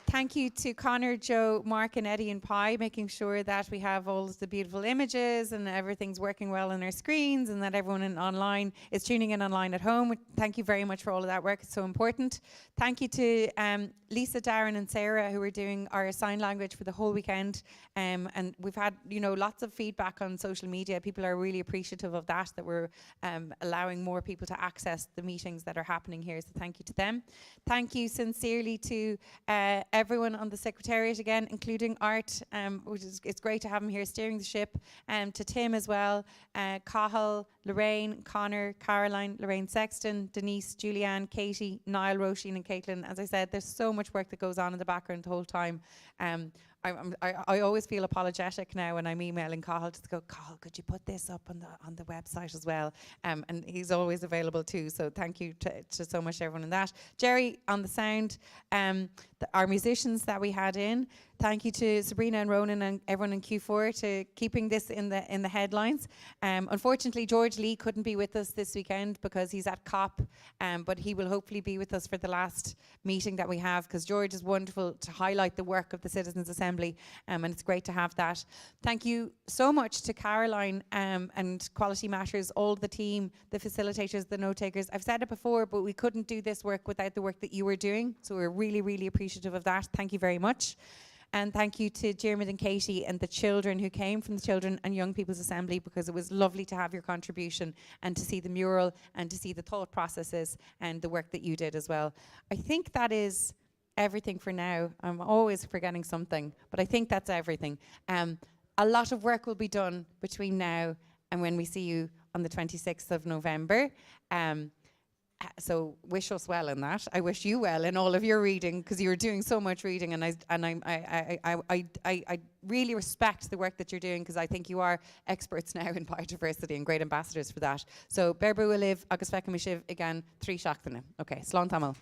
Thank you to Connor, Joe, Mark and Eddie and Pi, making sure that we have all of the beautiful images and everything's working well on our screens, and that everyone online is tuning in online at home. Thank you very much for all of that work. It's so important. Thank you to Lisa, Darren and Sarah, who are doing our sign language for the whole weekend. And we've had, you know, lots of feedback on social media. People are really appreciative of that we're allowing more people to access the meetings that are happening here. So thank you to them. Thank you sincerely to everyone on the Secretariat again, including Art, which is, it's great to have him here steering the ship, to Tim as well, Cathal, Lorraine, Connor, Caroline, Lorraine Sexton, Denise, Julianne, Katie, Niall, Roisin and Caitlin. As I said, there's so much work that goes on in the background the whole time. I always feel apologetic now when I'm emailing Cathal to go, Cathal, could you put this up on the website as well? And he's always available too. So thank you to so much everyone in that. Jerry on the sound, our musicians that we had in. Thank you to Sabrina and Ronan and everyone in Q4 to keeping this in the headlines. Unfortunately, George Lee couldn't be with us this weekend because he's at COP, but he will hopefully be with us for the last meeting that we have, because George is wonderful to highlight the work of the Citizens' Assembly, and it's great to have that. Thank you so much to Caroline and Quality Matters, all the team, the facilitators, the note takers. I've said it before, but we couldn't do this work without the work that you were doing, so we're really, really appreciative of that. Thank you very much. And thank you to Diarmuid and Katie and the children who came from the Children and Young People's Assembly, because it was lovely to have your contribution and to see the mural and to see the thought processes and the work that you did as well. I think that is everything for now. I'm always forgetting something, but I think that's everything. A lot of work will be done between now and when we see you on the 26th of November. So wish us well in that. I wish you well in all of your reading, because you're doing so much reading, and I really respect the work that you're doing, because I think you are experts now in biodiversity and great ambassadors for that. So Berbu will live agus fecum again 3 seachtaine. Okay, slán tamil.